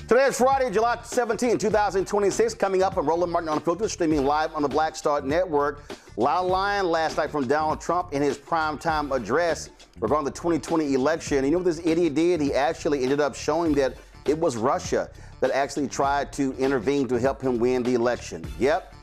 Today is Friday, July 17, 2026. Coming up on Roland Martin Unfiltered, streaming live on the Black Star Network. Loud line last night from Donald Trump in his primetime address regarding the 2020 election. You know what this idiot did? He actually ended up showing that it was Russia that actually tried to intervene to help him win the election. Yep.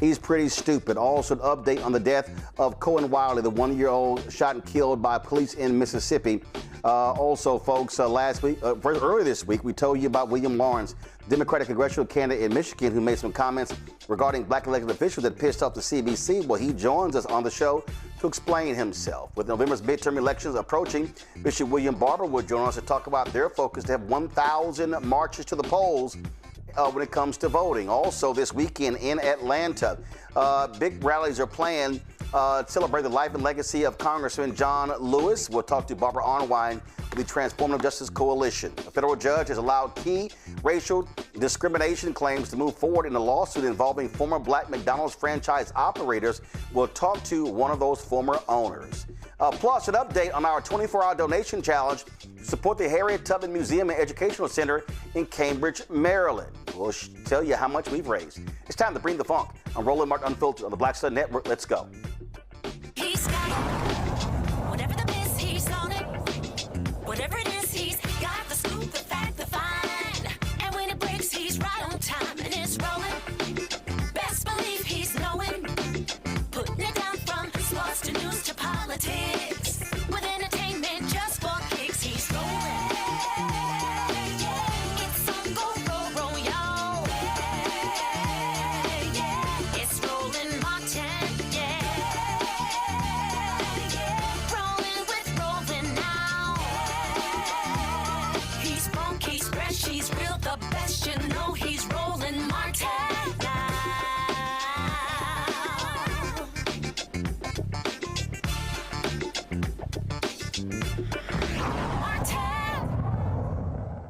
He's pretty stupid. Also, an update on the death of Kohen Wiley, the one-year-old shot and killed by police in Mississippi. Also, folks, earlier this week, we told you about William Lawrence, Democratic congressional candidate in Michigan, who made some comments regarding black elected officials that pissed off the CBC. Well, he joins us on the show to explain himself. With November's midterm elections approaching, Bishop William Barber will join us to talk about their focus to have 1,000 marches to the polls when it comes to voting. Also, this weekend in Atlanta, big rallies are planned to celebrate the life and legacy of Congressman John Lewis. We'll talk to Barbara Arnwine of the Transformative Justice Coalition. A federal judge has allowed key racial discrimination claims to move forward in a lawsuit involving former black McDonald's franchise operators. We'll talk to one of those former owners. Plus, an update on our 24-hour donation challenge to support the Harriet Tubman Museum and Educational Center in Cambridge, Maryland. We'll tell you how much we've raised. It's time to bring the funk on Roland Martin Unfiltered on the Black Star Network. Let's go. He's got it. Whatever the miss, he's on it. Whatever it is, he's got the scoop, the fact, the find. And when it breaks, he's right on time and it's rolling. Best believe he's knowing. Putting it down from sports to news to politics. With entertainment just for kicks, he's rolling. It's on go, roll, y'all. It's Roland Martin, rolling with Roland now. He's funky, he's fresh, he's real, the best, you know he's Roland Martin now.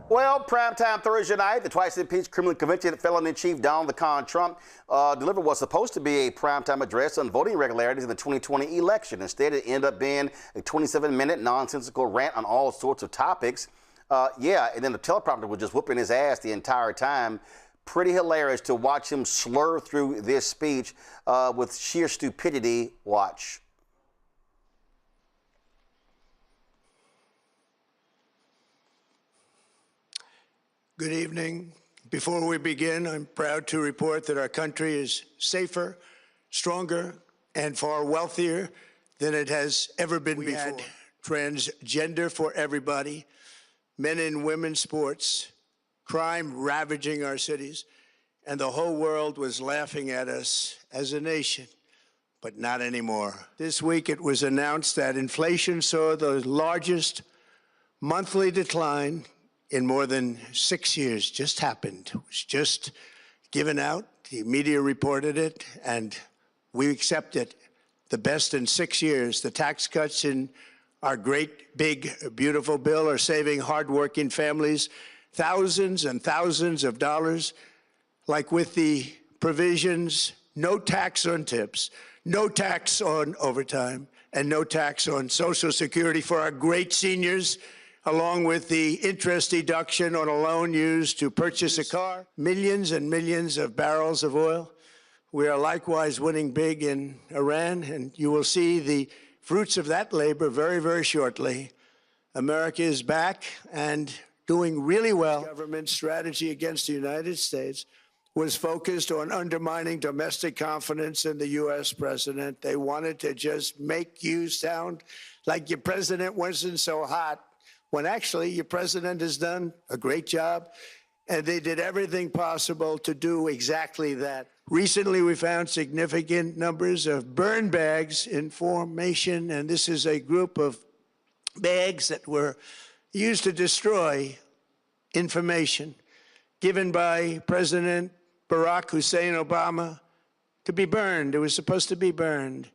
Well, primetime Thursday night, the twice-impeached criminally convicted felon-in-chief Donald Trump delivered what's supposed to be a primetime address on voting irregularities in the 2020 election. Instead, it ended up being a 27-minute nonsensical rant on all sorts of topics. And then the teleprompter was just whooping his ass the entire time. Pretty hilarious to watch him slur through this speech with sheer stupidity. Watch. Good evening. Before we begin, I'm proud to report that our country is safer, stronger, and far wealthier than it has ever been before. Had transgender for everybody, men and women sports, crime ravaging our cities, and the whole world was laughing at us as a nation, but not anymore. This week it was announced that inflation saw the largest monthly decline in more than 6 years. Just happened. It was just given out. The media reported it, and we accept it. The best in 6 years. The tax cuts in our great, big, beautiful bill are saving hardworking families thousands and thousands of dollars, like with the provisions, no tax on tips, no tax on overtime, and no tax on Social Security for our great seniors, along with the interest deduction on a loan used to purchase a car, millions and millions of barrels of oil. We are likewise winning big in Iran, and you will see the fruits of that labor very, very shortly. America is back and doing really well. Government strategy against the United States was focused on undermining domestic confidence in the U.S. president. They wanted to just make you sound like your president wasn't so hot, when actually your president has done a great job, and they did everything possible to do exactly that. Recently, we found significant numbers of burn bags in formation, and this is a group of bags that were used to destroy information given by President Barack Hussein Obama to be burned. It was supposed to be burned.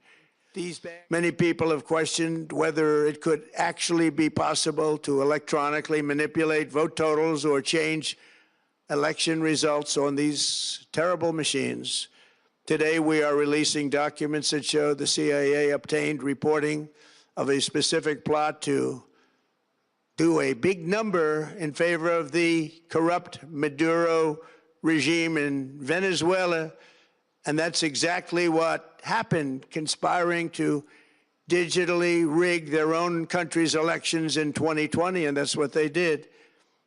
Many people have questioned whether it could actually be possible to electronically manipulate vote totals or change election results on these terrible machines. Today, we are releasing documents that show the CIA obtained reporting of a specific plot to do a big number in favor of the corrupt Maduro regime in Venezuela, and that's exactly what happened, conspiring to digitally rig their own country's elections in 2020, and that's what they did.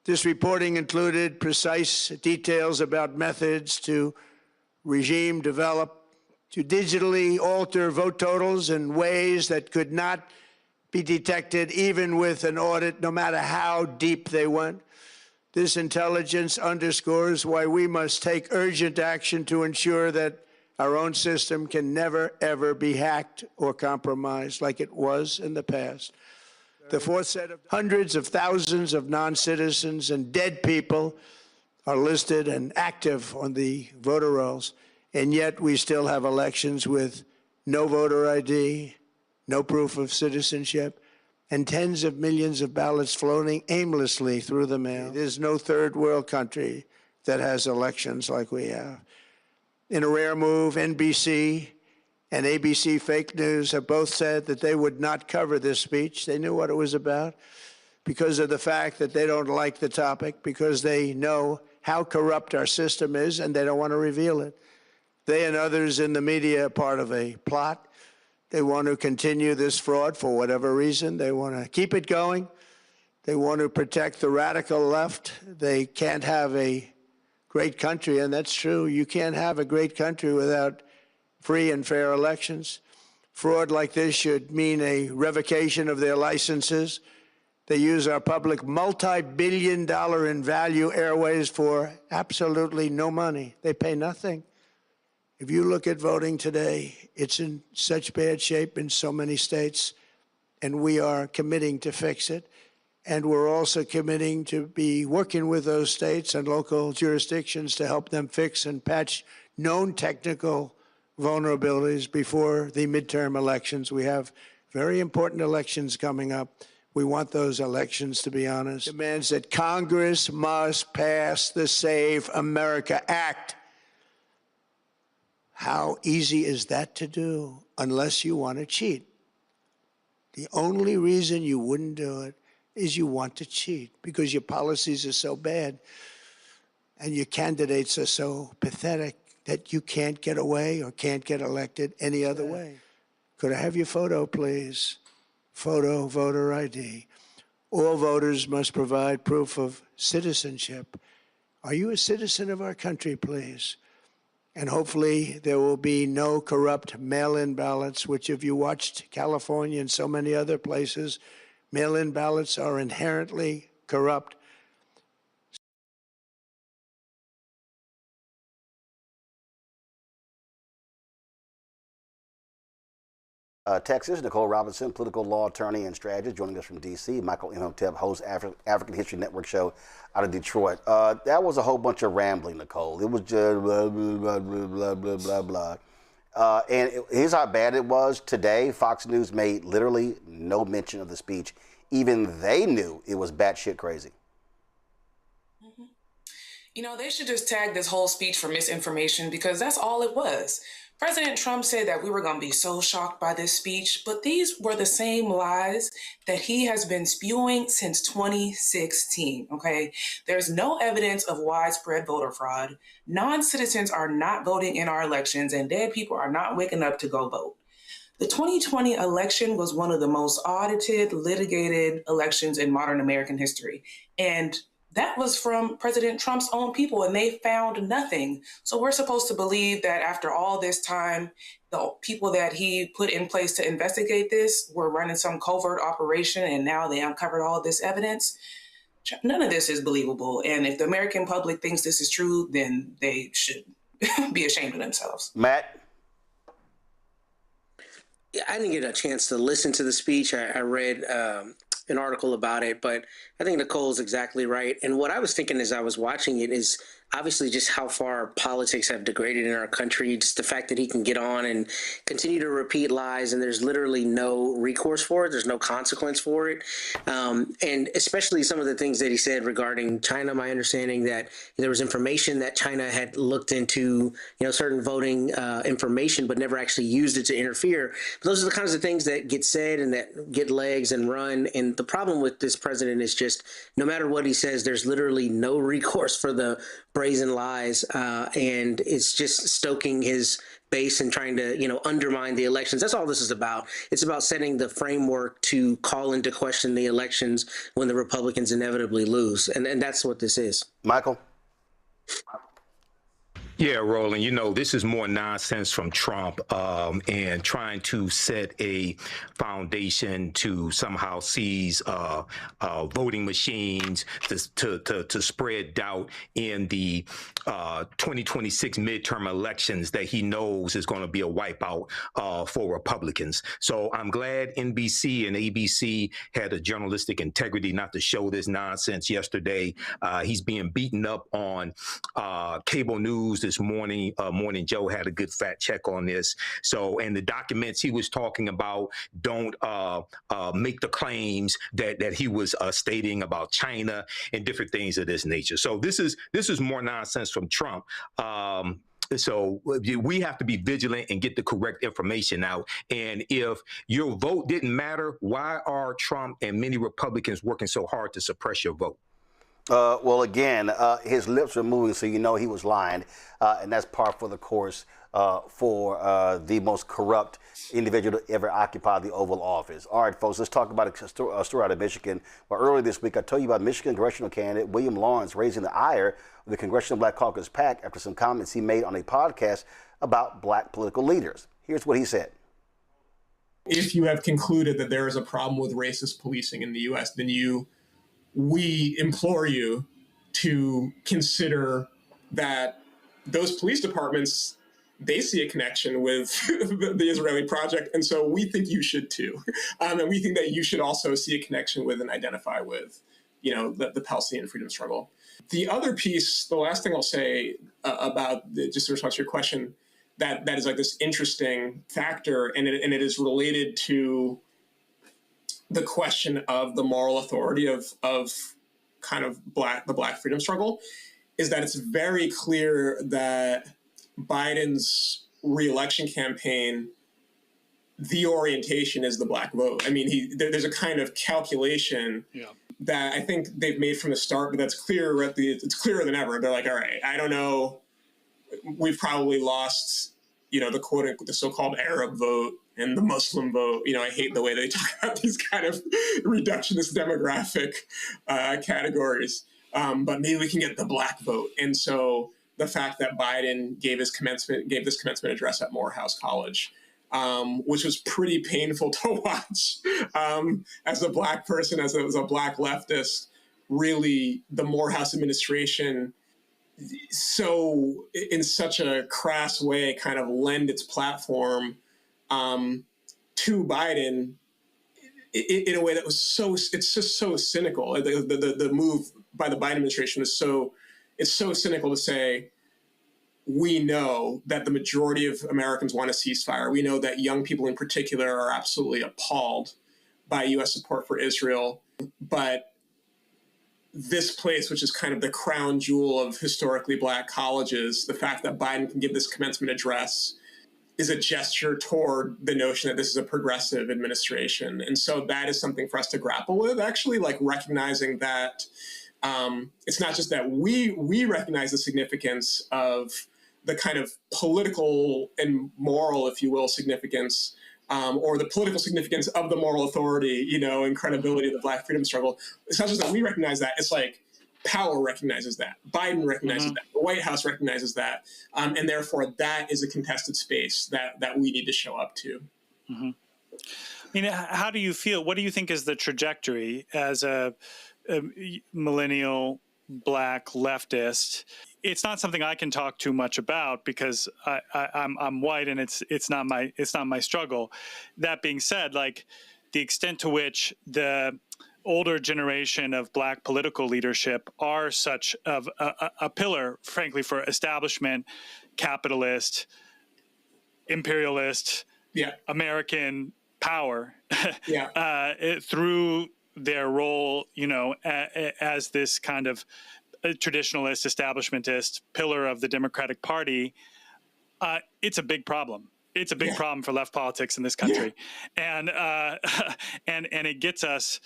This reporting included precise details about methods to regime develop to digitally alter vote totals in ways that could not be detected even with an audit, no matter how deep they went. This intelligence underscores why we must take urgent action to ensure that our own system can never, ever be hacked or compromised like it was in the past. The fourth set of hundreds of thousands of non-citizens and dead people are listed and active on the voter rolls, and yet we still have elections with no voter ID, no proof of citizenship, and tens of millions of ballots floating aimlessly through the mail. There's no third world country that has elections like we have. In a rare move, NBC and ABC Fake News have both said that they would not cover this speech. They knew what it was about because of the fact that they don't like the topic, because they know how corrupt our system is and they don't want to reveal it. They and others in the media are part of a plot. They want to continue this fraud for whatever reason. They want to keep it going. They want to protect the radical left. They can't have a great country, and that's true. You can't have a great country without free and fair elections. Fraud like this should mean a revocation of their licenses. They use our public multi-billion-dollar in value airways for absolutely no money. They pay nothing. If you look at voting today, it's in such bad shape in so many states, and we are committing to fix it. And we're also committing to be working with those states and local jurisdictions to help them fix and patch known technical vulnerabilities before the midterm elections. We have very important elections coming up. We want those elections to be honest. Demands that Congress must pass the Save America Act. How easy is that to do unless you want to cheat? The only reason you wouldn't do it is you want to cheat because your policies are so bad and your candidates are so pathetic that you can't get away or can't get elected any other way. Could I have your photo, please? Photo, voter ID. All voters must provide proof of citizenship. Are you a citizen of our country, please? And hopefully there will be no corrupt mail-in ballots, which if you watched California and so many other places, mail-in ballots are inherently corrupt. Texas, Nicole Robinson, political law attorney and strategist, joining us from D.C. Michael Imhotep, host African History Network show out of Detroit. That was a whole bunch of rambling, Nicole. It was just blah, blah, blah, blah, blah, blah, blah. Here's how bad it was. Today, Fox News made literally no mention of the speech. Even they knew it was batshit crazy. You know, they should just tag this whole speech for misinformation because that's all it was. President Trump said that we were going to be so shocked by this speech, but these were the same lies that he has been spewing since 2016, okay? There's no evidence of widespread voter fraud. Non-citizens are not voting in our elections, and dead people are not waking up to go vote. The 2020 election was one of the most audited, litigated elections in modern American history. And that was from President Trump's own people, and they found nothing. So we're supposed to believe that after all this time, the people that he put in place to investigate this were running some covert operation, and now they uncovered all this evidence. None of this is believable. And if the American public thinks this is true, then they should be ashamed of themselves. Matt? Yeah, I didn't get a chance to listen to the speech. I read an article about it, but I think Nicole's exactly right. And what I was thinking as I was watching it is obviously just how far politics have degraded in our country. Just the fact that he can get on and continue to repeat lies, and there's literally no recourse for it. There's no consequence for it. And especially some of the things that he said regarding China. My understanding that there was information that China had looked into, certain voting information, but never actually used it to interfere. But those are the kinds of things that get said and that get legs and run. And the problem with this president is just no matter what he says, there's literally no recourse for the brazen lies, and it's just stoking his base and trying to, undermine the elections. That's all this is about. It's about setting the framework to call into question the elections when the Republicans inevitably lose, and that's what this is. Michael? Yeah, Roland, this is more nonsense from Trump and trying to set a foundation to somehow seize voting machines to spread doubt in the 2026 midterm elections that he knows is going to be a wipeout for Republicans. So I'm glad NBC and ABC had a journalistic integrity not to show this nonsense yesterday. He's being beaten up on cable news this morning. Morning Joe had a good fact check on this. So, and the documents he was talking about don't make the claims that he was stating about China and different things of this nature. So this is more nonsense from Trump. So we have to be vigilant and get the correct information out. And if your vote didn't matter, why are Trump and many Republicans working so hard to suppress your vote? Well, again, his lips are moving, so you know he was lying, and that's par for the course for the most corrupt individual to ever occupy the Oval Office. All right, folks, let's talk about a story out of Michigan. Well, earlier this week, I told you about Michigan congressional candidate William Lawrence raising the ire of the Congressional Black Caucus PAC after some comments he made on a podcast about black political leaders. Here's what he said. If you have concluded that there is a problem with racist policing in the U.S., then we implore you to consider that those police departments, they see a connection with the Israeli project. And so we think you should too. And we think that you should also see a connection with and identify with, the Palestinian freedom struggle. The other piece, the last thing I'll say about just to respond to your question, that is like this interesting factor, and it is related to the question of the moral authority of kind of the black freedom struggle, is that it's very clear that Biden's re-election campaign, the orientation is the black vote. I mean, there's a kind of calculation that I think they've made from the start, but that's clear. It's clearer than ever. They're like, all right, I don't know, we've probably lost, the so-called Arab vote and the Muslim vote. I hate the way they talk about these kind of reductionist demographic categories, but maybe we can get the black vote. And so the fact that Biden gave this commencement address at Morehouse College, which was pretty painful to watch as a black person, as a black leftist, really the Morehouse administration so in such a crass way kind of lend its platform to Biden in a way that was it's just so cynical. The move by the Biden administration it's so cynical to say, we know that the majority of Americans want a ceasefire. We know that young people in particular are absolutely appalled by U.S. support for Israel. But this place, which is kind of the crown jewel of historically black colleges, the fact that Biden can give this commencement address is a gesture toward the notion that this is a progressive administration. And so that is something for us to grapple with, actually, like recognizing that it's not just that we recognize the significance of the kind of political and moral, if you will, significance, or the political significance of the moral authority, and credibility of the Black freedom struggle. It's not just that we recognize that, it's like Powell recognizes that, Biden recognizes that, the White House recognizes that, and therefore that is a contested space that we need to show up to. I mean, how do you feel? What do you think is the trajectory as a millennial Black leftist? It's not something I can talk too much about because I'm white and it's not my struggle. That being said, like the extent to which the older generation of Black political leadership are such of a pillar, frankly, for establishment, capitalist, imperialist, American power, through their role, as this kind of traditionalist, establishmentist pillar of the Democratic Party, it's a big problem. It's a big problem for left politics in this country, and it gets us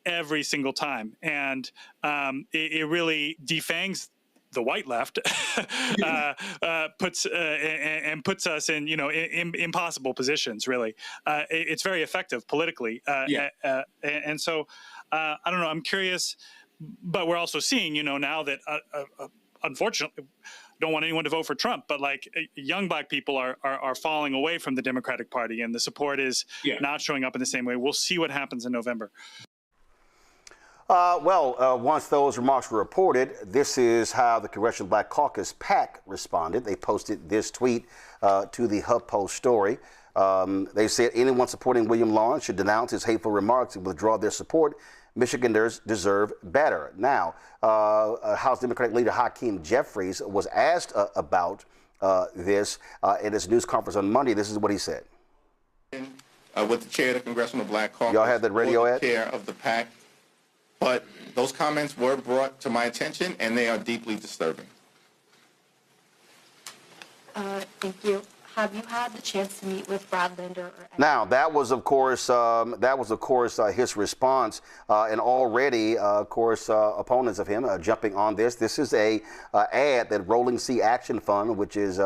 every single time, and it really defangs the white left, puts us in impossible positions. Really, it's very effective politically, and so I don't know. I'm curious, but we're also seeing now that unfortunately. Don't want anyone to vote for Trump, but like young Black people are falling away from the Democratic Party, and the support is not showing up in the same way. We'll see what happens in November. Once those remarks were reported, this is how the Congressional Black Caucus PAC responded. They posted this tweet to the HuffPost story. They said anyone supporting William Lawrence should denounce his hateful remarks and withdraw their support. Michiganders deserve better. Now, House Democratic leader Hakeem Jeffries was asked about this in his news conference on Monday. This is what he said. With the chair of the Congressional Black Caucus, y'all had that radio ad? Chair of the PAC, but those comments were brought to my attention, and they are deeply disturbing. Thank you. Have you had the chance to meet with Brad Linder? Now, that was, of course, his response, and already, of course, opponents of him jumping on this. This is a ad that Rolling Sea Action Fund, which is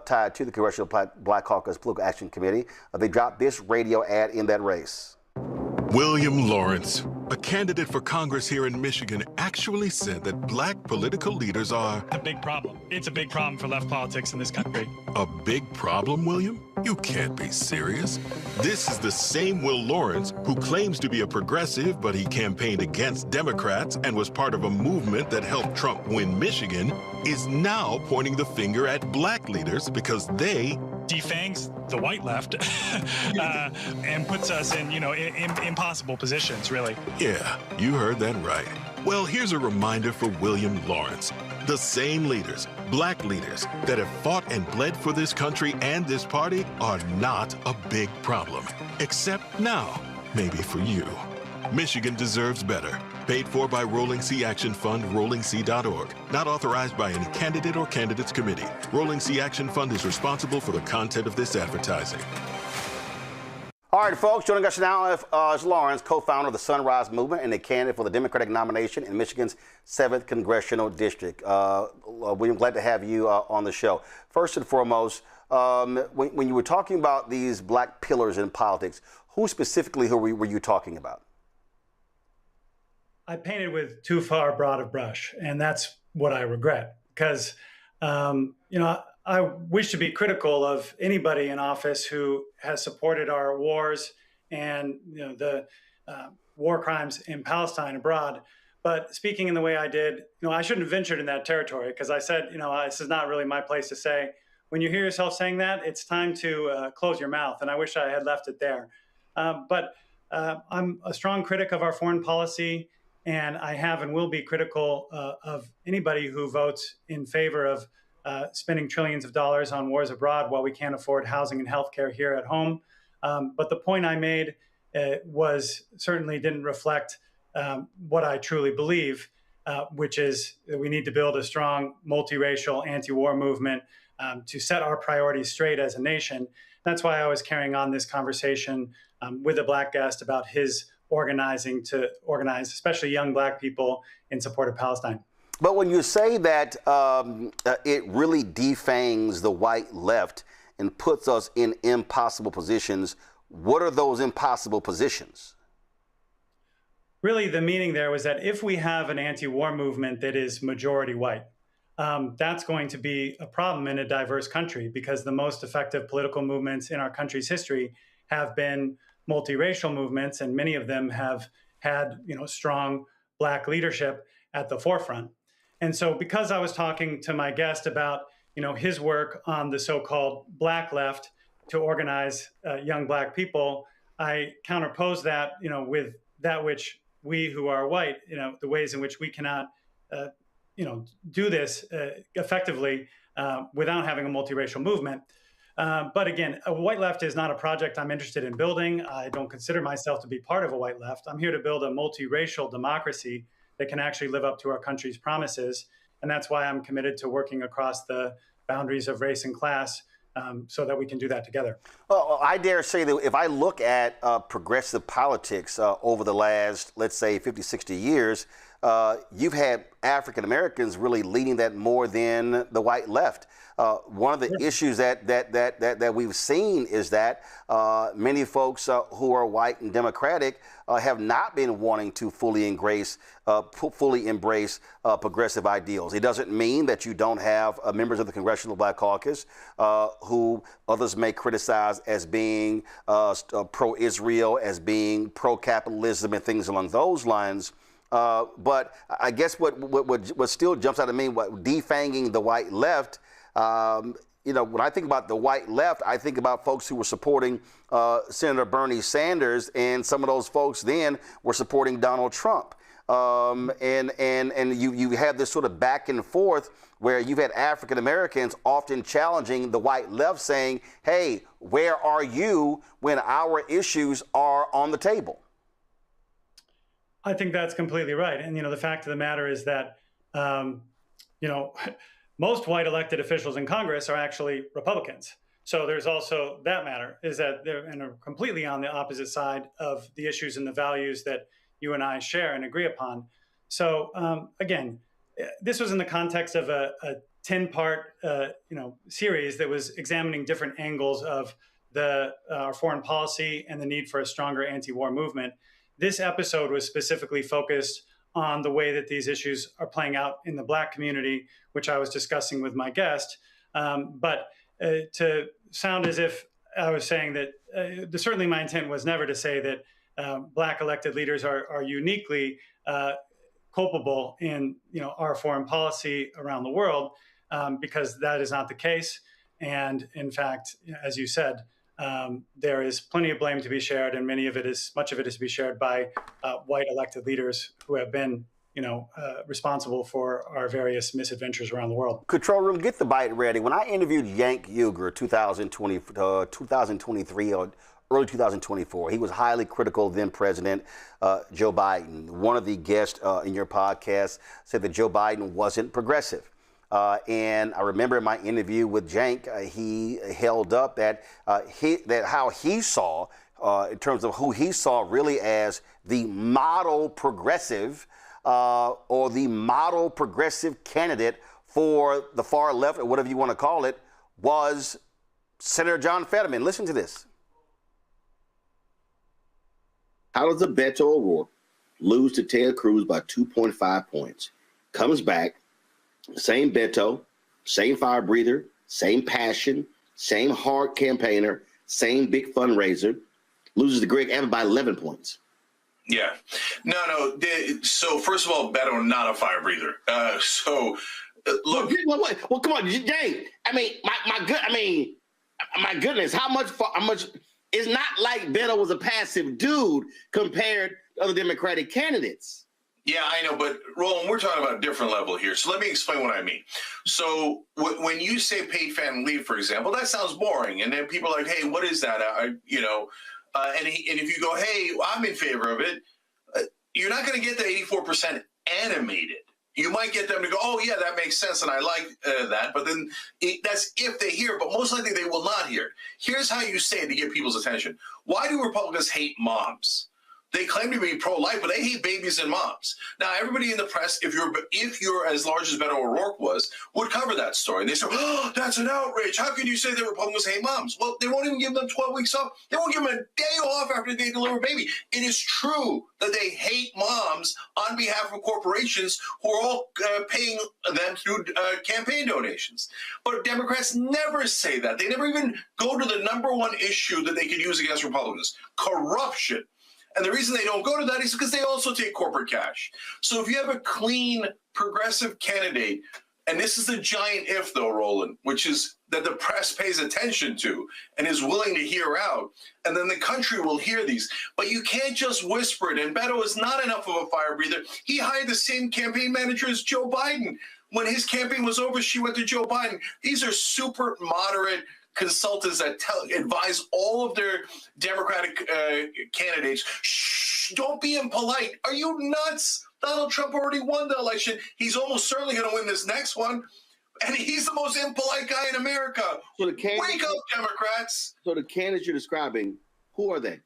tied to the Congressional Black Caucus Political Action Committee, they dropped this radio ad in that race. William Lawrence, a candidate for Congress here in Michigan, actually said that Black political leaders are a big problem. It's a big problem for left politics in this country. A big problem, William? You can't be serious. This is the same Will Lawrence who claims to be a progressive, but he campaigned against Democrats and was part of a movement that helped Trump win Michigan, is now pointing the finger at Black leaders because they defangs the white left and puts us in, impossible positions, really. Yeah, you heard that right. Well, here's a reminder for William Lawrence. The same leaders, Black leaders, that have fought and bled for this country and this party are not a big problem. Except now, maybe for you. Michigan deserves better. Paid for by Rolling Sea Action Fund, RollingSea.org. Not authorized by any candidate or candidates committee. Rolling Sea Action Fund is responsible for the content of this advertising. All right, folks, joining us now is Lawrence, co-founder of the Sunrise Movement and a candidate for the Democratic nomination in Michigan's 7th Congressional District. William, glad to have you on the show. First and foremost, when you were talking about these Black pillars in politics, who specifically were you talking about? I painted with too far broad a brush, and that's what I regret because, I wish to be critical of anybody in office who has supported our wars and the war crimes in Palestine abroad. But speaking in the way I did, I shouldn't have ventured in that territory because I said, this is not really my place to say. When you hear yourself saying that, it's time to close your mouth, and I wish I had left it there. But I'm a strong critic of our foreign policy. And I have and will be critical of anybody who votes in favor of spending trillions of dollars on wars abroad while we can't afford housing and healthcare here at home. But the point I made was certainly didn't reflect what I truly believe, which is that we need to build a strong multiracial anti-war movement to set our priorities straight as a nation. That's why I was carrying on this conversation with a Black guest about his organizing to organize, especially young Black people, in support of Palestine. But when you say that it really defangs the white left and puts us in impossible positions, what are those impossible positions? Really, the meaning there was that if we have an anti-war movement that is majority white, that's going to be a problem in a diverse country, because the most effective political movements in our country's history have been multiracial movements, and many of them have had, strong Black leadership at the forefront. And so because I was talking to my guest about, his work on the so-called Black left to organize young Black people, I counterposed that, with that which we who are white, the ways in which we cannot, do this effectively without having a multiracial movement. But again, a white left is not a project I'm interested in building. I don't consider myself to be part of a white left. I'm here to build a multiracial democracy that can actually live up to our country's promises. And that's why I'm committed to working across the boundaries of race and class so that we can do that together. Well, I dare say that if I look at progressive politics over the last, let's say, 50, 60 years, you've had African Americans really leading that more than the white left. One of the issues that we've seen is that many folks who are white and Democratic have not been wanting to fully embrace progressive ideals. It doesn't mean that you don't have members of the Congressional Black Caucus who others may criticize as being pro-Israel, as being pro-capitalism and things along those lines. But I guess what still jumps out at me, what defanging the white left, when I think about the white left, I think about folks who were supporting Senator Bernie Sanders, and some of those folks then were supporting Donald Trump. And you have this sort of back and forth where you've had African Americans often challenging the white left, saying, hey, where are you when our issues are on the table? I think that's completely right. And, the fact of the matter is that, most white elected officials in Congress are actually Republicans. So there's also that matter, is that they're completely on the opposite side of the issues and the values that you and I share and agree upon. So again, this was in the context of a 10-part series that was examining different angles of our foreign policy and the need for a stronger anti-war movement. This episode was specifically focused on the way that these issues are playing out in the Black community, which I was discussing with my guest. But to sound as if I was saying that, certainly my intent was never to say that Black elected leaders are uniquely culpable in our foreign policy around the world, because that is not the case. And in fact, as you said, there is plenty of blame to be shared, and much of it is to be shared by white elected leaders who have been, responsible for our various misadventures around the world. Control Room, get the bite ready. When I interviewed Cenk Uygur 2023 or early 2024, he was highly critical of then President Joe Biden. One of the guests in your podcast said that Joe Biden wasn't progressive. And I remember in my interview with Cenk, he held up that how he saw, in terms of who he saw really as the model progressive or the model progressive candidate for the far left, or whatever you want to call it, was Senator John Fetterman. Listen to this. How does Beto O'Rourke lose to Ted Cruz by 2.5 points? Comes back. Same Beto, same fire breather, same passion, same hard campaigner, same big fundraiser, loses to Greg Abbott by 11 points. Yeah. No. So first of all, Beto, not a fire breather. Look. Well, come on, Jay. My goodness, how much? It's not like Beto was a passive dude compared to other Democratic candidates. Yeah, I know, but Roland, we're talking about a different level here. So let me explain what I mean. So when you say paid family leave, for example, that sounds boring. And then people are like, hey, what is that? And if you go, hey, I'm in favor of it, you're not going to get the 84% animated. You might get them to go, oh, yeah, that makes sense, and I like that. But then that's if they hear, but most likely they will not hear. Here's how you say it to get people's attention. Why do Republicans hate moms? They claim to be pro-life, but they hate babies and moms. Now, everybody in the press, if you're as large as Beto O'Rourke was, would cover that story. And they say, oh, that's an outrage. How can you say that Republicans hate moms? Well, they won't even give them 12 weeks off. They won't give them a day off after they deliver a baby. It is true that they hate moms on behalf of corporations who are all paying them through campaign donations. But Democrats never say that. They never even go to the number one issue that they could use against Republicans, corruption. And the reason they don't go to that is because they also take corporate cash. So if you have a clean, progressive candidate, and this is the giant if, though, Roland, which is that the press pays attention to and is willing to hear out, and then the country will hear these. But you can't just whisper it. And Beto is not enough of a fire breather. He hired the same campaign manager as Joe Biden. When his campaign was over, she went to Joe Biden. These are super moderate consultants that advise all of their Democratic candidates, shh, don't be impolite. Are you nuts? Donald Trump already won the election. He's almost certainly going to win this next one. And he's the most impolite guy in America. So wake up, Democrats. So the candidates you're describing, who are they?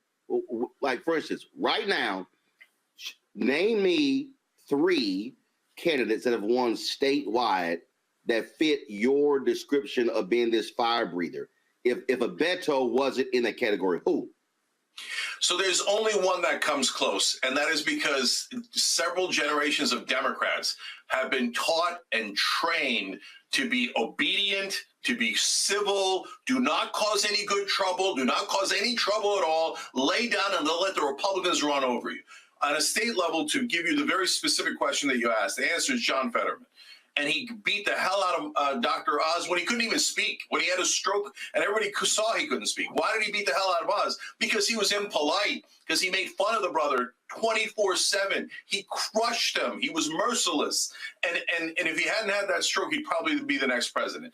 Like, for instance, right now, name me 3 candidates that have won statewide that fit your description of being this fire breather. If a Beto wasn't in that category, who? So there's only one that comes close, and that is because several generations of Democrats have been taught and trained to be obedient, to be civil, do not cause any good trouble, do not cause any trouble at all, lay down and they'll let the Republicans run over you. On a state level, to give you the very specific question that you asked, the answer is John Fetterman. And he beat the hell out of Dr. Oz when he couldn't even speak, when he had a stroke and everybody saw he couldn't speak. Why did he beat the hell out of Oz? Because he was impolite, because he made fun of the brother 24/7. He crushed him. He was merciless. And if he hadn't had that stroke, he'd probably be the next president.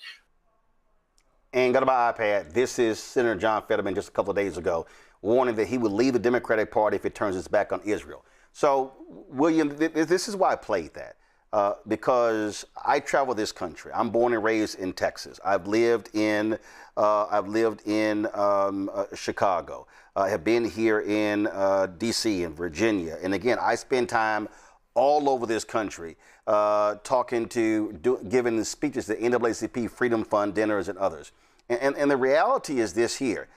And got my iPad. This is Senator John Fetterman just a couple of days ago, warning that he would leave the Democratic Party if it turns its back on Israel. So, William, this is why I played that. Because I travel this country. I'm born and raised in Texas. I've lived in Chicago. I have been here in D.C. and Virginia. And again, I spend time all over this country talking to, giving the speeches at NAACP Freedom Fund dinners and others. And the reality is this here.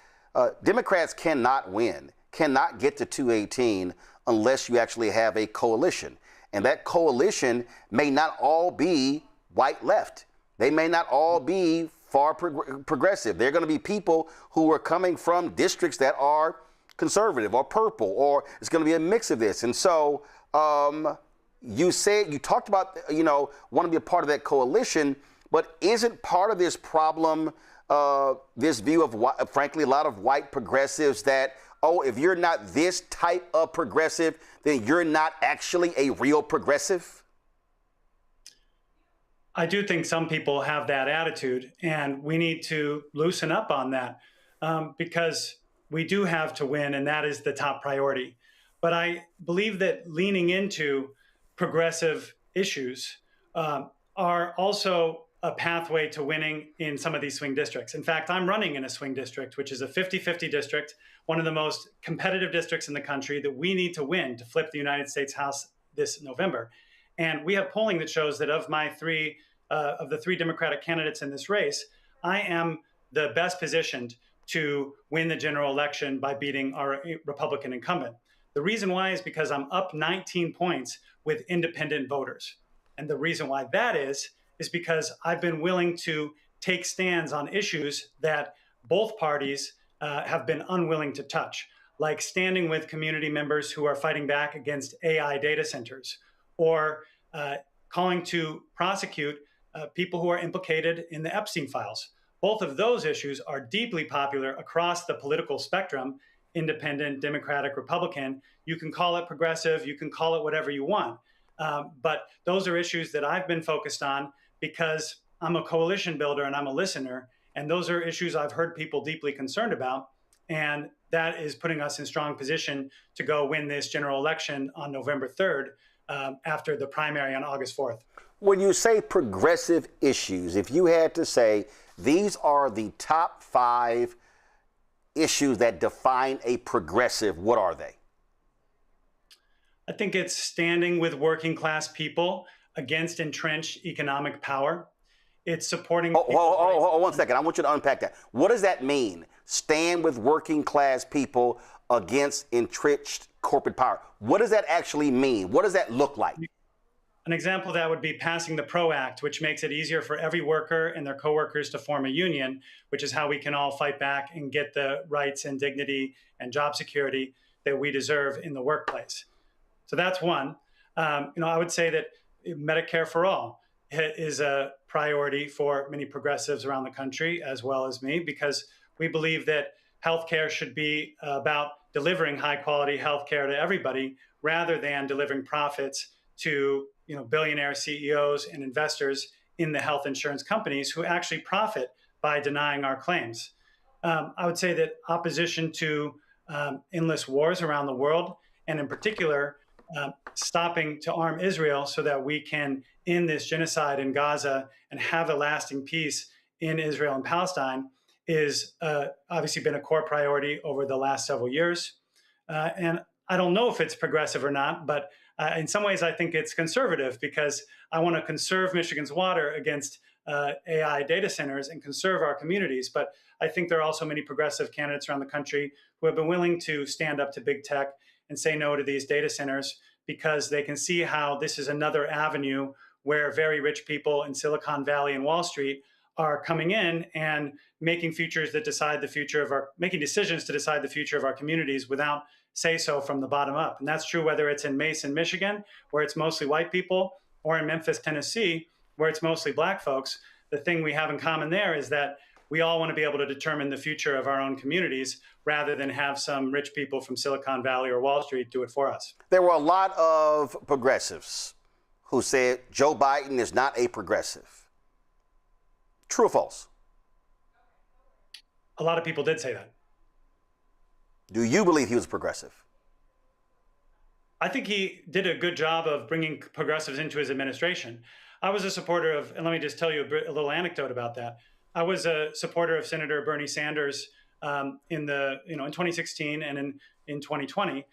Democrats cannot win, cannot get to 218 unless you actually have a coalition. And that coalition may not all be white left. They may not all be far progressive. They're going to be people who are coming from districts that are conservative or purple, or it's going to be a mix of this. And so you talked about, want to be a part of that coalition, but isn't part of this problem this view of, frankly, a lot of white progressives that, oh, if you're not this type of progressive, then you're not actually a real progressive? I do think some people have that attitude, and we need to loosen up on that because we do have to win, and that is the top priority. But I believe that leaning into progressive issues are also a pathway to winning in some of these swing districts. In fact, I'm running in a swing district, which is a 50-50 district, one of the most competitive districts in the country that we need to win to flip the United States House this November. And we have polling that shows that of the 3 Democratic candidates in this race, I am the best positioned to win the general election by beating our Republican incumbent. The reason why is because I'm up 19 points with independent voters. And the reason why that is because I've been willing to take stands on issues that both parties have been unwilling to touch, like standing with community members who are fighting back against AI data centers, or calling to prosecute people who are implicated in the Epstein files. Both of those issues are deeply popular across the political spectrum, independent, Democratic, Republican. You can call it progressive, you can call it whatever you want. But those are issues that I've been focused on because I'm a coalition builder and I'm a listener. And those are issues I've heard people deeply concerned about. And that is putting us in strong position to go win this general election on November 3rd after the primary on August 4th. When you say progressive issues, if you had to say these are the top 5 issues that define a progressive, what are they? I think it's standing with working class people against entrenched economic power. It's supporting. Hold 1 second. I want you to unpack that. What does that mean? Stand with working class people against entrenched corporate power. What does that actually mean? What does that look like? An example of that would be passing the PRO Act, which makes it easier for every worker and their coworkers to form a union, which is how we can all fight back and get the rights and dignity and job security that we deserve in the workplace. So that's one. I would say that Medicare for all is a priority for many progressives around the country, as well as me, because we believe that healthcare should be about delivering high quality healthcare to everybody rather than delivering profits to billionaire CEOs and investors in the health insurance companies who actually profit by denying our claims. I would say that opposition to endless wars around the world, and in particular, stopping to arm Israel so that we can end this genocide in Gaza and have a lasting peace in Israel and Palestine is obviously been a core priority over the last several years. And I don't know if it's progressive or not, but in some ways I think it's conservative because I want to conserve Michigan's water against AI data centers and conserve our communities. But I think there are also many progressive candidates around the country who have been willing to stand up to big tech and say no to these data centers because they can see how this is another avenue where very rich people in Silicon Valley and Wall Street are coming in and making decisions to decide the future of our communities without say so from the bottom up. And that's true whether it's in Mason, Michigan, where it's mostly white people, or in Memphis, Tennessee, where it's mostly black folks. The thing we have in common there is that we all want to be able to determine the future of our own communities rather than have some rich people from Silicon Valley or Wall Street do it for us. There were a lot of progressives who said Joe Biden is not a progressive. True or false? A lot of people did say that. Do you believe he was progressive? I think he did a good job of bringing progressives into his administration. I was a supporter of, and let me just tell you a little anecdote about that. I was a supporter of Senator Bernie Sanders in 2016 and in 2020.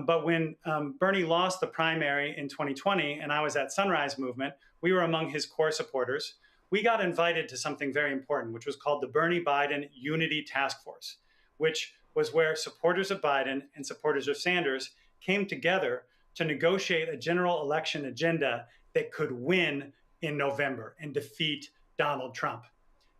But when Bernie lost the primary in 2020, and I was at Sunrise Movement, we were among his core supporters. We got invited to something very important, which was called the Bernie Biden Unity Task Force, which was where supporters of Biden and supporters of Sanders came together to negotiate a general election agenda that could win in November and defeat Donald Trump.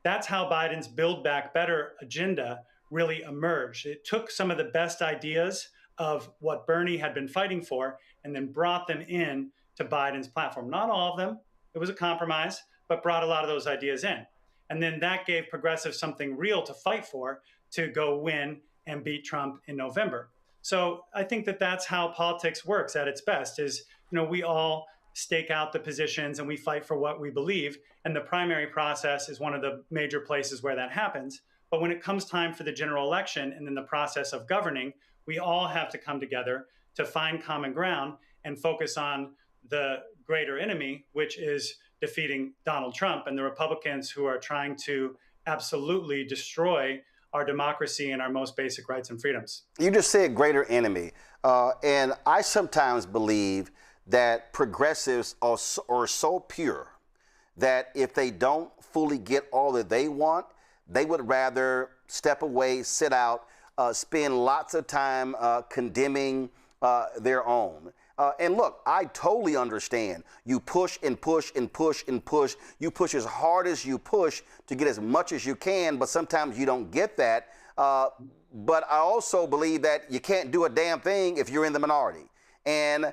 That's how Biden's Build Back Better agenda really emerged. It took some of the best ideas of what Bernie had been fighting for and then brought them in to Biden's platform. Not all of them, it was a compromise, but brought a lot of those ideas in. And then that gave progressives something real to fight for to go win and beat Trump in November. So I think that that's how politics works at its best is, we all stake out the positions and we fight for what we believe. And the primary process is one of the major places where that happens. But when it comes time for the general election and then the process of governing, we all have to come together to find common ground and focus on the greater enemy, which is defeating Donald Trump and the Republicans who are trying to absolutely destroy our democracy and our most basic rights and freedoms. You just said greater enemy. And I sometimes believe that progressives are so pure that if they don't fully get all that they want, they would rather step away, sit out, spend lots of time condemning their own. And look, I totally understand. You push and push and push and push. You push as hard as you push to get as much as you can, but sometimes you don't get that. But I also believe that you can't do a damn thing if you're in the minority. And,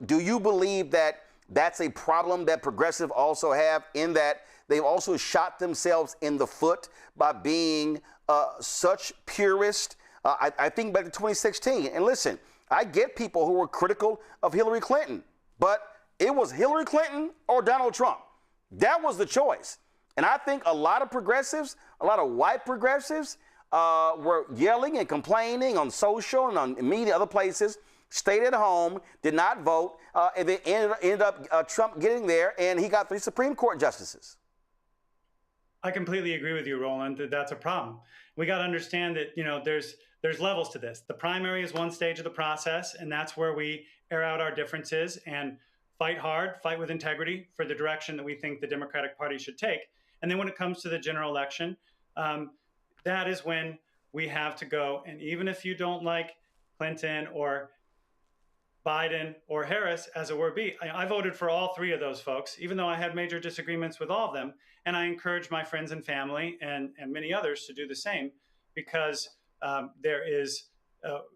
do you believe that that's a problem that progressives also have in that they've also shot themselves in the foot by being such purists? I think back to 2016. And listen, I get people who were critical of Hillary Clinton, but it was Hillary Clinton or Donald Trump. That was the choice. And I think a lot of progressives, a lot of white progressives were yelling and complaining on social and on media, other places, stayed at home, did not vote, and then ended up Trump getting there, and he got 3 Supreme Court justices. I completely agree with you, Roland, that that's a problem. We got to understand that, there's levels to this. The primary is one stage of the process, and that's where we air out our differences and fight hard, fight with integrity for the direction that we think the Democratic Party should take. And then when it comes to the general election, that is when we have to go. And even if you don't like Clinton or Biden or Harris, as it were be, I voted for all 3 of those folks, even though I had major disagreements with all of them. And I encourage my friends and family and many others to do the same, because there is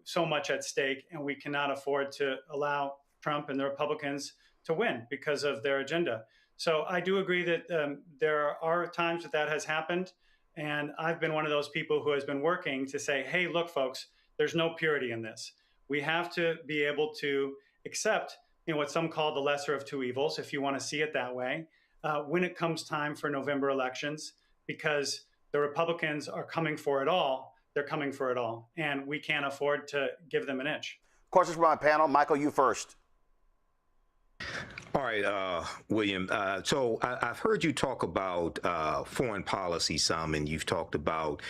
so much at stake, and we cannot afford to allow Trump and the Republicans to win because of their agenda. So I do agree that there are times that has happened. And I've been one of those people who has been working to say, hey, look, folks, there's no purity in this. We have to be able to accept what some call the lesser of 2 evils, if you want to see it that way, when it comes time for November elections, because the Republicans are coming for it all. They're coming for it all. And we can't afford to give them an inch. Questions from my panel. Michael, you first. All right, William. So I've heard you talk about foreign policy some, and you've talked about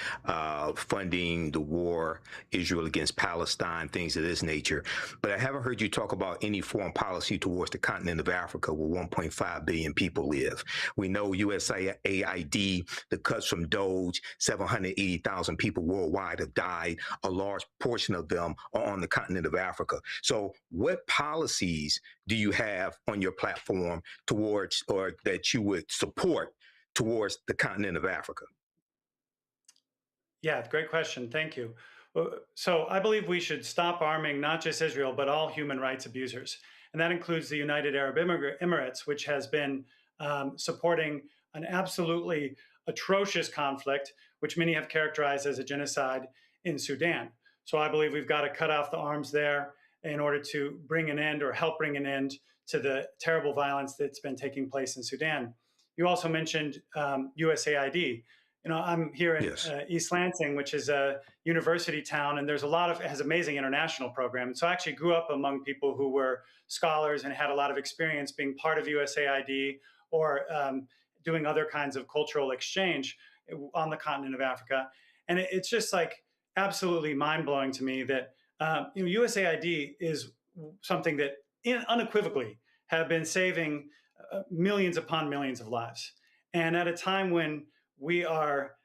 funding the war, Israel against Palestine, things of this nature. But I haven't heard you talk about any foreign policy towards the continent of Africa, where 1.5 billion people live. We know USAID, the cuts from Doge, 780,000 people worldwide have died. A large portion of them are on the continent of Africa. So what policies do you have on your platform towards, or that you would support towards the continent of Africa? Yeah, great question. Thank you. So I believe we should stop arming not just Israel, but all human rights abusers. And that includes the United Arab Emirates, which has been supporting an absolutely atrocious conflict, which many have characterized as a genocide in Sudan. So I believe we've got to cut off the arms there in order to bring an end, or help bring an end to the terrible violence that's been taking place in Sudan. You also mentioned USAID. I'm here in East Lansing, which is a university town, and there's it has amazing international program. And so I actually grew up among people who were scholars and had a lot of experience being part of USAID or doing other kinds of cultural exchange on the continent of Africa. And it's just absolutely mind-blowing to me that USAID is something that unequivocally have been saving millions upon millions of lives. And at a time when we are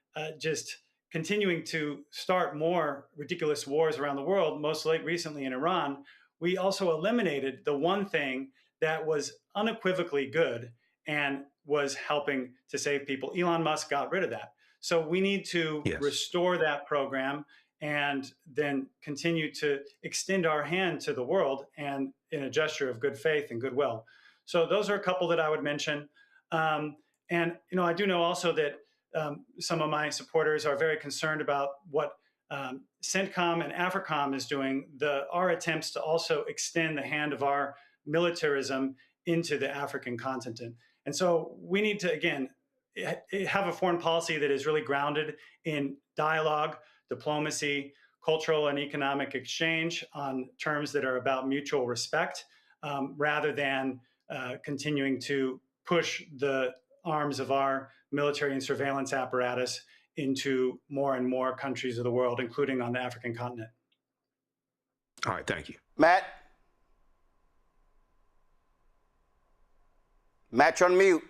just continuing to start more ridiculous wars around the world, most recently in Iran, we also eliminated the one thing that was unequivocally good and was helping to save people. Elon Musk got rid of that. So we need to restore that program and then continue to extend our hand to the world, and in a gesture of good faith and goodwill. So those are a couple that I would mention. And I do know also that some of my supporters are very concerned about what CENTCOM and AFRICOM is doing, our attempts to also extend the hand of our militarism into the African continent. And so we need to, again, have a foreign policy that is really grounded in dialogue, diplomacy, cultural and economic exchange on terms that are about mutual respect, rather than continuing to push the arms of our military and surveillance apparatus into more and more countries of the world, including on the African continent. All right, thank you. Matt, you're on mute.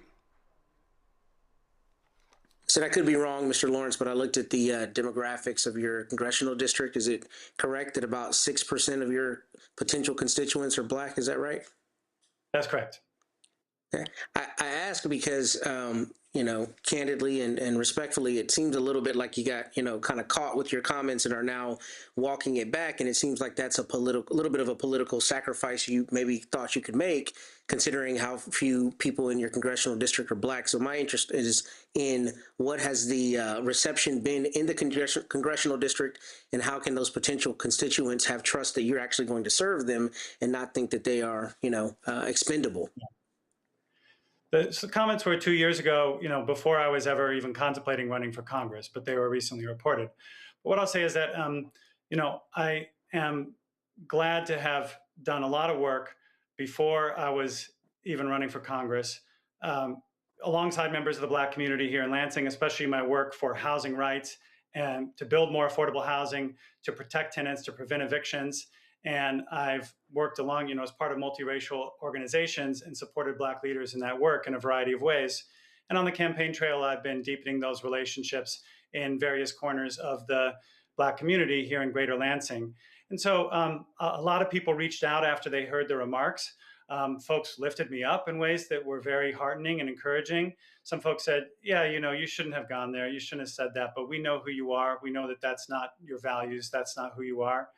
Said I could be wrong, Mr. Lawrence, but I looked at the demographics of your congressional district. Is it correct that about 6% of your potential constituents are Black? Is that right? That's correct. Okay. I ask because, candidly and respectfully, it seems a little bit like you got, kind of caught with your comments and are now walking it back. And it seems like that's a little bit of a political sacrifice you maybe thought you could make, considering how few people in your congressional district are Black. So my interest is in what has the reception been in the congressional district, and how can those potential constituents have trust that you're actually going to serve them and not think that they are, expendable. The comments were 2 years ago, before I was ever even contemplating running for Congress, but they were recently reported. But what I'll say is that, I am glad to have done a lot of work before I was even running for Congress, alongside members of the Black community here in Lansing, especially my work for housing rights and to build more affordable housing, to protect tenants, to prevent evictions. And I've worked along, as part of multiracial organizations and supported Black leaders in that work in a variety of ways. And on the campaign trail, I've been deepening those relationships in various corners of the Black community here in Greater Lansing. And so a lot of people reached out after they heard the remarks. Folks lifted me up in ways that were very heartening and encouraging. Some folks said, yeah, you shouldn't have gone there. You shouldn't have said that, but we know who you are. We know that that's not your values. That's not who you are.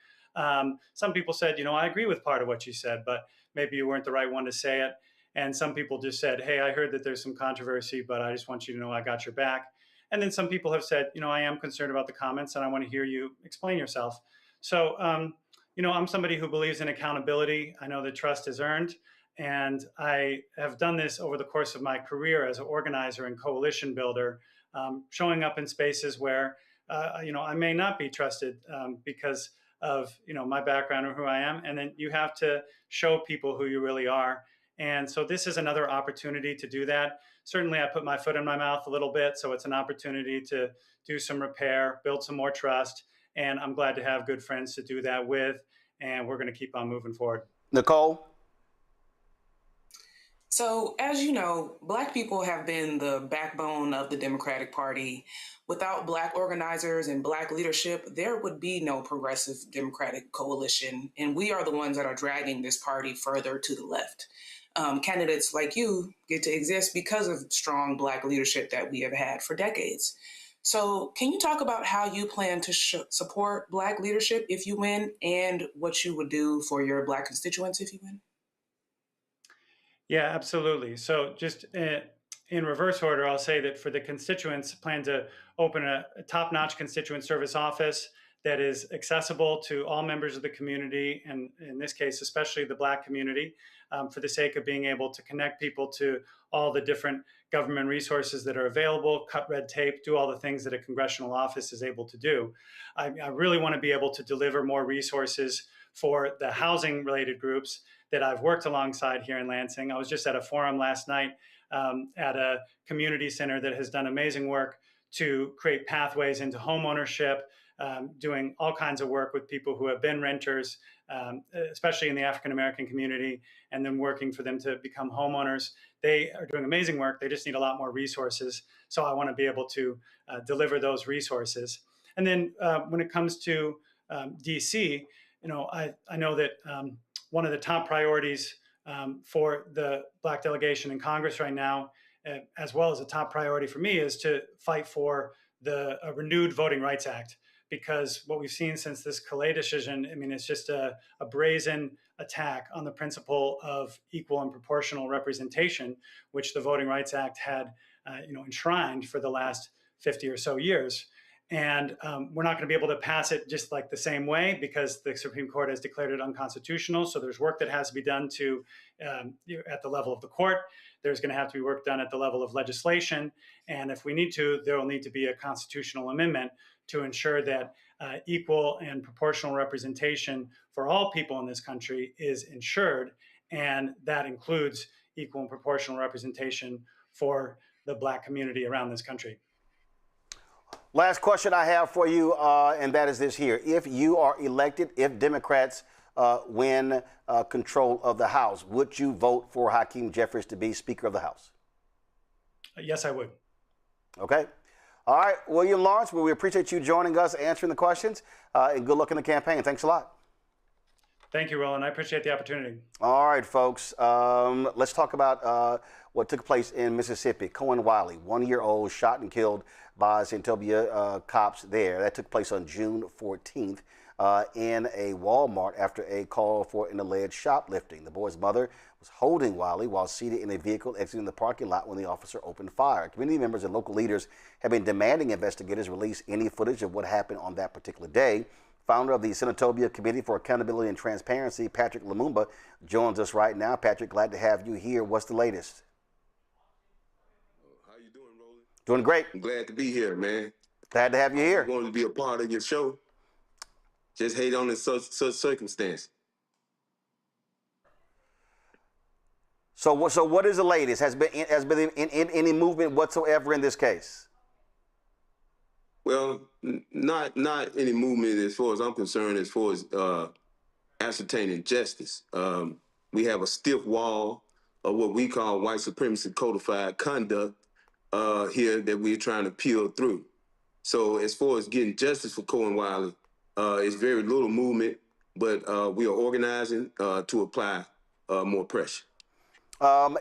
Some people said, I agree with part of what you said, but maybe you weren't the right one to say it. And some people just said, hey, I heard that there's some controversy, but I just want you to know I got your back. And then some people have said, I am concerned about the comments and I want to hear you explain yourself. So, I'm somebody who believes in accountability. I know that trust is earned. And I have done this over the course of my career as an organizer and coalition builder, showing up in spaces where, I may not be trusted because of, my background or who I am. And then you have to show people who you really are. And so this is another opportunity to do that. Certainly, I put my foot in my mouth a little bit. So it's an opportunity to do some repair, build some more trust. And I'm glad to have good friends to do that with. And we're going to keep on moving forward. Nicole? So, as you know, Black people have been the backbone of the Democratic Party. Without Black organizers and Black leadership, there would be no progressive Democratic coalition. And we are the ones that are dragging this party further to the left. Candidates like you get to exist because of strong Black leadership that we have had for decades. So can you talk about how you plan to support Black leadership if you win, and what you would do for your Black constituents if you win? Yeah, absolutely. So just in reverse order, I'll say that for the constituents, plan to open a top-notch constituent service office that is accessible to all members of the community, and in this case, especially the Black community, for the sake of being able to connect people to all the different government resources that are available, cut red tape, do all the things that a congressional office is able to do. I really want to be able to deliver more resources for the housing-related groups that I've worked alongside here in Lansing. I was just at a forum last night at a community center that has done amazing work to create pathways into home ownership, doing all kinds of work with people who have been renters, especially in the African-American community, and then working for them to become homeowners. They are doing amazing work. They just need a lot more resources. So I want to be able to deliver those resources. And then when it comes to DC, I know that one of the top priorities for the Black delegation in Congress right now, as well as a top priority for me, is to fight for a renewed Voting Rights Act. Because what we've seen since this Calais decision, it's just a brazen attack on the principle of equal and proportional representation, which the Voting Rights Act had, enshrined for the last 50 or so years. And we're not going to be able to pass it just like the same way because the Supreme Court has declared it unconstitutional. So there's work that has to be done at the level of the court. There's going to have to be work done at the level of legislation. And if we need to, there will need to be a constitutional amendment to ensure that equal and proportional representation for all people in this country is ensured. And that includes equal and proportional representation for the Black community around this country. Last question I have for you, and that is this here. If you are elected, if Democrats win control of the House, would you vote for Hakeem Jeffries to be Speaker of the House? Yes, I would. Okay. All right, William Lawrence, well, we appreciate you joining us, answering the questions, and good luck in the campaign. Thanks a lot. Thank you, Roland. I appreciate the opportunity. All right, folks. Let's talk about what took place in Mississippi. Kohen Wiley, 1-year-old, shot and killed by Santobia cops there. That took place on June 14th in a Walmart after a call for an alleged shoplifting. The boy's mother was holding Wiley while seated in a vehicle exiting the parking lot when the officer opened fire. Community members and local leaders have been demanding investigators release any footage of what happened on that particular day. Founder of the Senatobia Committee for Accountability and Transparency, Patrick Lumumba, joins us right now. Patrick, glad to have you here. What's the latest? How you doing, Roland? Doing great. I'm glad to be here, man. Glad to have you here. I'm going to be a part of your show. just hate on in such circumstance. So what is the latest? Has been in any movement whatsoever in this case? Well, not any movement as far as I'm concerned, as far as ascertaining justice. We have a stiff wall of what we call white supremacy codified conduct here that we're trying to peel through. So as far as getting justice for Kohen Wiley, it's very little movement, but we are organizing to apply more pressure.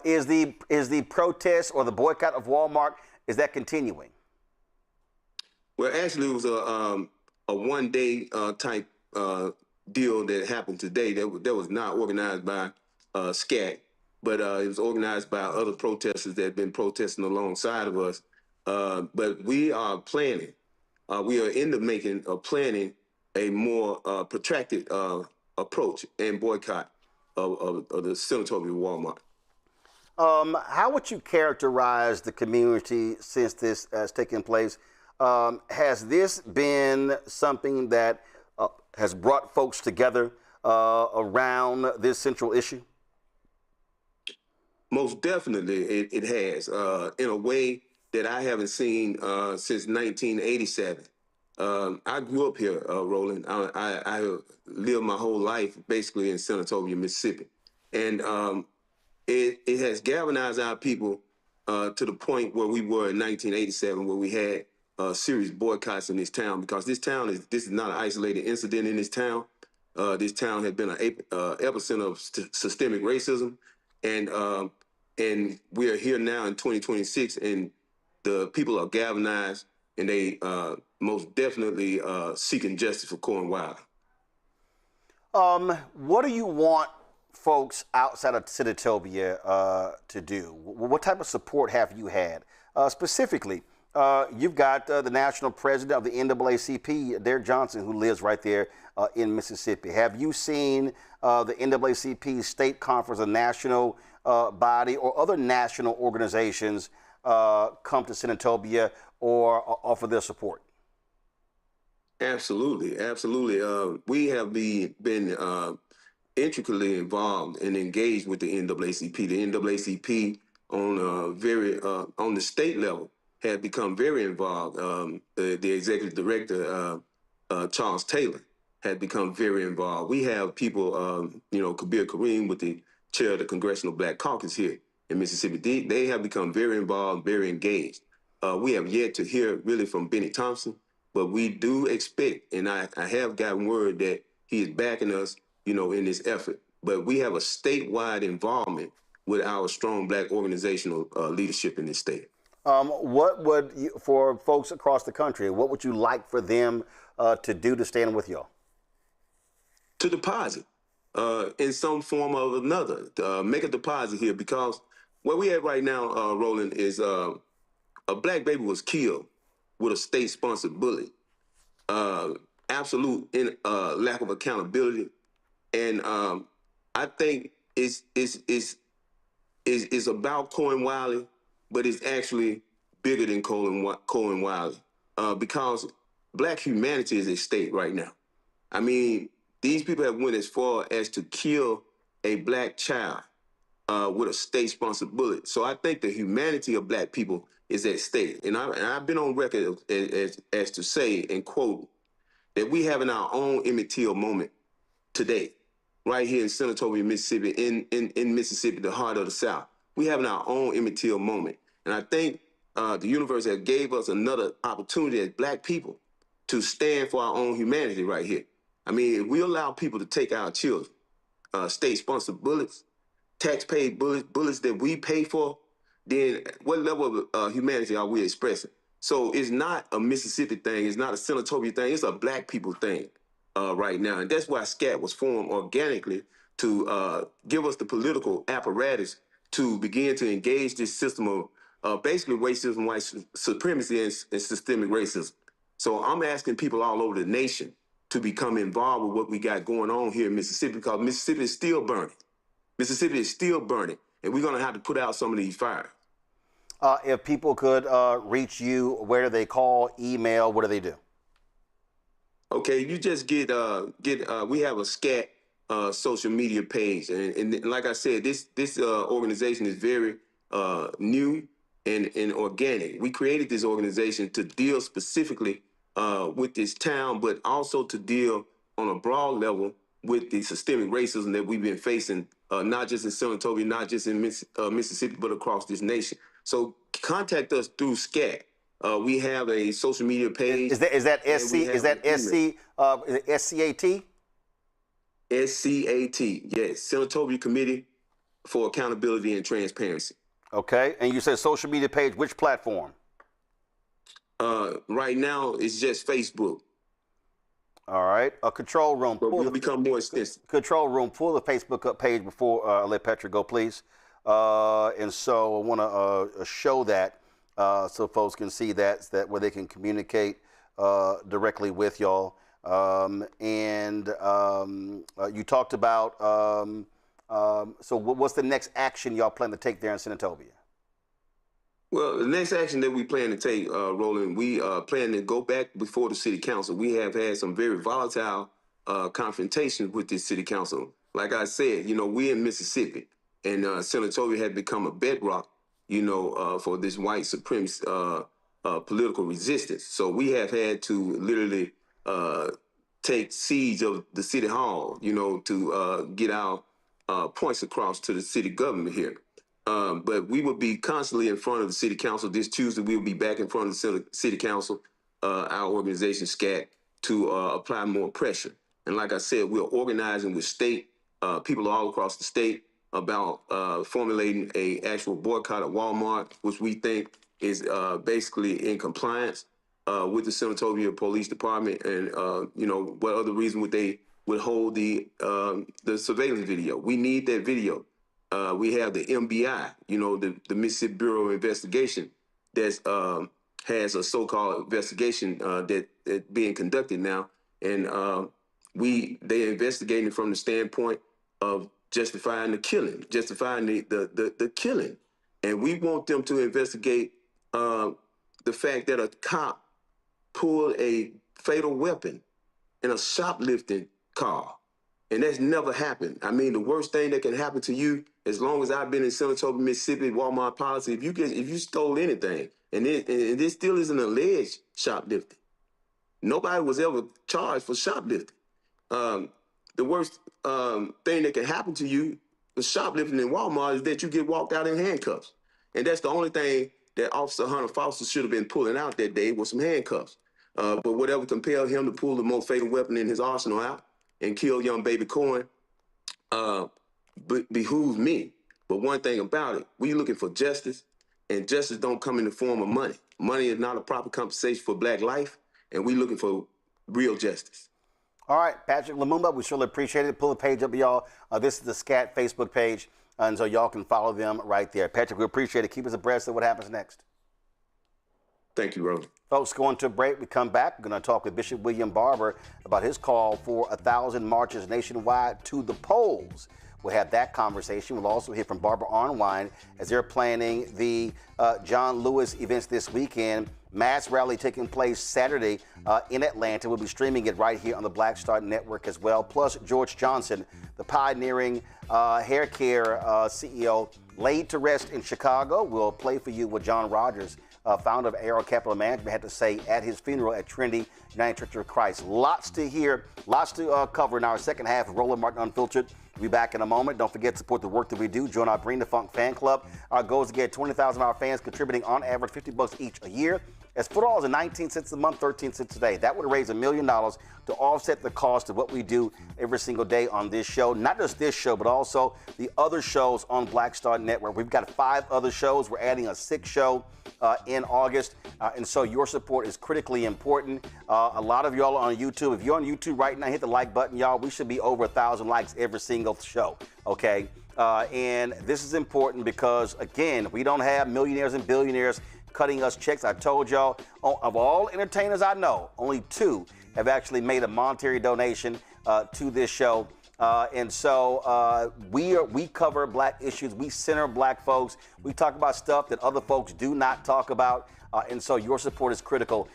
Is the protest or the boycott of Walmart, is that continuing? Well, actually, it was a one-day type deal that happened today. That was not organized by SCAT, but it was organized by other protesters that have been protesting alongside of us. But we are planning. We are in the making of planning a more protracted approach and boycott of the Senatorial Walmart. How would you characterize the community since this has taken place? Has this been something that has brought folks together around this central issue? Most definitely, it has, in a way that I haven't seen since 1987. I grew up here, Roland. I lived my whole life basically in Senatobia, Mississippi. And it has galvanized our people to the point where we were in 1987, where we had serious boycotts in this town, because this is not an isolated incident in this town. This town had been an epicenter of systemic racism, and we are here now in 2026, and the people are galvanized, and they most definitely seeking justice for Kohen Wiley. What do you want folks outside of Senatobia to do? What type of support have you had? Specifically, you've got the national president of the NAACP, Derek Johnson, who lives right there in Mississippi. Have you seen the NAACP state conference, a national body, or other national organizations come to Senatobia or offer their support? Absolutely, absolutely. We have been intricately involved and engaged with the NAACP. The NAACP on the state level had become very involved. The executive director, Charles Taylor, had become very involved. We have people, Kabir Kareem, with the chair of the Congressional Black Caucus here in Mississippi. They have become very involved, very engaged. We have yet to hear really from Benny Thompson, but we do expect, and I have gotten word that he is backing us, in this effort. But we have a statewide involvement with our strong Black organizational leadership in this state. What would you, for folks across the country, what would you like for them to do to stand with y'all? To deposit in some form or another. Make a deposit here, because where we at right now, Roland, is a Black baby was killed with a state-sponsored bullet. Absolute lack of accountability. And I think it's about Kohen Wiley, but it's actually bigger than Kohen Wiley, because Black humanity is at stake right now. I mean, these people have went as far as to kill a Black child with a state-sponsored bullet. So I think the humanity of Black people is at stake. And I've been on record as to say and quote that we having our own Emmett Till moment today, right here in Senatobia, Mississippi, in Mississippi, the heart of the South. We having our own Emmett Till moment. And I think the universe has gave us another opportunity as Black people to stand for our own humanity right here. I mean, if we allow people to take our children, state-sponsored bullets, tax-paid bullets that we pay for, then what level of humanity are we expressing? So it's not a Mississippi thing. It's not a Senatobia thing. It's a Black people thing right now. And that's why SCAT was formed organically, to give us the political apparatus to begin to engage this system of basically racism, white supremacy, and systemic racism. So I'm asking people all over the nation to become involved with what we got going on here in Mississippi, because Mississippi is still burning. Mississippi is still burning, and we're going to have to put out some of these fires. If people could reach you, where do they call, email, what do they do? Okay, you just get we have a SCAT social media page, and like I said, this organization is very new and organic. We created this organization to deal specifically with this town, but also to deal on a broad level with the systemic racism that we've been facing, not just in San Antonio, not just in Mississippi, but across this nation. So contact us through SCAT. We have a social media page. Is that SC? Is that SC? SCAT? SCAT, yes, San Antonio Committee for Accountability and Transparency. Okay, and you said social media page. Which platform? Right now, it's just Facebook. All right, a control room. But we'll become more extensive. Control room. Pull the Facebook up page before I let Petra go, please. And so I want to show that so folks can see that where they can communicate directly with y'all. You talked about. So what's the next action y'all plan to take there in Senatobia? Well, the next action that we plan to take, Roland, we plan to go back before the city council. We have had some very volatile confrontations with this city council. Like I said, we're in Mississippi, and Senatobia had become a bedrock, for this white supremacist political resistance. So we have had to literally take siege of the city hall, to get our points across to the city government here. But we will be constantly in front of the city council. This Tuesday, we'll be back in front of the city council, our organization, SCAT, to apply more pressure. And like I said, we're organizing with state people all across the state about formulating a actual boycott of Walmart, which we think is basically in compliance with the Senatobia Police Department. And, what other reason would they withhold the surveillance video? We need that video. We have the MBI, the Mississippi Bureau of Investigation, that has a so-called investigation that being conducted now, and they're investigating from the standpoint of justifying the killing, justifying the killing, and we want them to investigate the fact that a cop pulled a fatal weapon in a shoplifting car. And that's never happened. I mean, the worst thing that can happen to you, as long as I've been in Senatobia, Mississippi, Walmart policy, if you stole anything, and this still is an alleged shoplifting. Nobody was ever charged for shoplifting. The worst thing that can happen to you, the shoplifting in Walmart, is that you get walked out in handcuffs. And that's the only thing that Officer Hunter Foster should have been pulling out that day was some handcuffs. But whatever compelled him to pull the most fatal weapon in his arsenal out and kill young baby Kohen behooves me. But one thing about it, we looking for justice, and justice don't come in the form of money. Money is not a proper compensation for black life, and we looking for real justice. All right, Patrick Lumumba, we surely appreciate it. Pull the page up, y'all. This is the SCAT Facebook page, and so y'all can follow them right there. Patrick, we appreciate it. Keep us abreast of what happens next. Thank you, Roland. Folks, going to a break. We come back. We're going to talk with Bishop William Barber about his call for 1,000 marches nationwide to the polls. We'll have that conversation. We'll also hear from Barbara Arnwine as they're planning the John Lewis events this weekend. Mass rally taking place Saturday in Atlanta. We'll be streaming it right here on the Black Star Network as well. Plus, George Johnson, the pioneering hair care CEO, laid to rest in Chicago. We'll play for you what John Rogers, founder of Arrow Capital Management, had to say at his funeral at Trinity United Church of Christ. Lots to hear, lots to cover in our second half of Roland Martin Unfiltered. We'll be back in a moment. Don't forget to support the work that we do. Join our Bring the Funk fan club. Our goal is to get 20,000 of our fans contributing on average $50 each a year. As $4 and 19 cents a month, 13 cents a day. That would raise $1 million to offset the cost of what we do every single day on this show. Not just this show, but also the other shows on Black Star Network. We've got 5 other shows. We're adding a 6th show in August. And so your support is critically important. A lot of y'all are on YouTube. If you're on YouTube right now, hit the like button, y'all. We should be over 1,000 likes every single show, okay? And this is important because, again, we don't have millionaires and billionaires cutting us checks. I told y'all, of all entertainers I know, only 2 have actually made a monetary donation to this show. And so we cover black issues. We center black folks. We talk about stuff that other folks do not talk about. And so your support is critical.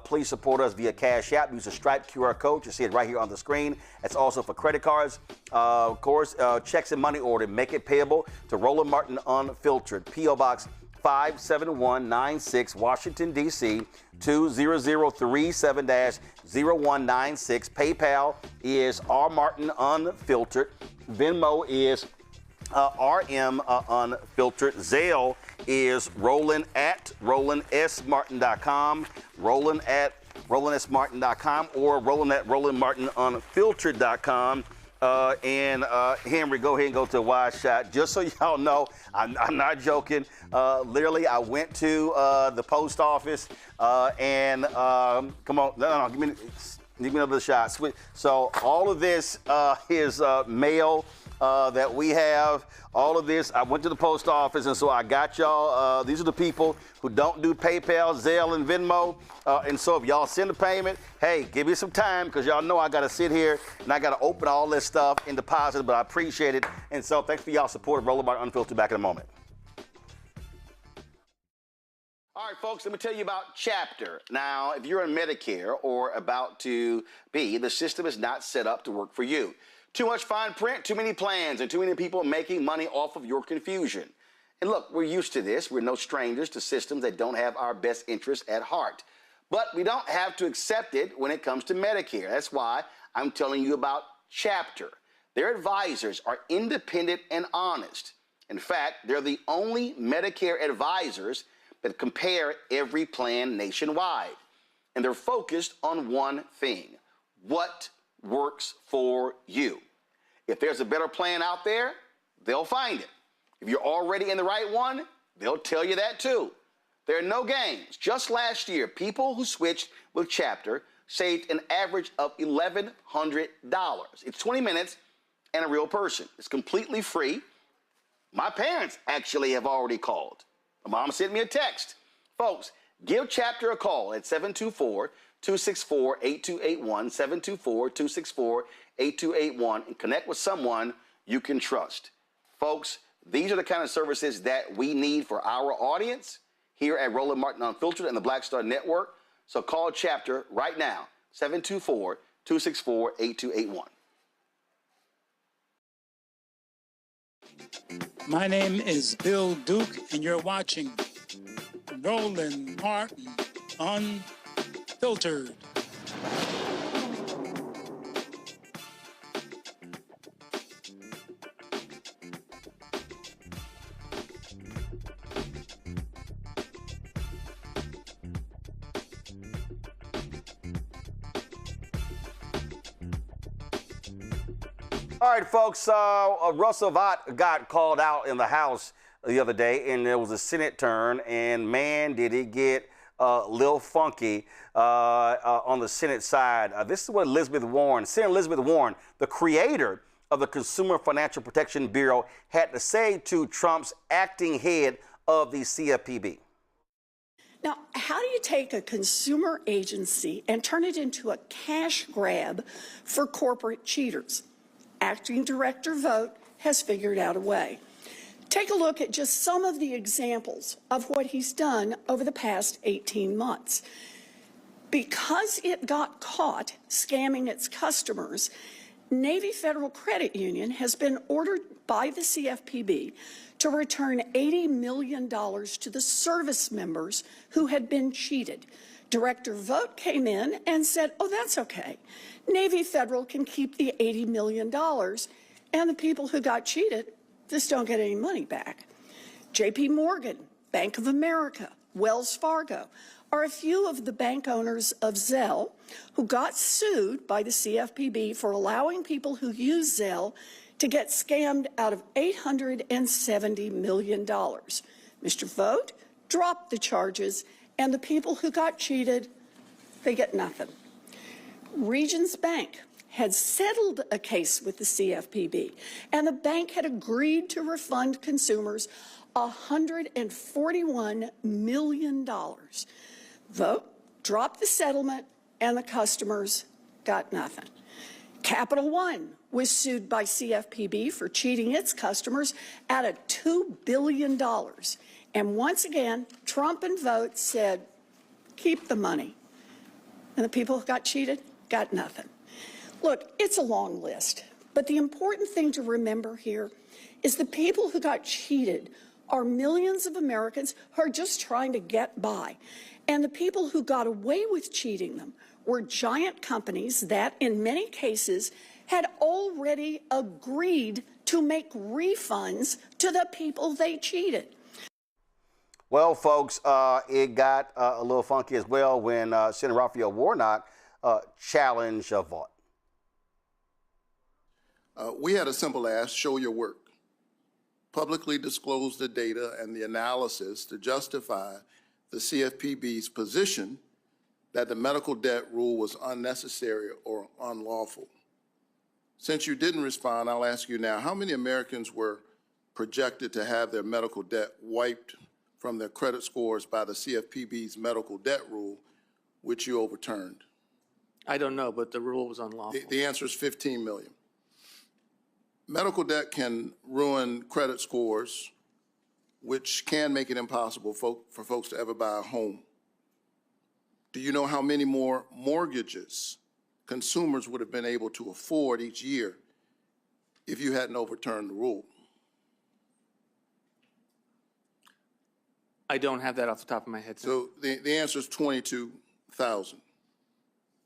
Please support us via Cash App. Use the Stripe QR code. You see it right here on the screen. It's also for credit cards. Of course, checks and money order. Make it payable to Roland Martin Unfiltered. P.O. Box 57196, Washington, D.C. 20037-0196. PayPal is R. Martin Unfiltered. Venmo is RM Unfiltered. Zelle is Roland at RolandSMartin.com. Roland at RolandSMartin.com or Roland at RolandMartinUnfiltered.com. Henry, go ahead and go to a wide shot. Just so y'all know, I'm not joking. Literally, I went to the post office come on, no, give me another shot. So all of this is mail that we have. All of this, I went to the post office, and so I got y'all. These are the people who don't do PayPal, Zelle, and Venmo. And so if y'all send a payment, hey, give me some time, because y'all know I got to sit here and I got to open all this stuff and deposit it, but I appreciate it. And so thanks for y'all support of Roland Martin Unfiltered. Back in a moment. All right, folks, let me tell you about Chapter. Now, if you're on Medicare or about to be, the system is not set up to work for you. Too much fine print, too many plans, and too many people making money off of your confusion. And look, we're used to this. We're no strangers to systems that don't have our best interests at heart. But we don't have to accept it when it comes to Medicare. That's why I'm telling you about Chapter. Their advisors are independent and honest. In fact, they're the only Medicare advisors that compare every plan nationwide. And they're focused on one thing: what works for you. If there's a better plan out there, they'll find it. If you're already in the right one, they'll tell you that too. There are no games. Just last year, people who switched with Chapter saved an average of $1,100. It's 20 minutes and a real person. It's completely free. My parents actually have already called. My mom sent me a text. Folks, give Chapter a call at 724-264-8281, 724-264-8281, and connect with someone you can trust. Folks, these are the kind of services that we need for our audience here at Roland Martin Unfiltered and the Black Star Network. So call Chapter right now, 724-264-8281. My name is Bill Duke, and you're watching Roland Martin Unfiltered. All right, folks, Russell Vought got called out in the House the other day, and there was a Senate turn, and man, did it get a little funky on the Senate side. This is what Senator Elizabeth Warren, the creator of the Consumer Financial Protection Bureau, had to say to Trump's acting head of the CFPB. Now, how do you take a consumer agency and turn it into a cash grab for corporate cheaters? Acting Director Vought has figured out a way. Take a look at just some of the examples of what he's done over the past 18 months. Because it got caught scamming its customers, Navy Federal Credit Union has been ordered by the CFPB to return $80 million to the service members who had been cheated. Director Vought came in and said, oh, that's okay. Navy Federal can keep the $80 million, and the people who got cheated just don't get any money back. J.P. Morgan, Bank of America, Wells Fargo are a few of the bank owners of Zelle who got sued by the CFPB for allowing people who use Zelle to get scammed out of $870 million. Mr. Vought dropped the charges, and the people who got cheated, they get nothing. Regions Bank had settled a case with the CFPB, and the bank had agreed to refund consumers $141 million. Vought dropped the settlement, and the customers got nothing. Capital One was sued by CFPB for cheating its customers out of $2 billion. And once again, Trump and Vote said, keep the money. And the people who got cheated got nothing. Look, it's a long list, but the important thing to remember here is the people who got cheated are millions of Americans who are just trying to get by. And the people who got away with cheating them were giant companies that, in many cases, had already agreed to make refunds to the people they cheated. Well, folks, it got a little funky as well when Senator Raphael Warnock challenged Vaught. We had a simple ask: show your work. Publicly disclose the data and the analysis to justify the CFPB's position that the medical debt rule was unnecessary or unlawful. Since you didn't respond, I'll ask you now, how many Americans were projected to have their medical debt wiped from their credit scores by the CFPB's medical debt rule, which you overturned? I don't know, but the rule was unlawful. The answer is 15 million. Medical debt can ruin credit scores, which can make it impossible for folks to ever buy a home. Do you know how many more mortgages consumers would have been able to afford each year if you hadn't overturned the rule? I don't have that off the top of my head. So the answer is 22,000.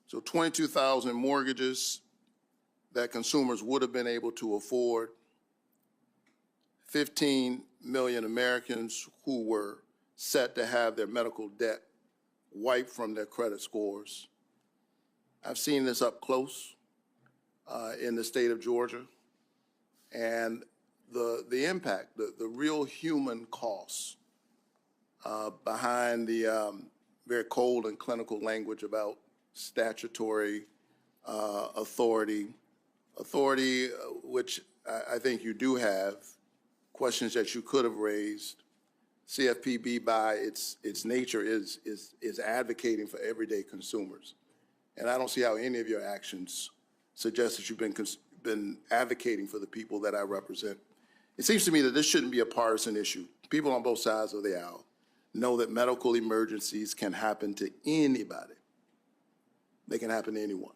So 22,000 mortgages that consumers would have been able to afford, 15 million Americans who were set to have their medical debt wiped from their credit scores. I've seen this up close in the state of Georgia, and the impact, the real human costs behind the very cold and clinical language about statutory authority, which I think you do have, questions that you could have raised. CFPB, by its nature, is advocating for everyday consumers, and I don't see how any of your actions suggest that you've been advocating for the people that I represent. It seems to me that this shouldn't be a partisan issue. People on both sides of the aisle know that medical emergencies can happen to anybody. They can happen to anyone.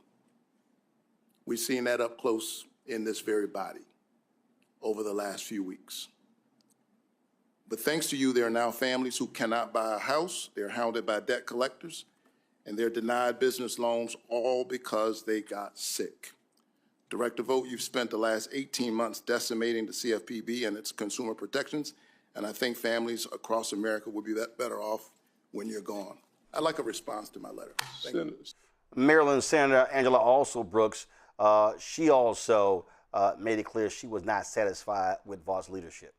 We've seen that up close in this very body over the last few weeks. But thanks to you, there are now families who cannot buy a house, they're hounded by debt collectors, and they're denied business loans, all because they got sick. Director Vogt, you've spent the last 18 months decimating the CFPB and its consumer protections, and I think families across America will be better off when you're gone. I'd like a response to my letter. Thank you. Maryland Senator Angela Brooks, she also made it clear she was not satisfied with Vaught's leadership.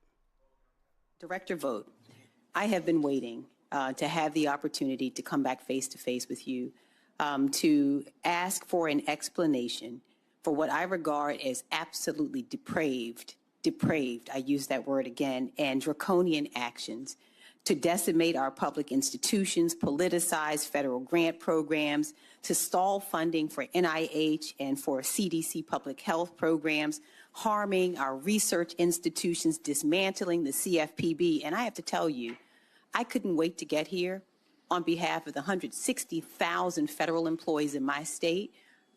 Director Vogt, I have been waiting to have the opportunity to come back face to face with you to ask for an explanation for what I regard as absolutely depraved, I use that word again, and draconian actions to decimate our public institutions, politicize federal grant programs, to stall funding for NIH and for CDC public health programs, harming our research institutions, dismantling the CFPB. And I have to tell you, I couldn't wait to get here on behalf of the 160,000 federal employees in my state.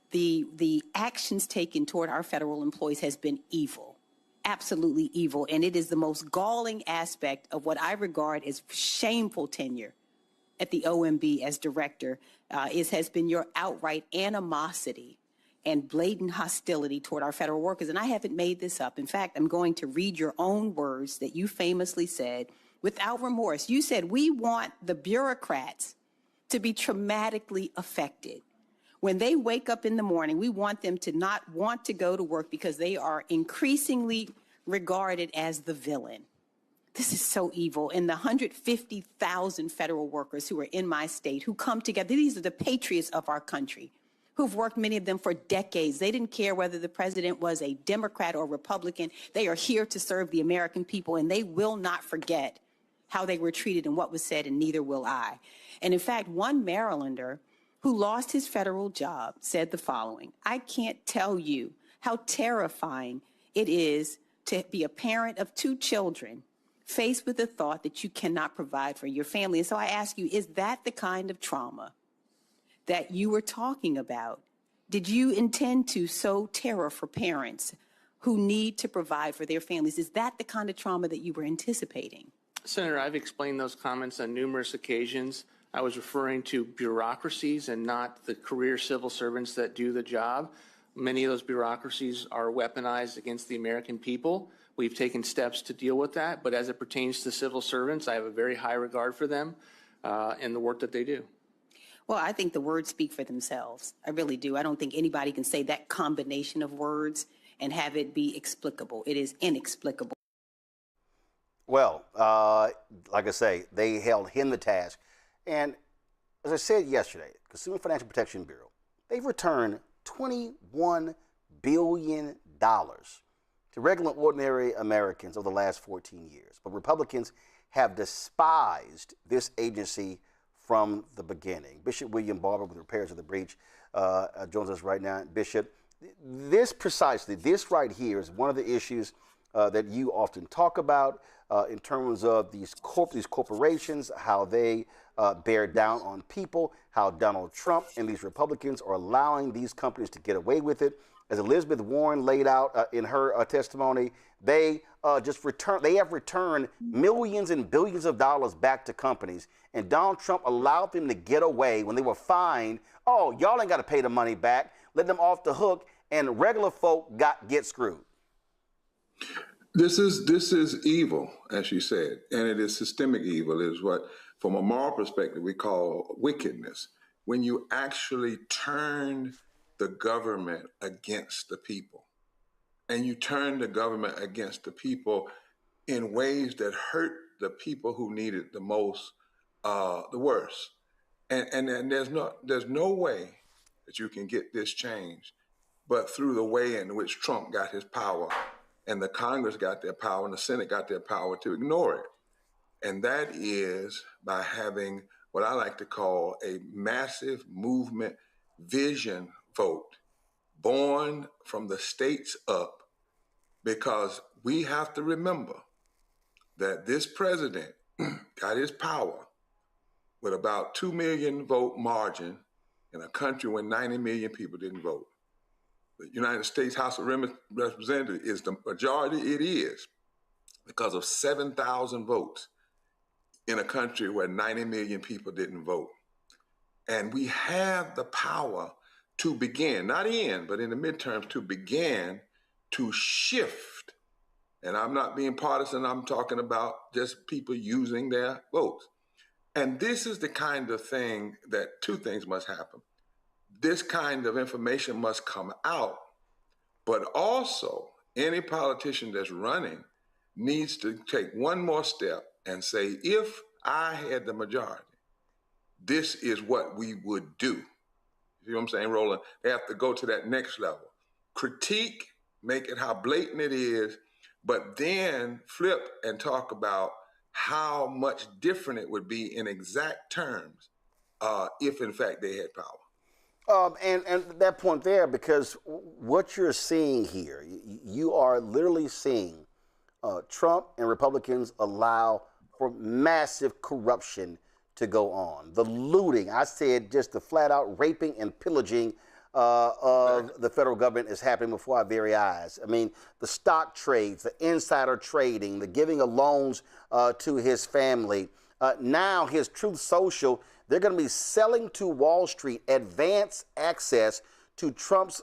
The actions taken toward our federal employees has been evil, absolutely evil. And it is the most galling aspect of what I regard as shameful tenure at the OMB as director has been your outright animosity and blatant hostility toward our federal workers. And I haven't made this up. In fact, I'm going to read your own words that you famously said without remorse. You said, we want the bureaucrats to be traumatically affected. When they wake up in the morning, we want them to not want to go to work because they are increasingly regarded as the villain. This is so evil. And the 150,000 federal workers who are in my state who come together, these are the patriots of our country, who've worked, many of them, for decades. They didn't care whether the president was a Democrat or Republican. They are here to serve the American people, and they will not forget how they were treated and what was said, and neither will I. And in fact, one Marylander who lost his federal job said the following: I can't tell you how terrifying it is to be a parent of 2 children faced with the thought that you cannot provide for your family. And so I ask you, is that the kind of trauma that you were talking about? Did you intend to sow terror for parents who need to provide for their families? Is that the kind of trauma that you were anticipating? Senator, I've explained those comments on numerous occasions. I was referring to bureaucracies and not the career civil servants that do the job. Many of those bureaucracies are weaponized against the American people. We've taken steps to deal with that, but as it pertains to civil servants, I have a very high regard for them and the work that they do. Well, I think the words speak for themselves. I really do. I don't think anybody can say that combination of words and have it be explicable. It is inexplicable. Well, like I say, they held him the task. And as I said yesterday, Consumer Financial Protection Bureau, they've returned $21 billion to regular ordinary Americans over the last 14 years. But Republicans have despised this agency from the beginning. Bishop William Barber with Repairs of the Breach joins us right now. Bishop, this right here is one of the issues that you often talk about in terms of these corporations, how they bear down on people, how Donald Trump and these Republicans are allowing these companies to get away with it. As Elizabeth Warren laid out in her testimony, they have returned millions and billions of dollars back to companies, and Donald Trump allowed them to get away when they were fined. Oh, y'all ain't got to pay the money back. Let them off the hook, and regular folk get screwed. This is evil, as you said, and it is systemic evil. It is what, from a moral perspective, we call wickedness. When you actually turn the government against the people, and you turn the government against the people in ways that hurt the people who need it the most, the worst. And there's no way that you can get this change but through the way in which Trump got his power, and the Congress got their power, and the Senate got their power to ignore it. And that is by having what I like to call a massive movement vision vote born from the states up, because we have to remember that this president got his power with about 2 million vote margin in a country where 90 million people didn't vote. The United States House of Representatives is the majority it is because of 7,000 votes in a country where 90 million people didn't vote. And we have the power to begin, not in, but in the midterms, to begin to shift. And I'm not being partisan, I'm talking about just people using their votes. And this is the kind of thing that 2 things must happen. This kind of information must come out, but also any politician that's running needs to take one more step and say, if I had the majority, this is what we would do. You know what I'm saying, Roland? They have to go to that next level. Critique, make it how blatant it is, but then flip and talk about how much different it would be in exact terms if, in fact, they had power. And that point there, because what you're seeing here, you are literally seeing Trump and Republicans allow for massive corruption to go on. The looting, I said just the flat out raping and pillaging of the federal government is happening before our very eyes. I mean, the stock trades, the insider trading, the giving of loans to his family. Now his Truth Social, they're going to be selling to Wall Street advanced access to Trump's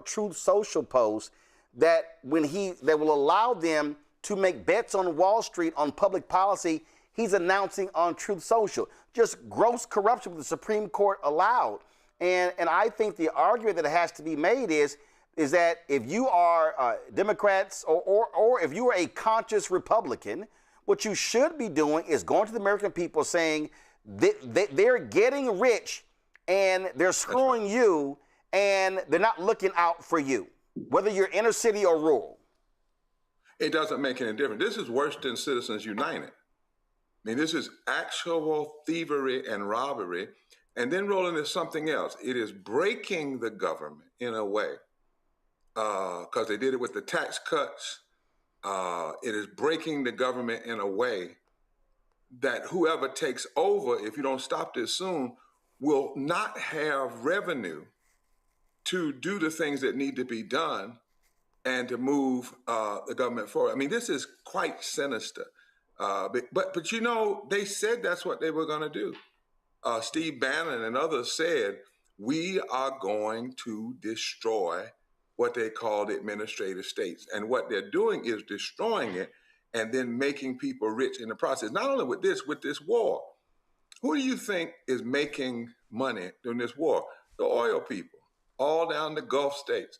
Truth Social posts that will allow them to make bets on Wall Street on public policy. He's announcing on Truth Social. Just gross corruption the Supreme Court allowed. And I think the argument that has to be made is that if you are Democrats or if you are a conscious Republican, what you should be doing is going to the American people saying they're getting rich and they're screwing you and they're not looking out for you, whether you're inner city or rural. It doesn't make any difference. This is worse than Citizens United. I mean, this is actual thievery and robbery. And then, Roland, is something else. It is breaking the government in a way because they did it with the tax cuts. It is breaking the government in a way that whoever takes over, if you don't stop this soon, will not have revenue to do the things that need to be done and to move the government forward. I mean, this is quite sinister. But you know, they said that's what they were going to do. Steve Bannon and others said, we are going to destroy what they call the administrative states. And what they're doing is destroying it and then making people rich in the process. Not only with this war. Who do you think is making money during this war? The oil people, all down the Gulf states.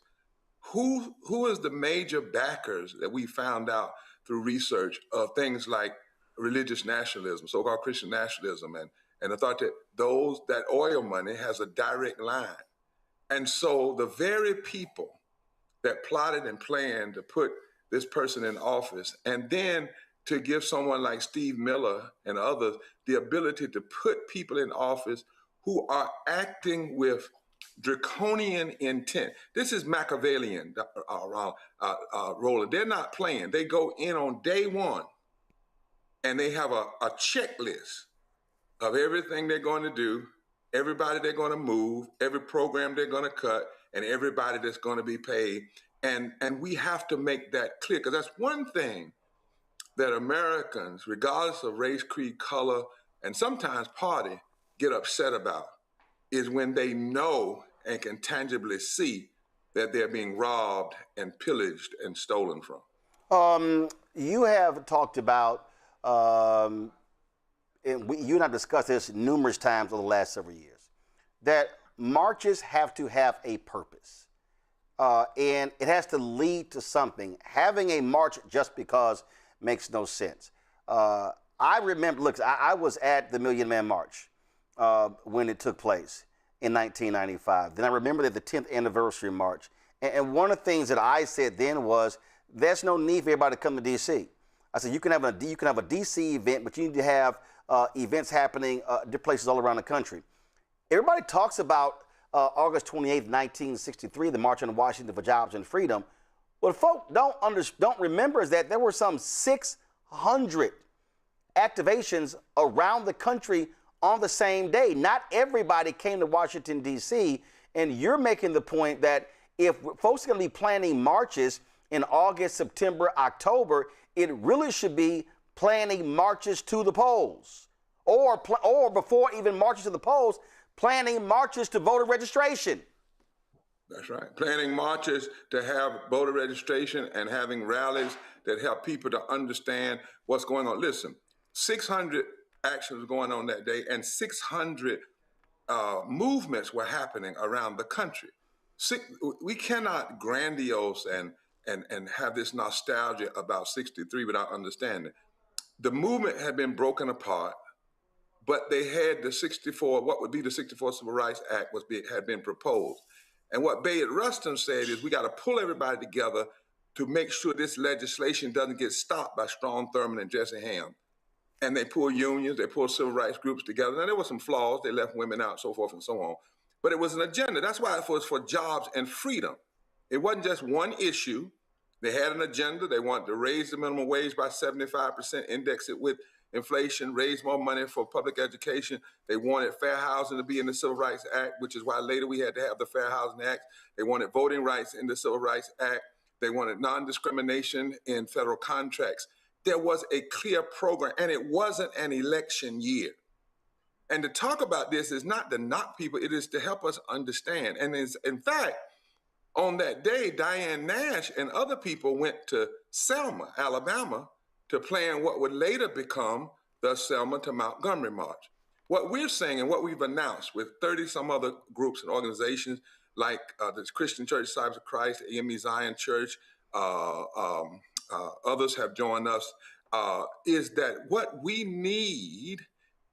Who is the major backers that we found out through research of things like religious nationalism, so-called Christian nationalism, and the thought that that oil money has a direct line. And so the very people that plotted and planned to put this person in office and then to give someone like Steve Miller and others the ability to put people in office who are acting with draconian intent. This is Machiavellian, Roland. They're not playing. They go in on day one and they have a checklist of everything they're going to do, everybody they're going to move, every program they're going to cut, and everybody that's going to be paid. And we have to make that clear, because that's one thing that Americans, regardless of race, creed, color, and sometimes party, get upset about, is when they know and can tangibly see that they're being robbed and pillaged and stolen from. You have talked about, and you and I discussed this numerous times over the last several years, that marches have to have a purpose. And it has to lead to something. Having a march just because makes no sense. I remember, look, I was at the Million Man March when it took place in 1995. Then I remember that the 10th anniversary march. And one of the things that I said then was, there's no need for everybody to come to D.C. I said, you can have a D.C. event, but you need to have events happening different places all around the country. Everybody talks about August 28th, 1963, the March on Washington for Jobs and Freedom. What folk don't remember is that there were some 600 activations around the country on the same day. Not everybody came to Washington, D.C., and you're making the point that if folks are going to be planning marches in August, September, October, it really should be planning marches to the polls, or before even marches to the polls, planning marches to voter registration. That's right. Planning marches to have voter registration and having rallies that help people to understand what's going on. Listen, 600 actions going on that day, and 600 movements were happening around the country. We cannot grandiose and have this nostalgia about 63 without understanding. The movement had been broken apart, but they had what would be the 64 Civil Rights Act had been proposed. And what Bayard Rustin said is, we got to pull everybody together to make sure this legislation doesn't get stopped by Strom Thurmond and Jesse Ham. And they pulled unions, they pulled civil rights groups together. Now, there were some flaws. They left women out, so forth and so on. But it was an agenda. That's why it was for jobs and freedom. It wasn't just one issue. They had an agenda. They wanted to raise the minimum wage by 75%, index it with inflation, raise more money for public education. They wanted fair housing to be in the Civil Rights Act, which is why later we had to have the Fair Housing Act. They wanted voting rights in the Civil Rights Act. They wanted non-discrimination in federal contracts. There was a clear program, and it wasn't an election year. And to talk about this is not to knock people, it is to help us understand. And in fact, on that day, Diane Nash and other people went to Selma, Alabama, to plan what would later become the Selma to Montgomery March. What we're saying and what we've announced with 30 some other groups and organizations like the Christian Church Disciples of Christ, AME Zion Church, others have joined us, is that what we need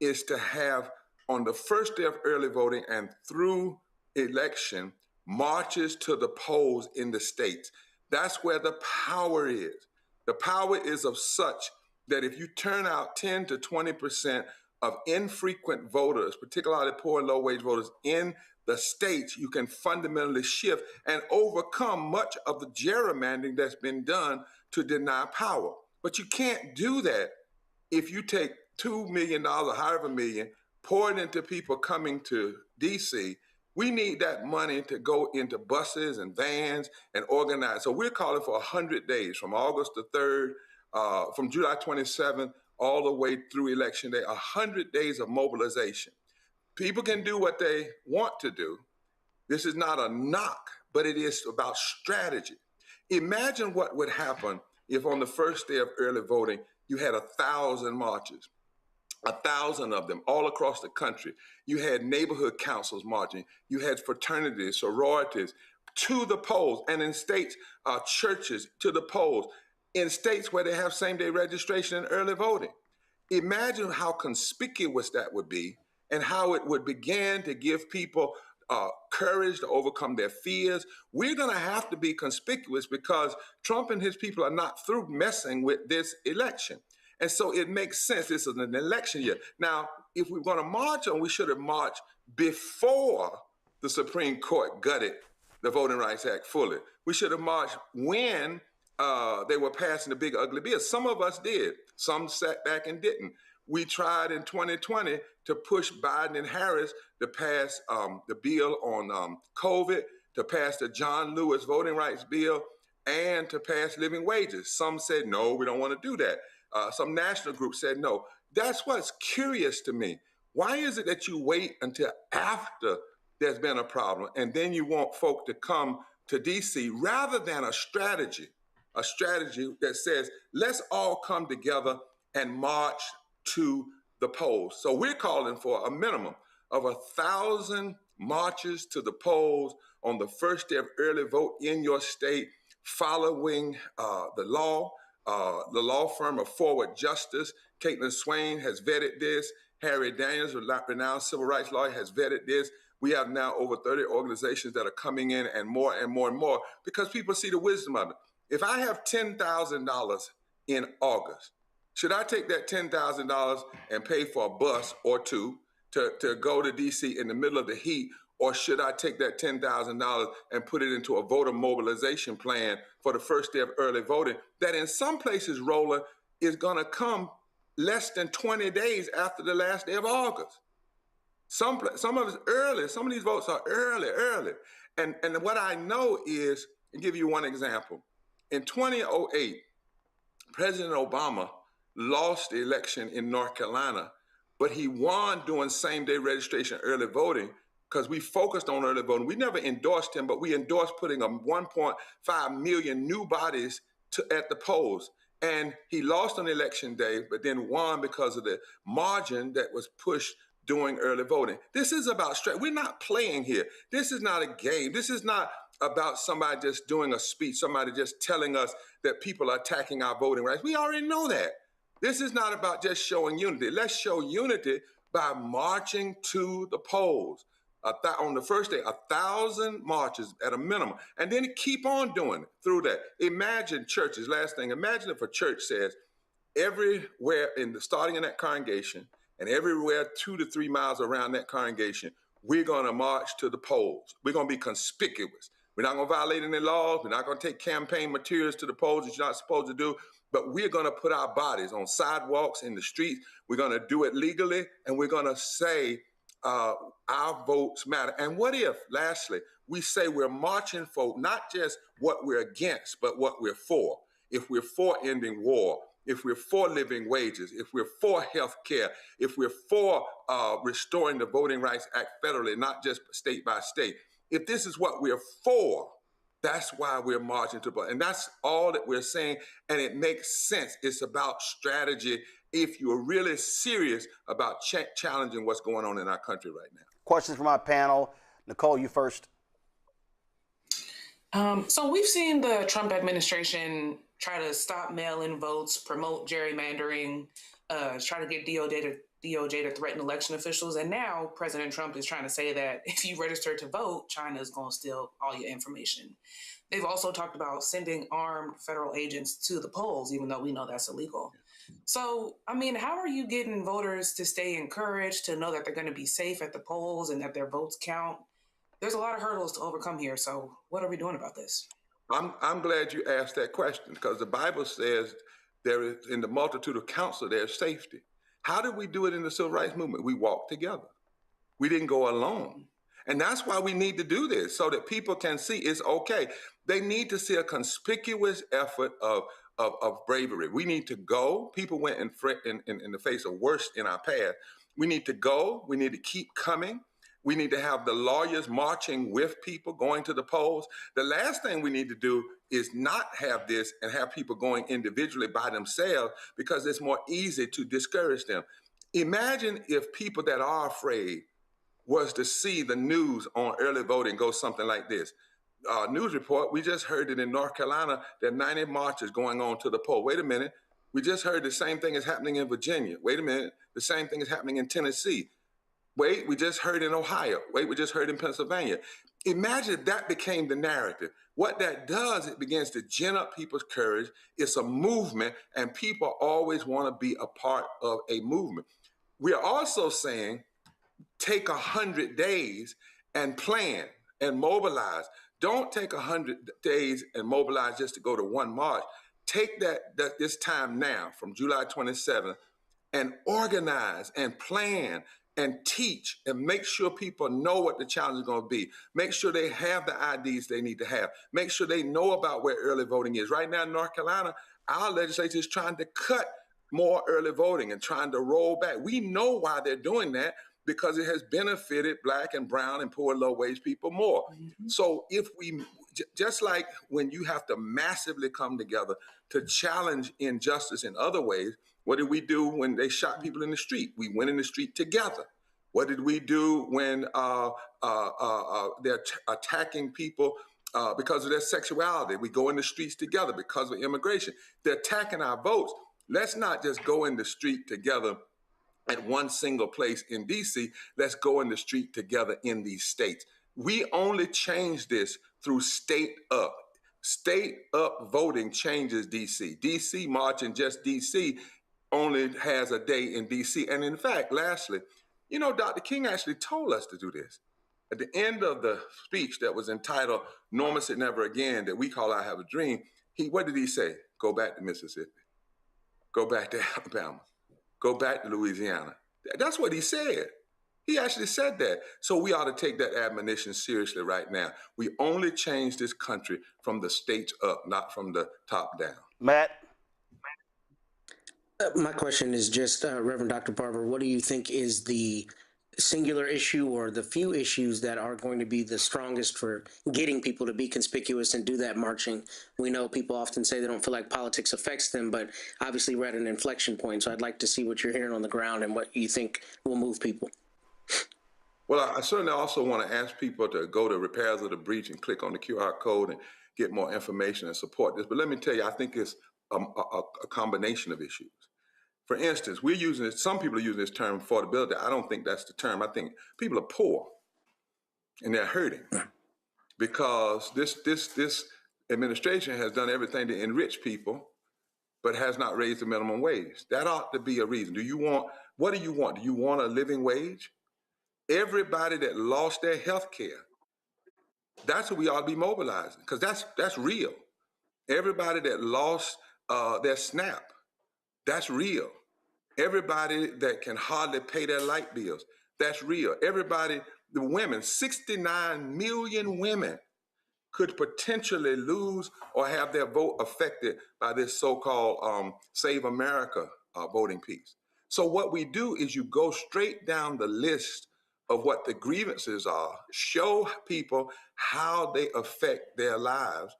is to have, on the first day of early voting and through election, marches to the polls in the states. That's where the power is. The power is of such that if you turn out 10 to 20% of infrequent voters, particularly poor and low-wage voters, in the states, you can fundamentally shift and overcome much of the gerrymandering that's been done to deny power. But you can't do that if you take $2 million or however million, pour it into people coming to DC. We need that money to go into buses and vans and organize. So we're calling for 100 days from August the 3rd, from July 27th, all the way through Election Day, 100 days of mobilization. People can do what they want to do. This is not a knock, but it is about strategy. Imagine what would happen if on the first day of early voting, you had 1,000 marches, 1,000 of them all across the country. You had neighborhood councils marching. You had fraternities, sororities to the polls, and in states, churches to the polls, in states where they have same-day registration and early voting. Imagine how conspicuous that would be and how it would begin to give people courage to overcome their fears. We're going to have to be conspicuous because Trump and his people are not through messing with this election. And so it makes sense. This is an election year. Now, if we're going to march on, we should have marched before the Supreme Court gutted the Voting Rights Act fully. We should have marched when they were passing the big ugly bill. Some of us did. Some sat back and didn't. We tried in 2020 to push Biden and Harris to pass the bill on COVID, to pass the John Lewis voting rights bill, and to pass living wages. Some said, no, we don't want to do that. Some national groups said no. That's what's curious to me. Why is it that you wait until after there's been a problem and then you want folk to come to DC rather than a strategy that says, let's all come together and march to the polls? So we're calling for a minimum of 1,000 marches to the polls on the first day of early vote in your state, following the law. The law firm of Forward Justice, Caitlin Swain, has vetted this. Harry Daniels, a renowned civil rights lawyer, has vetted this. We have now over 30 organizations that are coming in, and more and more and more, because people see the wisdom of it. If I have $10,000 in August, should I take that $10,000 and pay for a bus or two to go to DC in the middle of the heat? Or should I take that $10,000 and put it into a voter mobilization plan for the first day of early voting that in some places, Roland, is going to come less than 20 days after the last day of August? Some of it's early. Some of these votes are early. And what I know is, I'll give you one example. In 2008, President Obama lost the election in North Carolina, but he won doing same-day registration early voting because we focused on early voting. We never endorsed him, but we endorsed putting 1.5 million new bodies at the polls. And he lost on election day, but then won because of the margin that was pushed during early voting. This is about strategy. We're not playing here. This is not a game. This is not about somebody just doing a speech, somebody just telling us that people are attacking our voting rights. We already know that. This is not about just showing unity. Let's show unity by marching to the polls. On the first day, 1,000 marches at a minimum, and then keep on doing it through that. Imagine churches, last thing, imagine if a church says everywhere starting in that congregation and everywhere 2 to 3 miles around that congregation, we're going to march to the polls. We're going to be conspicuous. We're not going to violate any laws. We're not going to take campaign materials to the polls that you're not supposed to do, but we're going to put our bodies on sidewalks, in the streets. We're going to do it legally, and we're going to say, our votes matter. And what if, lastly, we say we're marching for not just what we're against, but what we're for? If we're for ending war, if we're for living wages, if we're for health care, if we're for restoring the Voting Rights Act federally, not just state by state, if this is what we're for, that's why we're marching to vote. And that's all that we're saying. And it makes sense. It's about strategy if you're really serious about challenging what's going on in our country right now. Questions from our panel. Nicole, you first. So we've seen the Trump administration try to stop mail-in votes, promote gerrymandering, try to get DOJ to threaten election officials. And now President Trump is trying to say that if you register to vote, China is going to steal all your information. They've also talked about sending armed federal agents to the polls, even though we know that's illegal. So, I mean, how are you getting voters to stay encouraged, to know that they're going to be safe at the polls and that their votes count? there's a lot of hurdles to overcome here. So what are we doing about this? I'm glad you asked that question, because the Bible says there is, in the multitude of counsel, there's safety. How did we do it in the civil rights movement? We walked together. We didn't go alone. And that's why we need to do this, so that people can see it's okay. They need to see a conspicuous effort of bravery. We need to go. People went in the face of worse in our past. We need to go. We need to keep coming. We need to have the lawyers marching with people, going to the polls. The last thing we need to do is not have this and have people going individually by themselves, because it's more easy to discourage them. Imagine if people that are afraid was to see the news on early voting go something like this. News report, we just heard it in North Carolina, there are 90 marches going on to the poll. Wait a minute. We just heard the same thing is happening in Virginia. Wait a minute. The same thing is happening in Tennessee. Wait, we just heard in Ohio. Wait, we just heard in Pennsylvania. Imagine if that became the narrative. What that does, it begins to gin up people's courage. It's a movement, and people always want to be a part of a movement. We are also saying, take 100 days and plan and mobilize. Don't take 100 days and mobilize just to go to one march. Take this time now from July 27th and organize and plan and teach and make sure people know what the challenge is going to be. Make sure they have the IDs they need to have. Make sure they know about where early voting is. Right now in North Carolina, our legislature is trying to cut more early voting and trying to roll back. We know why they're doing that, because it has benefited Black and brown and poor and low-wage people more. Mm-hmm. So if we, just like when you have to massively come together to challenge injustice in other ways, what did we do when they shot people in the street? We went in the street together. What did we do when they're attacking people because of their sexuality? We go in the streets together because of immigration. They're attacking our votes. Let's not just go in the street together at one single place in D.C. Let's go in the street together in these states. We only change this through state up. State up voting changes D.C. D.C. marching just D.C. only has a day in D.C. And in fact, lastly, you know, Dr. King actually told us to do this. At the end of the speech that was entitled "Norma Said Never Again," that we call "I Have a Dream," what did he say? Go back to Mississippi. Go back to Alabama. Go back to Louisiana. That's what he said. He actually said that. So we ought to take that admonition seriously right now. We only change this country from the states up, not from the top down. Matt? My question is just, Reverend Dr. Barber, what do you think is the singular issue or the few issues that are going to be the strongest for getting people to be conspicuous and do that marching? We know people often say they don't feel like politics affects them, but obviously we're at an inflection point. So I'd like to see what you're hearing on the ground and what you think will move people. Well, I certainly also want to ask people to go to Repairs of the Breach and click on the QR code and get more information and support this. But let me tell you, I think it's a combination of issues. For instance, we're using this, some people are using this term affordability. I don't think that's the term. I think people are poor and they're hurting because this administration has done everything to enrich people, but has not raised the minimum wage. That ought to be a reason. What do you want? Do you want a living wage? Everybody that lost their health care, that's what we ought to be mobilizing, because that's real. Everybody that lost their SNAP, that's real. Everybody that can hardly pay their light bills, that's real. Everybody, the women, 69 million women could potentially lose or have their vote affected by this so-called Save America voting piece. So what we do is you go straight down the list of what the grievances are, show people how they affect their lives,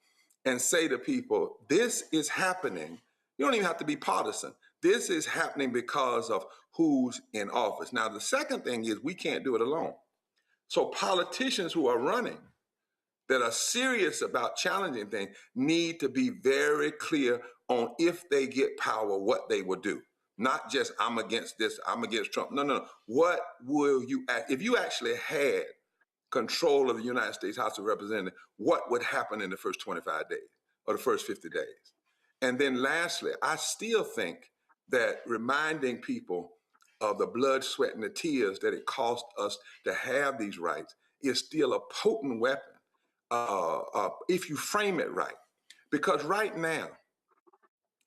and say to people, this is happening. You don't even have to be partisan. This is happening because of who's in office. Now, the second thing is we can't do it alone. So politicians who are running that are serious about challenging things need to be very clear on, if they get power, what they will do. Not just, I'm against this, I'm against Trump. No. What will you, if you actually had control of the United States House of Representatives, what would happen in the first 25 days or the first 50 days? And then lastly, I still think that reminding people of the blood, sweat, and the tears that it cost us to have these rights is still a potent weapon if you frame it right. Because right now,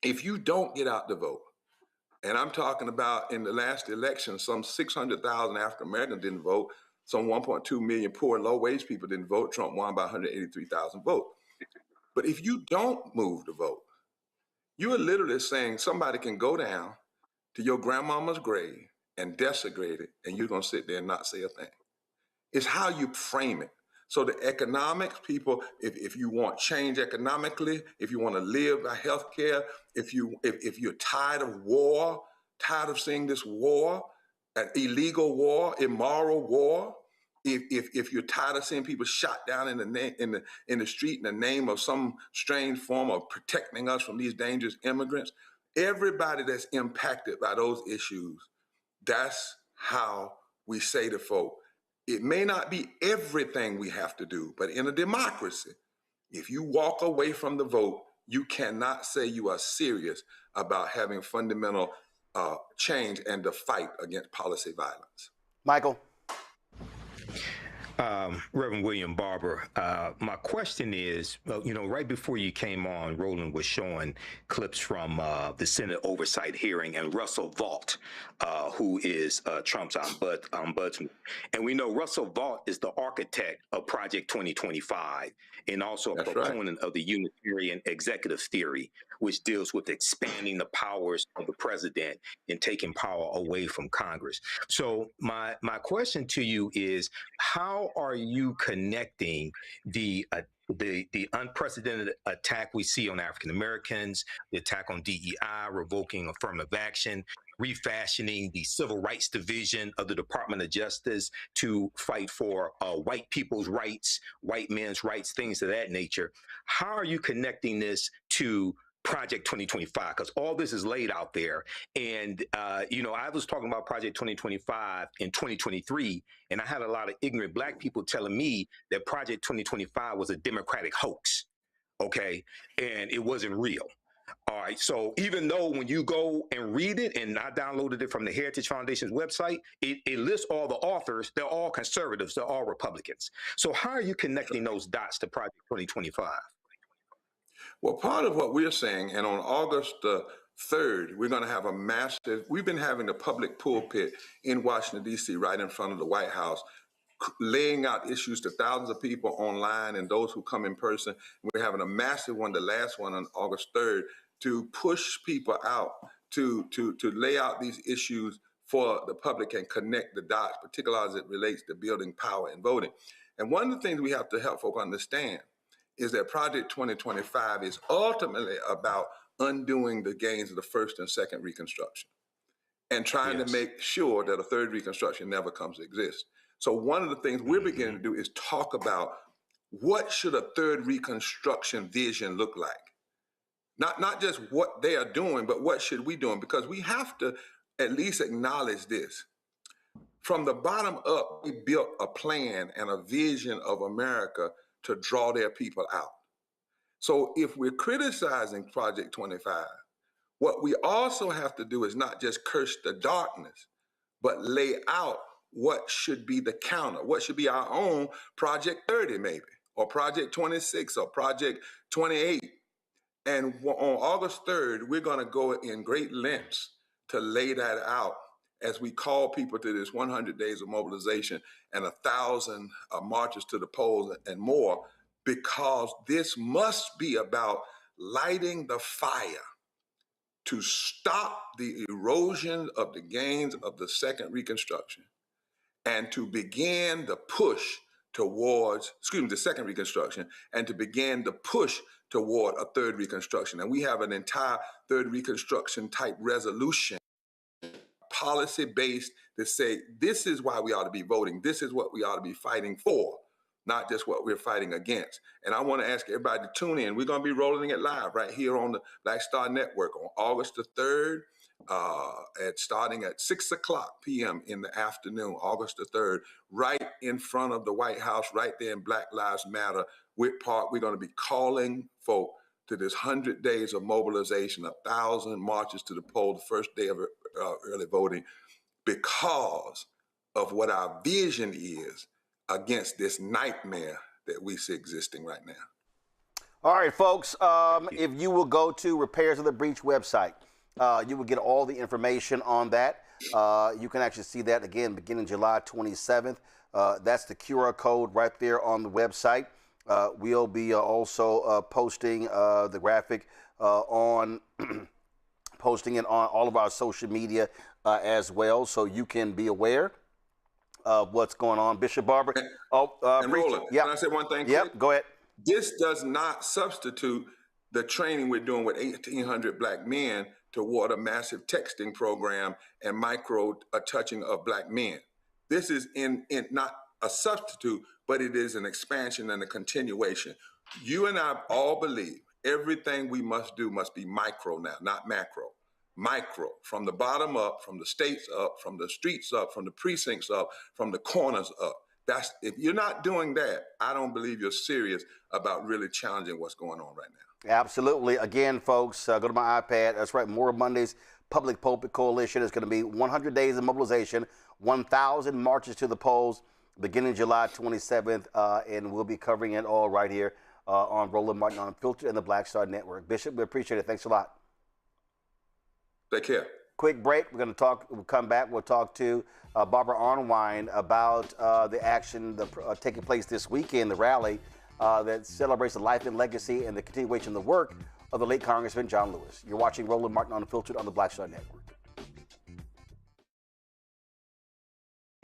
if you don't get out to vote, and I'm talking about in the last election, some 600,000 African Americans didn't vote, some 1.2 million poor and low wage people didn't vote. Trump won by 183,000 votes. But if you don't move to vote, you are literally saying somebody can go down to your grandmama's grave and desecrate it, and you're going to sit there and not say a thing. It's how you frame it. So the economics, people, if you want change economically, if you want to live by healthcare, if you're tired of war, tired of seeing this war, an illegal war, immoral war, if you're tired of seeing people shot down in the street in the name of some strange form of protecting us from these dangerous immigrants, everybody that's impacted by those issues, that's how we say to folk, it may not be everything we have to do, but in a democracy, if you walk away from the vote, you cannot say you are serious about having fundamental change and the fight against policy violence. Michael. Reverend William Barber, my question is, right before you came on, Roland was showing clips from the Senate oversight hearing and Russell Vought, who is Trump's ombudsman. And we know Russell Vought is the architect of Project 2025 and also a proponent of the Unitarian executive theory, which deals with expanding the powers of the president and taking power away from Congress. So my question to you is, how are you connecting the unprecedented attack we see on African Americans, the attack on DEI, revoking affirmative action, refashioning the Civil Rights Division of the Department of Justice to fight for white people's rights, white men's rights, things of that nature? How are you connecting this to Project 2025? Because all this is laid out there. And, I was talking about Project 2025 in 2023, and I had a lot of ignorant Black people telling me that Project 2025 was a Democratic hoax, okay? And it wasn't real. All right, so even though when you go and read it, and I downloaded it from the Heritage Foundation's website, it lists all the authors. They're all conservatives. They're all Republicans. So how are you connecting those dots to Project 2025? Well, part of what we're saying, and on August 3rd, we're going to have we've been having a public pulpit in Washington, D.C., right in front of the White House, laying out issues to thousands of people online and those who come in person. We're having a massive one, the last one on August 3rd, to push people out, to lay out these issues for the public and connect the dots, particularly as it relates to building power and voting. And one of the things we have to help folk understand is that Project 2025 is ultimately about undoing the gains of the first and second Reconstruction and trying to make sure that a third Reconstruction never comes to exist. So one of the things we're beginning to do is talk about what should a third Reconstruction vision look like? Not just what they are doing, but what should we doing? Because we have to at least acknowledge this. From the bottom up, we built a plan and a vision of America to draw their people out. So if we're criticizing Project 25, what we also have to do is not just curse the darkness, but lay out what should be the counter, what should be our own Project 30 maybe, or Project 26 or Project 28. And on August 3rd, we're going to go in great lengths to lay that out as we call people to this 100 days of mobilization and 1,000 marches to the polls and more, because this must be about lighting the fire to stop the erosion of the gains of the second Reconstruction and to begin the push towards, the second Reconstruction, and to begin the push toward a third Reconstruction. And we have an entire third Reconstruction type resolution, policy-based, to say this is why we ought to be voting. This is what we ought to be fighting for, not just what we're fighting against. And I want to ask everybody to tune in. We're going to be rolling it live right here on the Black Star Network on August the 3rd, starting at 6:00 p.m. in the afternoon, August the 3rd, right in front of the White House, right there in Black Lives Matter, Witt Park. We're going to be calling folk to this 100 days of mobilization, 1,000 marches to the poll, the first day of early voting, because of what our vision is against this nightmare that we see existing right now. All right, folks, if you will go to Repairs of the Breach website, you will get all the information on that. You can actually see that, again, beginning July 27th. That's the QR code right there on the website. We'll be also posting the graphic on posting it on all of our social media as well, so you can be aware of what's going on. Bishop Barber. And Roland, yep. can I say one thing? Yep, quick? go ahead. This does not substitute the training we're doing with 1,800 black men toward a massive texting program and micro touching of black men. This is in not a substitute, but it is an expansion and a continuation. You and I all believe everything we must do must be micro now, not macro. Micro, from the bottom up, from the states up, from the streets up, from the precincts up, from the corners up. If you're not doing that, I don't believe you're serious about really challenging what's going on right now. Absolutely. Again, folks, go to my iPad. That's right. More Mondays Public Pulpit Coalition is going to be 100 days of mobilization, 1,000 marches to the polls beginning July 27th, and we'll be covering it all right here on Roland Martin Unfiltered and the Black Star Network. Bishop, we appreciate it. Thanks a lot. Take care. Quick break. We're going to talk. We'll come back. We'll talk to Barbara Arnwine about the action taking place this weekend, the rally that celebrates the life and legacy and the continuation of the work of the late Congressman John Lewis. You're watching Roland Martin Unfiltered on the Black Star Network.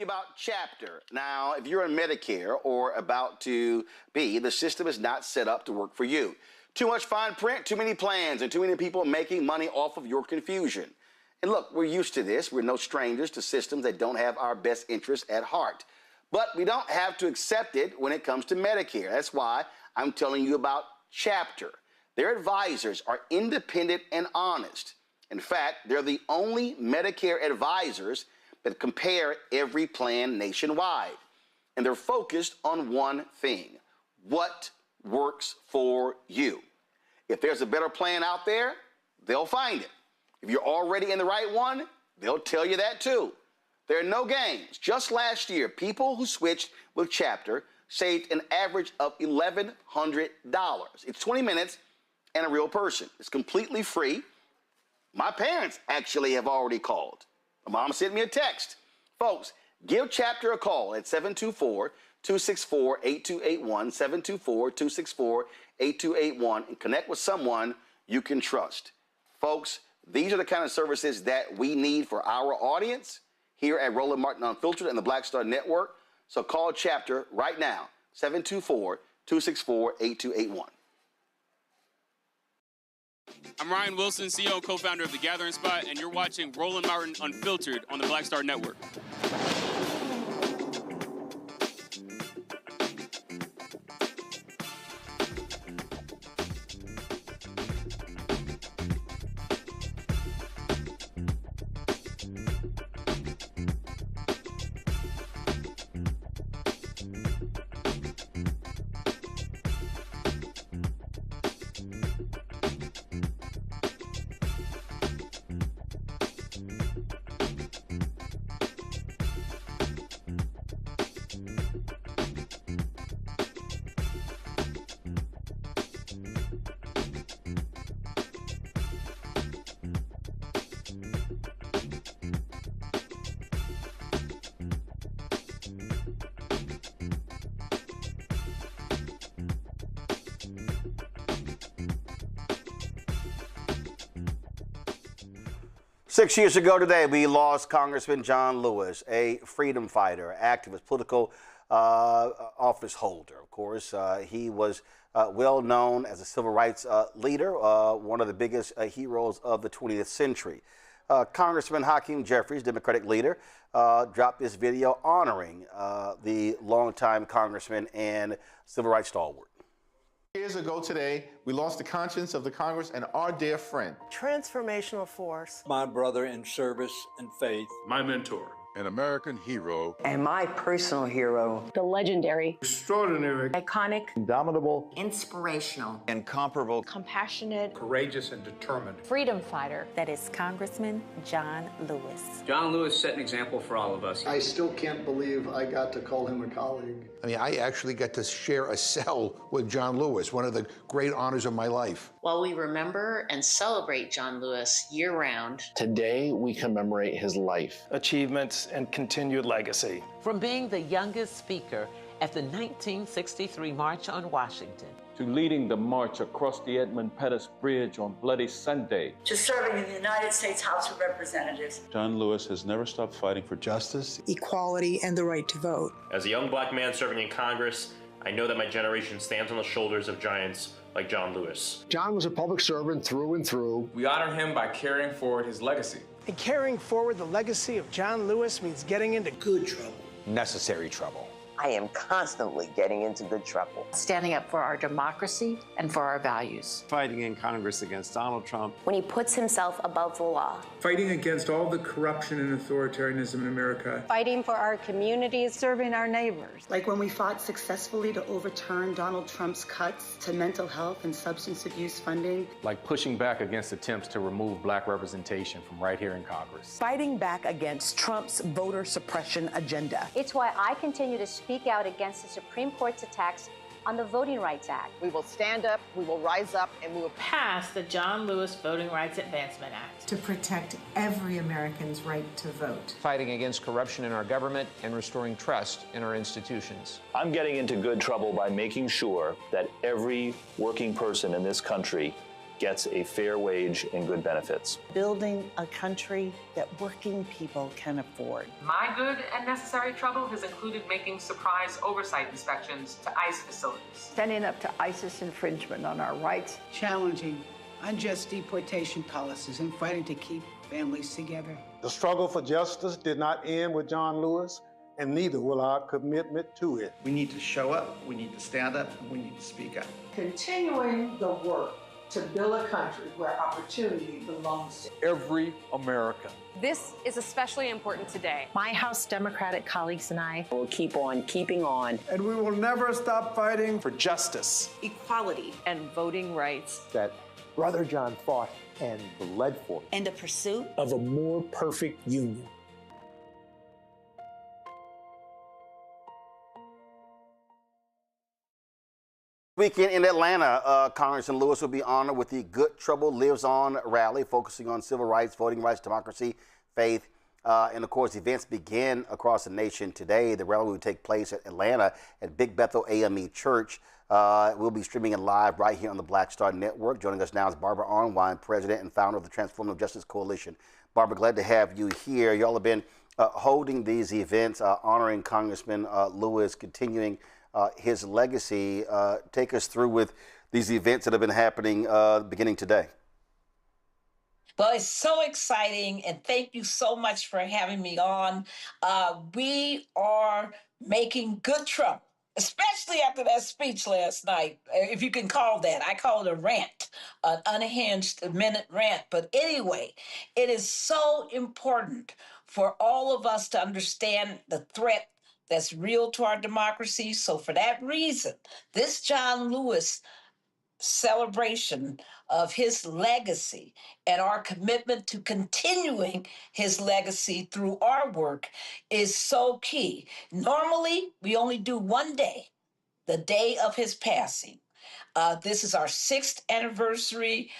About chapter. Now, if you're in Medicare or about to be, the system is not set up to work for you. Too much fine print, too many plans, and too many people making money off of your confusion. And look, we're used to this. We're no strangers to systems that don't have our best interests at heart. But we don't have to accept it when it comes to Medicare. That's why I'm telling you about Chapter. Their advisors are independent and honest. In fact, they're the only Medicare advisors that compare every plan nationwide. And they're focused on one thing: what works for you. If there's a better plan out there, they'll find it. If you're already in the right one, they'll tell you that too. There are no games. Just last year, people who switched with Chapter saved an average of $1,100. It's 20 minutes and a real person. It's completely free. My parents actually have already called. My mom sent me a text. Folks, give Chapter a call at 724-264-8281, 724-264-8281, and connect with someone you can trust. Folks, these are the kind of services that we need for our audience here at Roland Martin Unfiltered and the Black Star Network. So call Chapter right now, 724-264-8281. I'm Ryan Wilson, CEO and co-founder of The Gathering Spot, and you're watching Roland Martin Unfiltered on the Black Star Network. 6 years ago today, we lost Congressman John Lewis, a freedom fighter, activist, political office holder. Of course, he was well known as a civil rights leader, one of the biggest heroes of the 20th century. Congressman Hakeem Jeffries, Democratic leader, dropped this video honoring the longtime congressman and civil rights stalwart. Years ago today, we lost the conscience of the Congress and our dear friend. Transformational force. My brother in service and faith. My mentor. an American hero, And my personal hero, The legendary, extraordinary, iconic, indomitable, inspirational, incomparable, compassionate, courageous, and determined freedom fighter. That is Congressman John Lewis. John Lewis set an example for all of us. I still can't believe I got to call him a colleague. I mean, I actually got to share a cell with John Lewis, one of the great honors of my life. While we remember and celebrate John Lewis year-round, today we commemorate his life, achievements, and continued legacy. From being the youngest speaker at the 1963 March on Washington, to leading the march across the Edmund Pettus Bridge on Bloody Sunday, to serving in the United States House of Representatives. John Lewis has never stopped fighting for justice, equality, and the right to vote. As a young black man serving in Congress, I know that my generation stands on the shoulders of giants like John Lewis. John was a public servant through and through. We honor him by carrying forward his legacy. And carrying forward the legacy of John Lewis means getting into good trouble. Necessary trouble. I am constantly getting into good trouble. standing up for our democracy and for our values. Fighting in Congress against Donald Trump. When he puts himself above the law. Fighting against all the corruption and authoritarianism in America. Fighting for our communities, serving our neighbors. Like when we fought successfully to overturn Donald Trump's cuts to mental health and substance abuse funding. Like pushing back against attempts to remove black representation from right here in Congress. Fighting back against Trump's voter suppression agenda. It's why I continue to speak out against the Supreme Court's attacks on the Voting Rights Act. We will stand up, we will rise up, and we will pass the John Lewis Voting Rights Advancement Act to protect every American's right to vote. Fighting against corruption in our government and restoring trust in our institutions. I'm getting into good trouble by making sure that every working person in this country gets a fair wage and good benefits. Building a country that working people can afford. My good and necessary trouble has included making surprise oversight inspections to ICE facilities. Standing up to ISIS infringement on our rights. Challenging unjust deportation policies and fighting to keep families together. The struggle for justice did not end with John Lewis, and neither will our commitment to it. We need to show up, we need to stand up, and we need to speak up. Continuing the work to build a country where opportunity belongs to every American. This is especially important today. My House Democratic colleagues and I will keep on keeping on. And we will never stop fighting for justice, equality, and voting rights. That Brother John fought and bled for. In the pursuit of a more perfect union. Weekend in Atlanta, Congressman Lewis will be honored with the Good Trouble Lives On rally, focusing on civil rights, voting rights, democracy, faith, and of course, events begin across the nation today. The rally will take place at Atlanta at Big Bethel AME Church. We'll be streaming it live right here on the Black Star Network. Joining us now is Barbara Arnwine, President and founder of the Transformative Justice Coalition. Barbara, glad to have you here. Y'all have been holding these events, honoring Congressman Lewis, continuing his legacy. Take us through with these events that have been happening beginning today. Well, it's so exciting, and thank you so much for having me on. We are making good trouble, especially after that speech last night, if you can call that. I call it a rant, an unhinged minute rant. But anyway, it is so important for all of us to understand the threat that's real to our democracy. So for that reason, this John Lewis celebration of his legacy and our commitment to continuing his legacy through our work is so key. Normally, we only do one day, the day of his passing. This is our 6th anniversary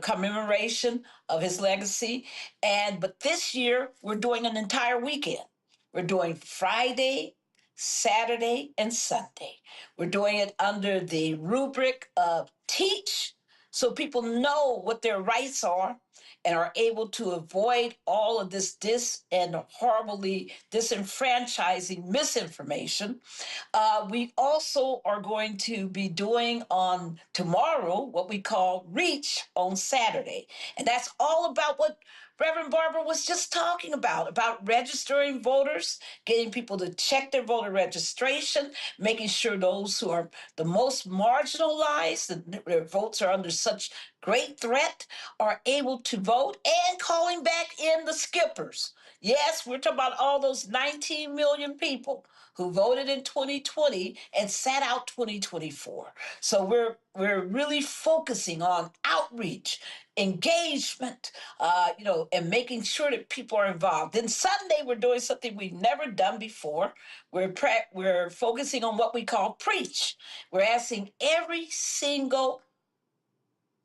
commemoration of his legacy. But this year, we're doing an entire weekend. We're doing Friday, Saturday, and Sunday. We're doing it under the rubric of teach, so people know what their rights are and are able to avoid all of this and horribly disenfranchising misinformation. We also are going to be doing on tomorrow what we call Reach on Saturday. And that's all about what Reverend Barbara was just talking about registering voters, getting people to check their voter registration, making sure those who are the most marginalized, their votes are under such great threat, are able to vote, and calling back in the skippers. Yes, we're talking about all those 19 million people who voted in 2020 and sat out 2024. So we're really focusing on outreach, engagement, and making sure that people are involved. Then Sunday we're doing something we've never done before. We're focusing on what we call preach. We're asking every single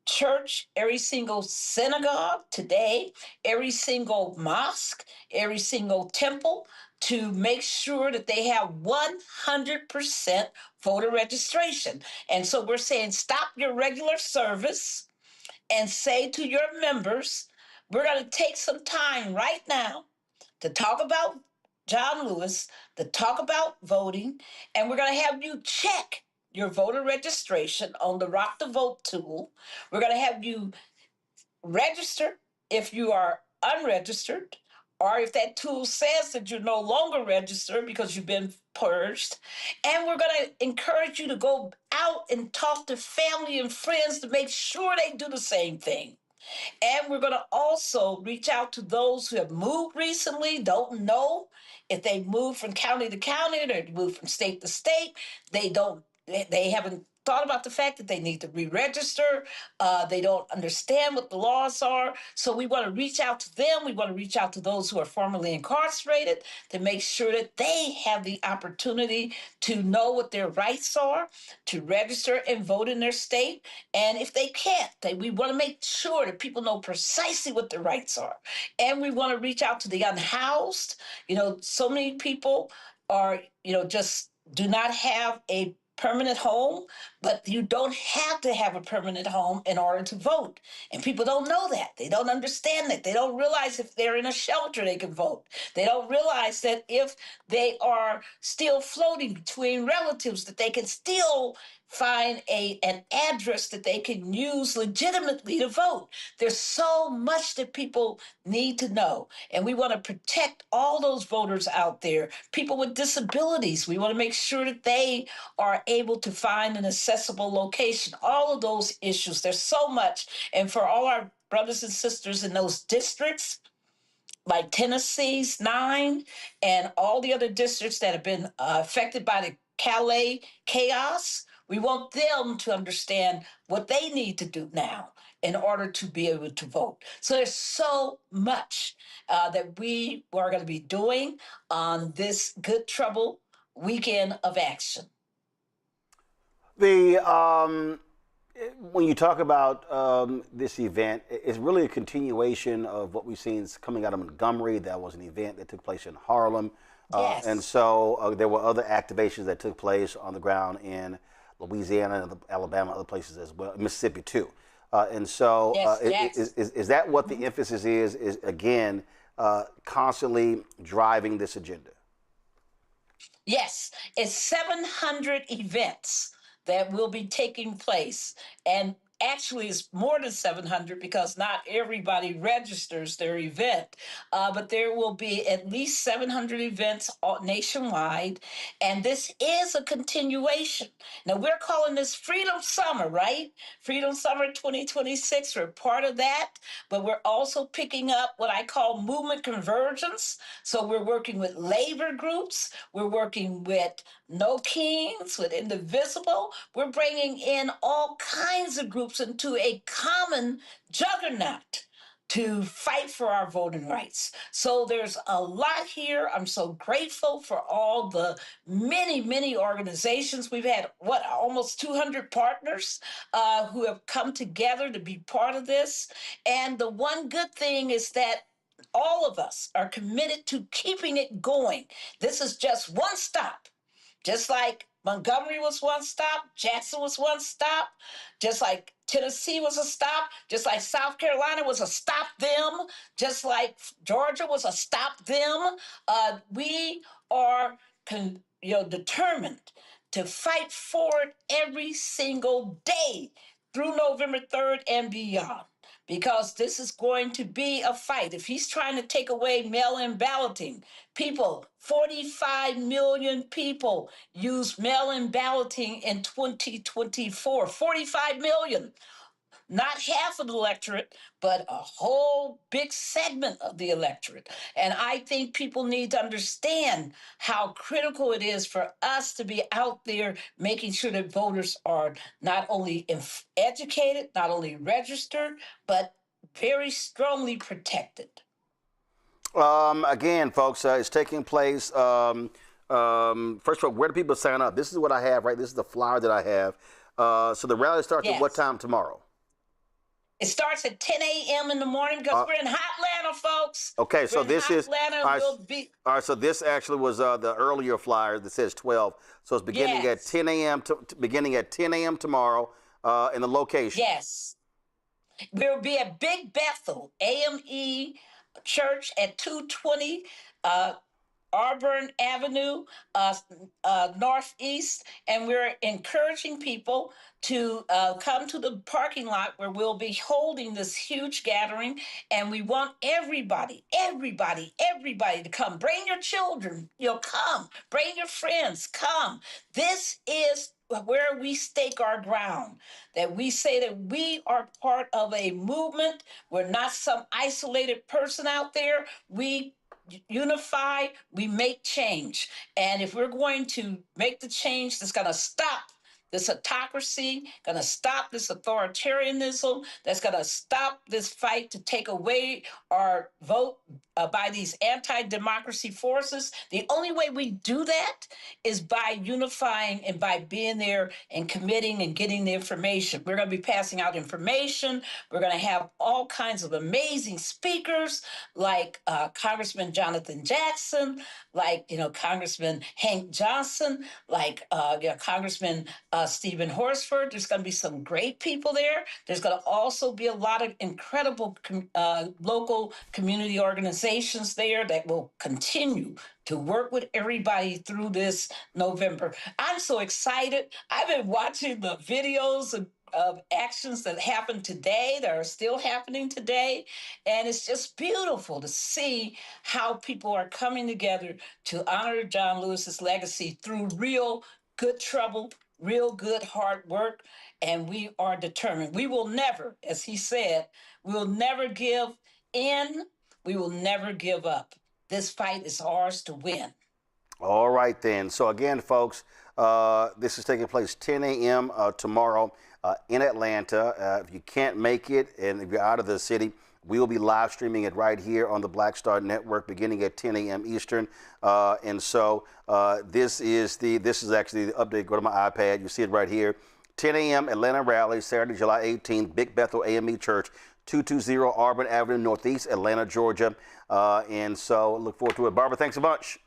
church, every single synagogue today, every single mosque, every single temple to make sure that they have 100% voter registration. And so we're saying stop your regular service and say to your members, we're going to take some time right now to talk about John Lewis, to talk about voting, and we're going to have you check your voter registration on the Rock the Vote tool. We're going to have you register if you are unregistered, or if that tool says that you're no longer registered because you've been purged. And we're going to encourage you to go out and talk to family and friends to make sure they do the same thing. And we're going to also reach out to those who have moved recently, don't know if they moved from county to county or they moved from state to state. They haven't thought about the fact that they need to re-register. They don't understand what the laws are. So we want to reach out to them. We want to reach out to those who are formerly incarcerated to make sure that they have the opportunity to know what their rights are, to register and vote in their state. And if they can't, we want to make sure that people know precisely what their rights are. And we want to reach out to the unhoused. So many people are, just do not have a permanent home, but you don't have to have a permanent home in order to vote. And people don't know that. They don't understand that. They don't realize if they're in a shelter, they can vote. They don't realize that if they are still floating between relatives, that they can still find an address that they can use legitimately to vote. There's so much that people need to know. And we want to protect all those voters out there. People with disabilities, we want to make sure that they are able to find an accessible location. All of those issues, there's so much. And for all our brothers and sisters in those districts, like Tennessee's 9 and all the other districts that have been affected by the Calais chaos, we want them to understand what they need to do now in order to be able to vote. So there's so much that we are going to be doing on this Good Trouble weekend of action. When you talk about this event, it's really a continuation of what we've seen coming out of Montgomery. That was an event that took place in Harlem. Yes. And so there were other activations that took place on the ground in Louisiana, Alabama, other places as well, Mississippi too. And so is that what the emphasis is again, constantly driving this agenda? Yes, it's 700 events that will be taking place. And actually, it's more than 700 because not everybody registers their event. But there will be at least 700 events nationwide. And this is a continuation. Now, we're calling this Freedom Summer, right? Freedom Summer 2026. We're part of that. But we're also picking up what I call movement convergence. So we're working with labor groups. We're working with No Kings, with Indivisible. We're bringing in all kinds of groups into a common juggernaut to fight for our voting rights. So there's a lot here. I'm so grateful for all the many, many organizations. We've had, almost 200 partners who have come together to be part of this. And the one good thing is that all of us are committed to keeping it going. This is just one stop. Just like Montgomery was one stop, Jackson was one stop, just like Tennessee was a stop, just like South Carolina was a stop them, just like Georgia was a stop them. We are determined to fight for it every single day through November 3rd and beyond. Because this is going to be a fight. If he's trying to take away mail-in balloting, 45 million people used mail-in balloting in 2024. 45 million. not half of the electorate, but a whole big segment of the electorate. And I think people need to understand how critical it is for us to be out there making sure that voters are not only educated, not only registered, but very strongly protected. Again, folks, it's taking place. First of all, where do people sign up? This is what I have, right? This is the flyer that I have. So the rally starts at what time tomorrow? It starts at 10 a.m. in the morning because we're in hot Atlanta, folks. Okay, so this is Atlanta. all right. So this actually was the earlier flyer that says 12. So it's beginning at 10 a.m. beginning at 10 a.m. tomorrow, and the location. Yes, we'll be at Big Bethel AME Church at 220 Auburn Avenue, Northeast, and we're encouraging people to come to the parking lot where we'll be holding this huge gathering, and we want everybody to come. Bring your children, come. Bring your friends, come. This is where we stake our ground, that we say that we are part of a movement. We're not some isolated person out there. We unify, we make change. And if we're going to make the change that's going to stop this autocracy, going to stop this authoritarianism, that's going to stop this fight to take away our vote by these anti-democracy forces, the only way we do that is by unifying and by being there and committing and getting the information. We're going to be passing out information. We're going to have all kinds of amazing speakers like Congressman Jonathan Jackson, like Congressman Hank Johnson, like Congressman Stephen Horsford. There's going to be some great people there. There's going to also be a lot of incredible local community organizations there that will continue to work with everybody through this November. I'm so excited. I've been watching the videos of actions that happened today, that are still happening today. And it's just beautiful to see how people are coming together to honor John Lewis's legacy through real good trouble, real good hard work. And we are determined. We will never, as he said, we will never give in. We will never give up. This fight is ours to win. All right, then. So again, folks, this is taking place 10 a.m. Tomorrow in Atlanta. If you can't make it and if you're out of the city, we will be live streaming it right here on the Black Star Network beginning at 10 a.m. Eastern. And so this is actually the update. Go to my iPad. You see it right here. 10 a.m. Atlanta rally, Saturday, July 18th, Big Bethel AME Church, 220 Auburn Avenue, Northeast, Atlanta, Georgia. And so look forward to it. Barbara, thanks a bunch.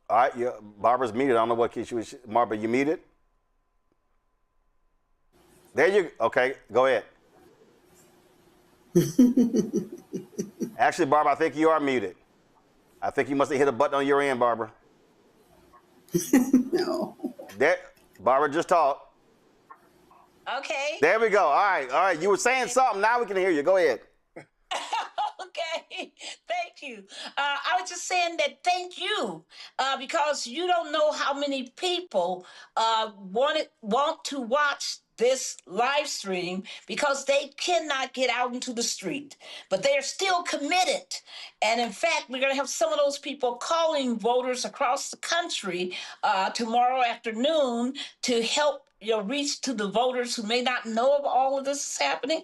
All right, Barbara's muted. I don't know what she was. Barbara, you muted? There you go. Okay, go ahead. Actually, Barbara, I think you are muted. I think you must have hit a button on your end, Barbara. No. There, Barbara, just talk. Okay. There we go. All right. You were saying something. Now we can hear you. Go ahead. Okay. Thank you. I was just saying that thank you because you don't know how many people want to watch this live stream because they cannot get out into the street, but they are still committed. And in fact, we're going to have some of those people calling voters across the country tomorrow afternoon to help reach to the voters who may not know of all of this is happening.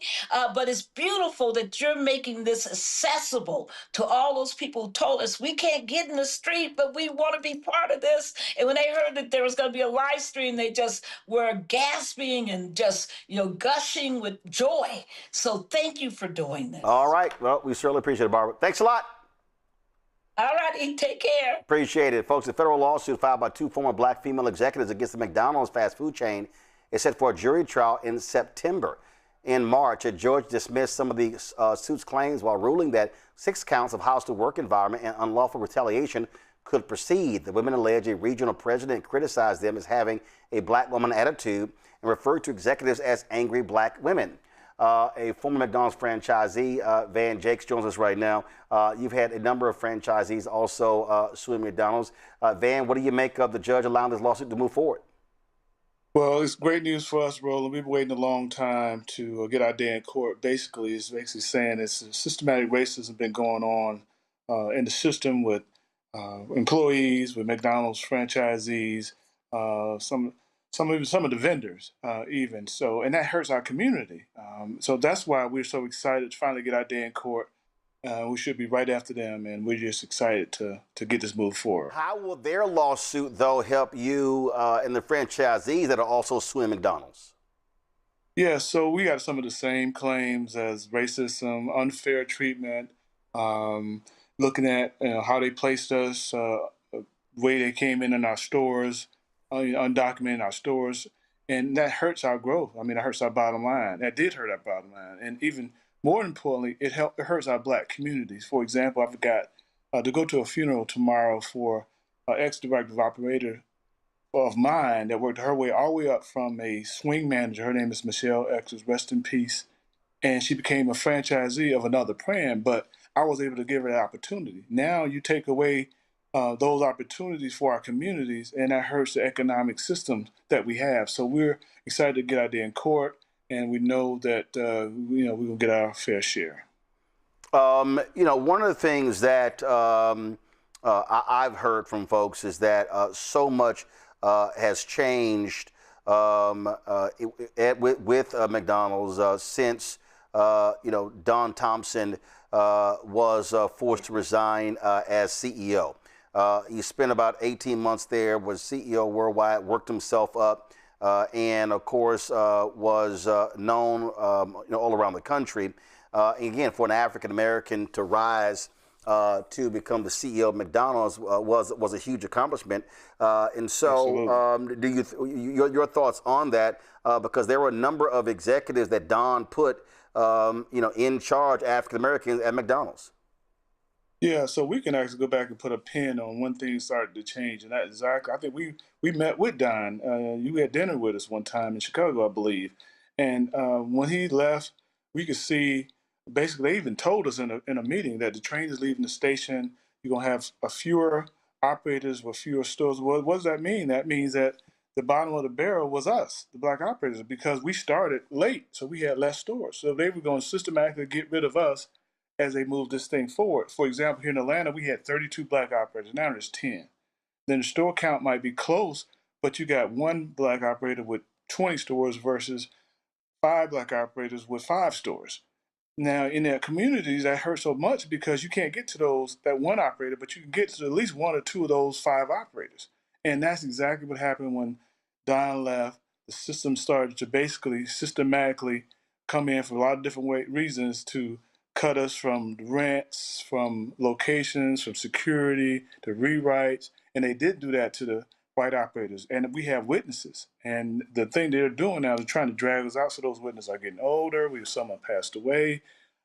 But it's beautiful that you're making this accessible to all those people who told us we can't get in the street, but we want to be part of this. And when they heard that there was going to be a live stream, they just were gasping and just, gushing with joy. So thank you for doing this. All right. Well, we certainly appreciate it, Barbara. Thanks a lot. All righty, take care. Appreciate it. Folks, a federal lawsuit filed by 2 former black female executives against the McDonald's fast food chain is set for a jury trial in September. In March, a judge dismissed some of the suit's claims while ruling that 6 counts of hostile work environment and unlawful retaliation could proceed. The women allege a regional president criticized them as having a black woman attitude and referred to executives as angry black women. A former McDonald's franchisee, Van Jakes, joins us right now. You've had a number of franchisees also suing McDonald's. Van, what do you make of the judge allowing this lawsuit to move forward? Well, it's great news for us, Roland. We've been waiting a long time to get our day in court. Basically, it's basically saying it's systematic racism been going on in the system with employees, with McDonald's franchisees, some of the vendors, even so, and that hurts our community. So that's why we're so excited to finally get our day in court. We should be right after them, and we're just excited to get this move forward. How will their lawsuit, though, help you and the franchisees that are also suing McDonald's? Yeah, so we got some of the same claims as racism, unfair treatment, looking at how they placed us, way they came in our stores, undocumented in our stores, and that hurts our growth. I mean, it hurts our bottom line. That did hurt our bottom line, and even more importantly, it hurts our Black communities. For example, I've got to go to a funeral tomorrow for an ex-director of operator of mine that worked her way all the way up from a swing manager. Her name is Michelle X, rest in peace. And she became a franchisee of another brand, but I was able to give her that opportunity. Now you take away those opportunities for our communities, and that hurts the economic system that we have. So we're excited to get out there in court, and we know that we will get our fair share. One of the things that I've heard from folks is that so much has changed with McDonald's since Don Thompson was forced to resign as CEO. He spent about 18 months there, was CEO worldwide, worked himself up, and of course was known all around the country. Again, for an African American to rise to become the CEO of McDonald's was a huge accomplishment. And so, do your thoughts on that? Because there were a number of executives that Don put in charge, African Americans at McDonald's. Yeah, so we can actually go back and put a pin on when things started to change, and that exactly. I think we met with Don. You had dinner with us one time in Chicago, I believe, and when he left, we could see. Basically, they even told us in a meeting that the train is leaving the station. You're gonna have fewer operators with fewer stores. What does that mean? That means that the bottom of the barrel was us, the Black operators, because we started late, so we had less stores. So they were going to systematically get rid of us as they move this thing forward. For example, here in Atlanta, we had 32 Black operators. Now there's 10. Then the store count might be close, but you got one Black operator with 20 stores versus 5 Black operators with 5 stores. Now, in their communities, that hurts so much because you can't get to that one operator, but you can get to at least 1 or 2 of those 5 operators. And that's exactly what happened when Don left. The system started to basically systematically come in for a lot of different reasons to cut us from rents, from locations, from security, to rewrites. And they did do that to the white operators. And we have witnesses. And the thing they're doing now is trying to drag us out. So those witnesses are getting older. Some have passed away.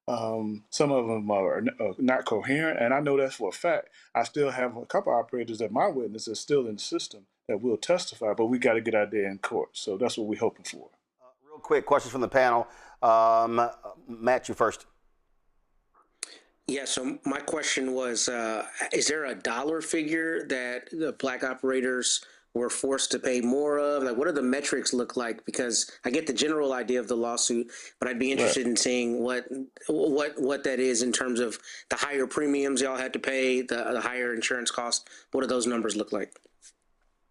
Some of them are not coherent. And I know that's for a fact. I still have a couple operators that my witnesses are still in the system that will testify, but we got to get out there in court. So that's what we're hoping for. Real quick, questions from the panel. Matt, you first. Yeah, so my question was, is there a dollar figure that the Black operators were forced to pay more of? Like, what do the metrics look like? Because I get the general idea of the lawsuit, but I'd be interested in seeing what that is in terms of the higher premiums y'all had to pay, the higher insurance costs. What do those numbers look like?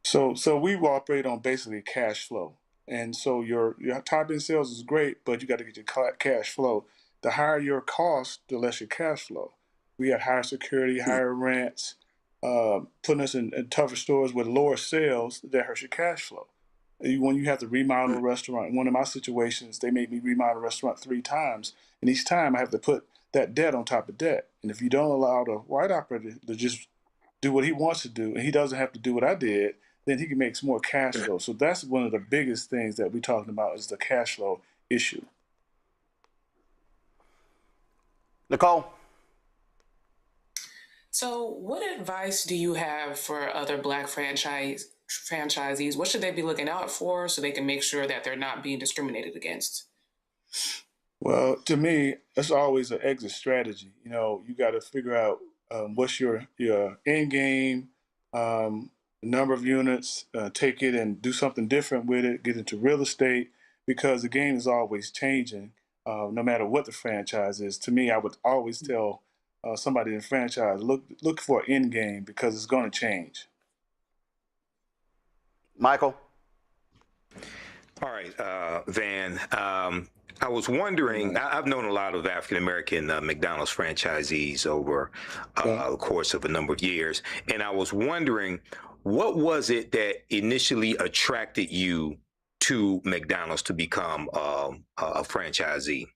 So we operate on basically cash flow. And so your top end sales is great, but you got to get your cash flow. The higher your cost, the less your cash flow. We had higher security, higher rents, putting us in tougher stores with lower sales, that hurts your cash flow. When you have to remodel a restaurant, one of my situations, they made me remodel a restaurant 3 times. And each time I have to put that debt on top of debt. And if you don't allow the white operator to just do what he wants to do, and he doesn't have to do what I did, then he can make some more cash flow. So that's one of the biggest things that we're talking about is the cash flow issue. Nicole? So what advice do you have for other Black franchisees? What should they be looking out for so they can make sure that they're not being discriminated against? Well, to me, that's always an exit strategy. You got to figure out what's your end game, the number of units, take it and do something different with it, get into real estate, because the game is always changing, no matter what the franchise is. To me, I would always tell somebody in the franchise, look for an end game, because it's going to change. Michael? All right, Van. I was wondering, I've known a lot of African-American McDonald's franchisees over the course of a number of years, and I was wondering, what was it that initially attracted you to McDonald's to become a franchisee?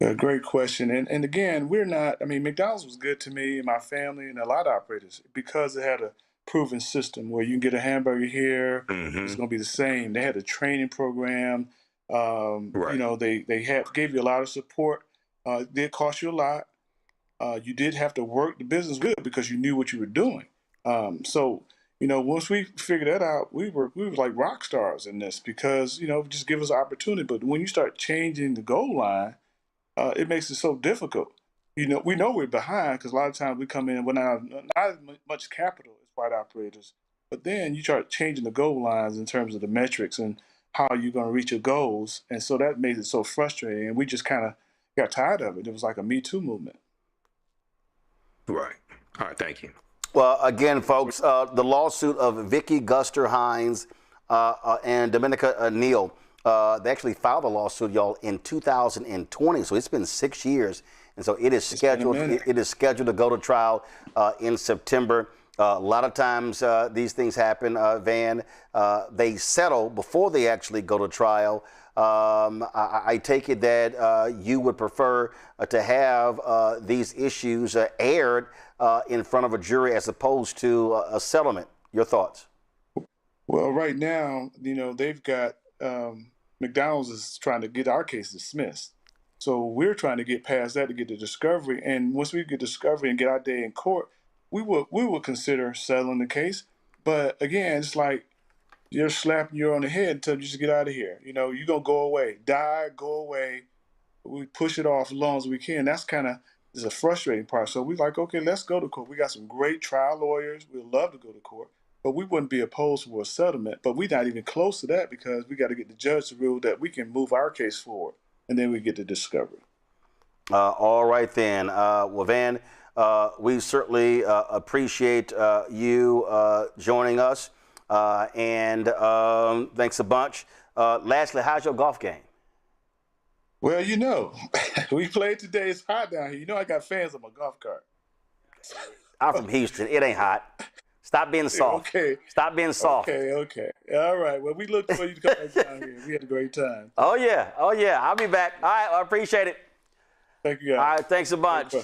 Yeah, great question. And again, McDonald's was good to me and my family and a lot of operators because it had a proven system where you can get a hamburger here, it's going to be the same. They had a training program. They gave you a lot of support. It did cost you a lot. You did have to work the business good because you knew what you were doing. Once we figured that out, we were like rock stars in this because, just give us an opportunity. But when you start changing the goal line, it makes it so difficult. We know we're behind because a lot of times we come in with not as much capital as white operators, but then you start changing the goal lines in terms of the metrics and how you're going to reach your goals. And so that made it so frustrating. And we just kind of got tired of it. It was like a Me Too movement. Right. All right. Thank you. Well, again, folks, the lawsuit of Vicky Guster Hines and Dominica Neal, they actually filed a lawsuit, y'all, in 2020. So it's been 6 years. And so it is scheduled. It is scheduled to go to trial in September. A lot of times these things happen, Van. They settle before they actually go to trial. I take it that you would prefer to have these issues aired in front of a jury as opposed to a settlement. Your thoughts? Well, right now, they've got McDonald's is trying to get our case dismissed. So we're trying to get past that to get the discovery. And once we get discovery and get our day in court, we will consider settling the case. But again, it's like you're slapping you on the head and telling you just get out of here. You're going to go away, die, go away. We push it off as long as we can. That's kind of is a frustrating part. So we're like, okay, let's go to court. We got some great trial lawyers. We'd love to go to court. But we wouldn't be opposed for a settlement. But we're not even close to that because we got to get the judge to rule that we can move our case forward. And then we get the discovery. All right, then. Well, Van, we certainly appreciate you joining us. And thanks a bunch. Lastly, how's your golf game? Well, we played today. It's hot down here. I got fans on my golf cart. I'm from Houston. It ain't hot. Stop being soft. Okay. Stop being soft. Okay. All right. Well, we look for you to come back down here. We had a great time. Oh, yeah. I'll be back. All right. I appreciate it. Thank you, guys. All right. Thanks a bunch.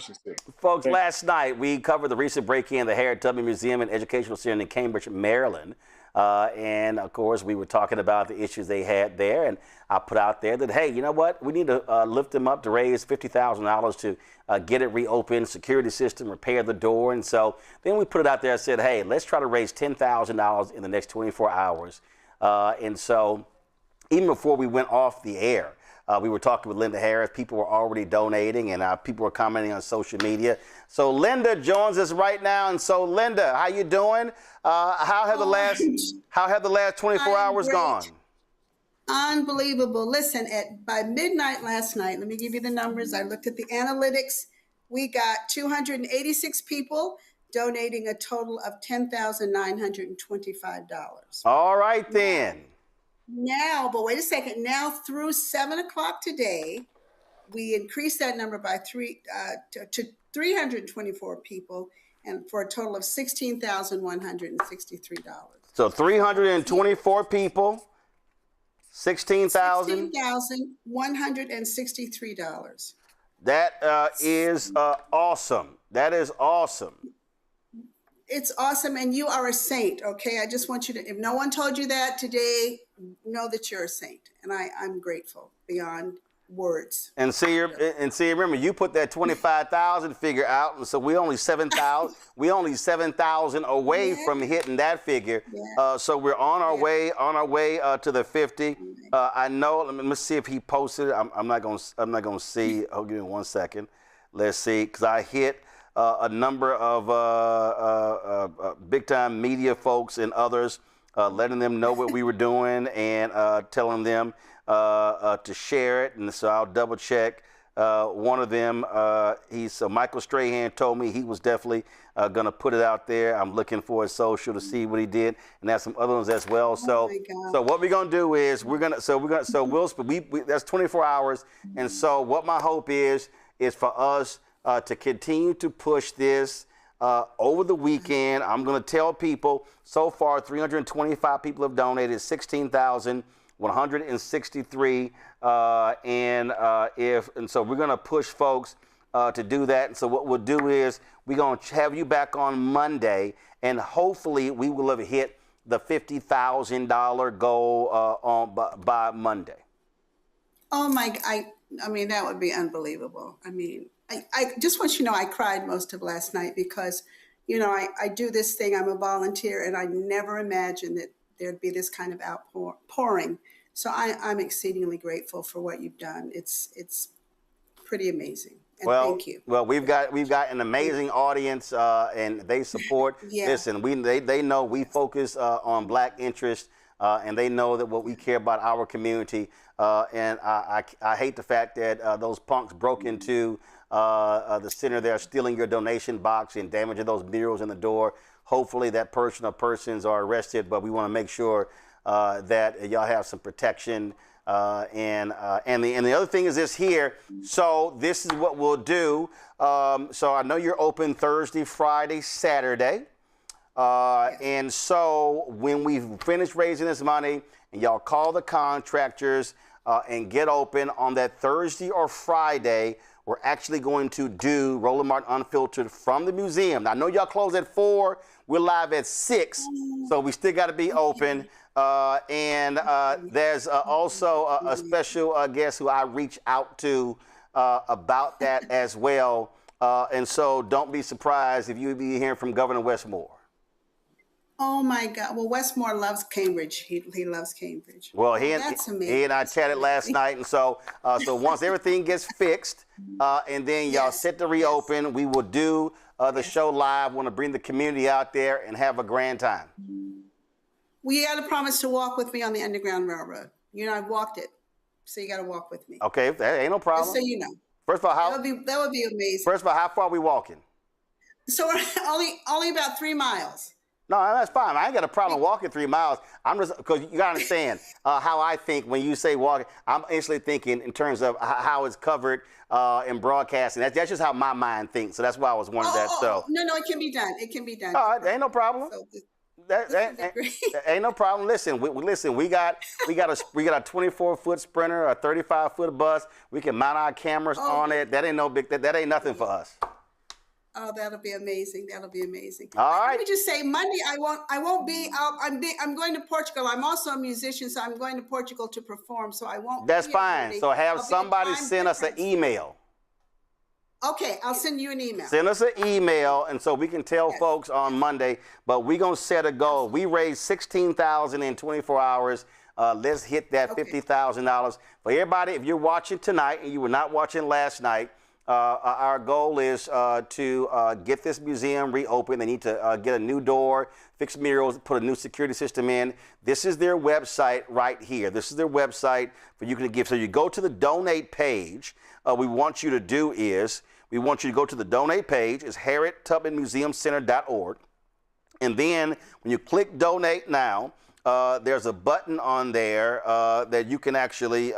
Folks, last night we covered the recent break-in at the Harriet Tubman Museum and Educational Center in Cambridge, Maryland. And, of course, we were talking about the issues they had there. And I put out there that, hey, you know what? We need to lift them up to raise $50,000 to get it reopened, security system, repair the door. And so then we put it out there and said, hey, let's try to raise $10,000 in the next 24 hours. And so even before we went off the air, we were talking with Linda Harris. People were already donating, and people were commenting on social media. So Linda joins us right now. And so, Linda, how you doing? How have the last 24 hours gone? Unbelievable. Listen, by midnight last night, let me give you the numbers. I looked at the analytics. We got 286 people donating a total of $10,925. All right, then. Now, but wait a second. Now, through 7 o'clock today, we increased that number by to 324 people, and for a total of $16,163. So 324 people, $16,163. That is awesome. That is awesome. It's awesome, and you are a saint, okay? I just want you to, if no one told you that today, know that you're a saint, and I'm grateful beyond words. And remember, you put that 25,000 figure out, and so we only 7,000. We only 7,000 away from hitting that figure. So we're on our way to the 50. I know. Let me see if he posted it. I'm not gonna see. Oh, give me 1 second. Let's see, because I hit a number of big-time media folks and others, letting them know what we were doing and telling them to share it. And so I'll double check. One of them, Michael Strahan told me he was definitely going to put it out there. I'm looking for his social to see what he did, and that's some other ones as well. So what we're going to do is that's 24 hours. And so what my hope is for us to continue to push this over the weekend. I'm going to tell people so far 325 people have donated, 16,163, and so we're going to push folks to do that. And so what we'll do is we're going to have you back on Monday, and hopefully we will have hit the $50,000 goal by Monday. Oh my! I mean, that would be unbelievable. I mean, I just want you to know I cried most of last night because, you know, I do this thing. I'm a volunteer, and I never imagined that there'd be this kind of outpouring. So I'm exceedingly grateful for what you've done. It's pretty amazing. And thank you. Well, we've got an amazing audience, and they support. Yeah. Listen, they know we focus on Black interest, and they know that what we care about our community. And I hate the fact that those punks broke into the center there, stealing your donation box and damaging those murals in the door. Hopefully that person or persons are arrested, but we want to make sure that y'all have some protection. And the other thing is this here. So this is what we'll do. So I know you're open Thursday, Friday, Saturday. And so when we finish raising this money and y'all call the contractors and get open on that Thursday or Friday, we're actually going to do Roland Martin Unfiltered from the museum. Now, I know y'all close at 4. We're live at 6, so we still got to be open. And there's also a special guest who I reach out to about that as well. And so don't be surprised if you be hearing from Governor Westmore. Oh my God! Well, Westmore loves Cambridge. He loves Cambridge. Well, That's amazing. He and I chatted last night, and so once everything gets fixed, and then y'all set to reopen, we will do the show live. Want to bring the community out there and have a grand time. Well, you got to promise to walk with me on the Underground Railroad. You know, I've walked it, so you got to walk with me. Okay, that ain't no problem. Just so you know. First of all, that would be amazing. First of all, how far are we walking? So only about 3 miles. No, that's fine. I ain't got a problem walking 3 miles. I'm just, because you got to understand how I think when you say walking. I'm instantly thinking in terms of how it's covered in broadcasting. That's just how my mind thinks. So that's why I was wondering that. So no, it can be done. It can be done. All right, ain't no problem. So that ain't no problem. Listen, we got a 24-foot Sprinter, a 35-foot bus. We can mount our cameras on it. That ain't no big. That ain't nothing for us. Oh, that'll be amazing. That'll be amazing. All right. Let me just say, Monday I won't be. I'm going to Portugal. I'm also a musician, so I'm going to Portugal to perform. So I won't. That's fine. Monday. So have somebody send us an email. Okay, I'll send you an email. Send us an email, and so we can tell folks on Monday. But we're gonna set a goal. We raised $16,000 in 24 hours. Let's hit that $50,000 for everybody. If you're watching tonight and you were not watching last night. Our goal is to get this museum reopened. They need to get a new door, fix murals, put a new security system in. This is their website right here. This is their website for you to give. So you go to the donate page. We want you to go to the donate page. It's HarrietTubmanMuseumCenter.org. And then when you click donate now, there's a button on there that you can actually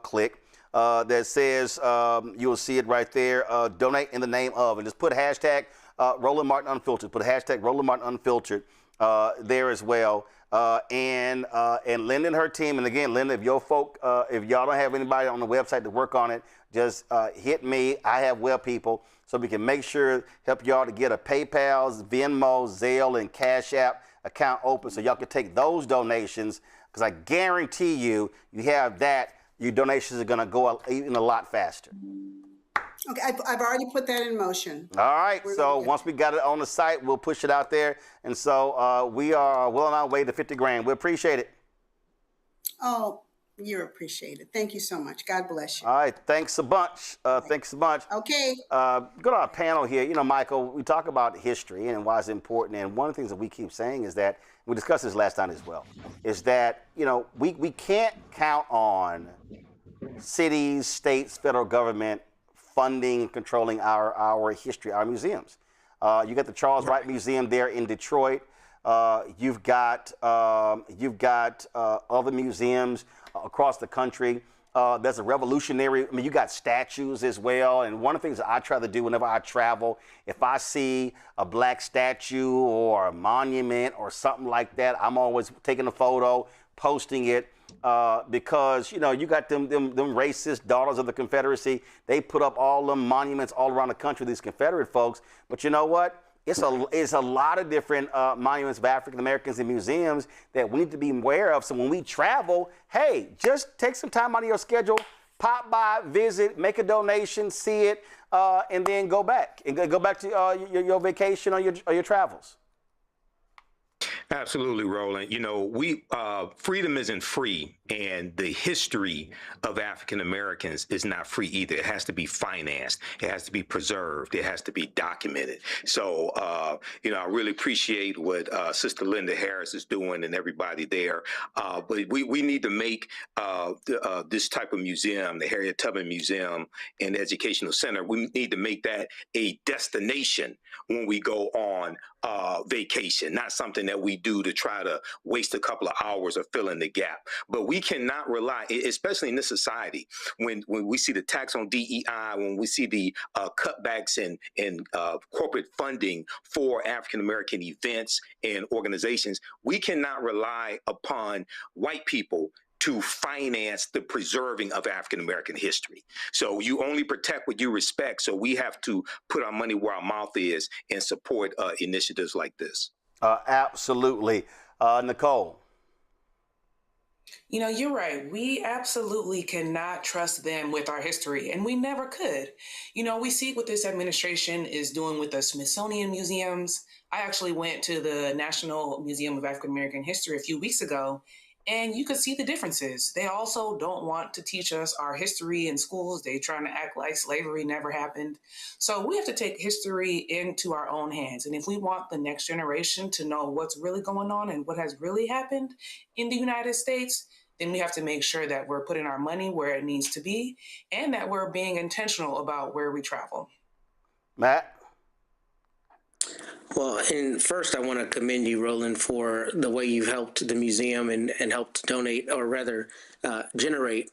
click. That says, you'll see it right there, donate in the name of, and just put hashtag Roland Martin Unfiltered. Put hashtag Roland Martin Unfiltered there as well. And Linda and her team, and again, Linda, if y'all don't have anybody on the website to work on it, just hit me. I have web people, so we can make sure, help y'all to get a PayPal, Venmo, Zelle, and Cash App account open so y'all can take those donations, because I guarantee you have that, your donations are going to go even a lot faster. Okay, I've already put that in motion. All right, so once we got it on the site, we'll push it out there. And so we are well on our way to 50 grand. We appreciate it. Oh, You're appreciated. Thank you so much. God bless you. All right, thanks a bunch. Thanks a bunch. Okay. Go to our panel here. You know, Michael, we talk about history and why it's important. And one of the things that we keep saying is that, we discussed this last time as well, is that, you know, we can't count on cities, states, federal government funding, controlling our history, our museums. You got the Charles Wright Museum there in Detroit. You've got other museums across the country. There's a revolutionary, I mean, you got statues as well. And one of the things that I try to do whenever I travel, if I see a black statue or a monument or something like that, I'm always taking a photo, posting it, because, you know, you got them racist daughters of the Confederacy. They put up all them monuments all around the country, these Confederate folks. But you know what? It's a lot of different monuments of African Americans in museums that we need to be aware of. So when we travel, hey, just take some time out of your schedule, pop by, visit, make a donation, see it, and then go back to your vacation or your travels. Absolutely, Roland. You know, freedom isn't free, and the history of African Americans is not free either. It has to be financed. It has to be preserved. It has to be documented. So, you know, I really appreciate what Sister Linda Harris is doing and everybody there. But we need to make this type of museum, the Harriet Tubman Museum and Educational Center, we need to make that a destination when we go on vacation, not something that we do to try to waste a couple of hours of filling the gap. But we cannot rely, especially in this society, when we see the tax on DEI, when we see the cutbacks in corporate funding for African-American events and organizations, we cannot rely upon white people to finance the preserving of African-American history. So you only protect what you respect. So we have to put our money where our mouth is and support initiatives like this. Absolutely. Nicole. You know, you're right. We absolutely cannot trust them with our history, and we never could. You know, we see what this administration is doing with the Smithsonian museums. I actually went to the National Museum of African American History a few weeks ago, and you could see the differences. They also don't want to teach us our history in schools. They're trying to act like slavery never happened. So we have to take history into our own hands. And if we want the next generation to know what's really going on and what has really happened in the United States, then we have to make sure that we're putting our money where it needs to be and that we're being intentional about where we travel. Matt? Well, and first I want to commend you, Roland, for the way you've helped the museum and helped donate, or rather generate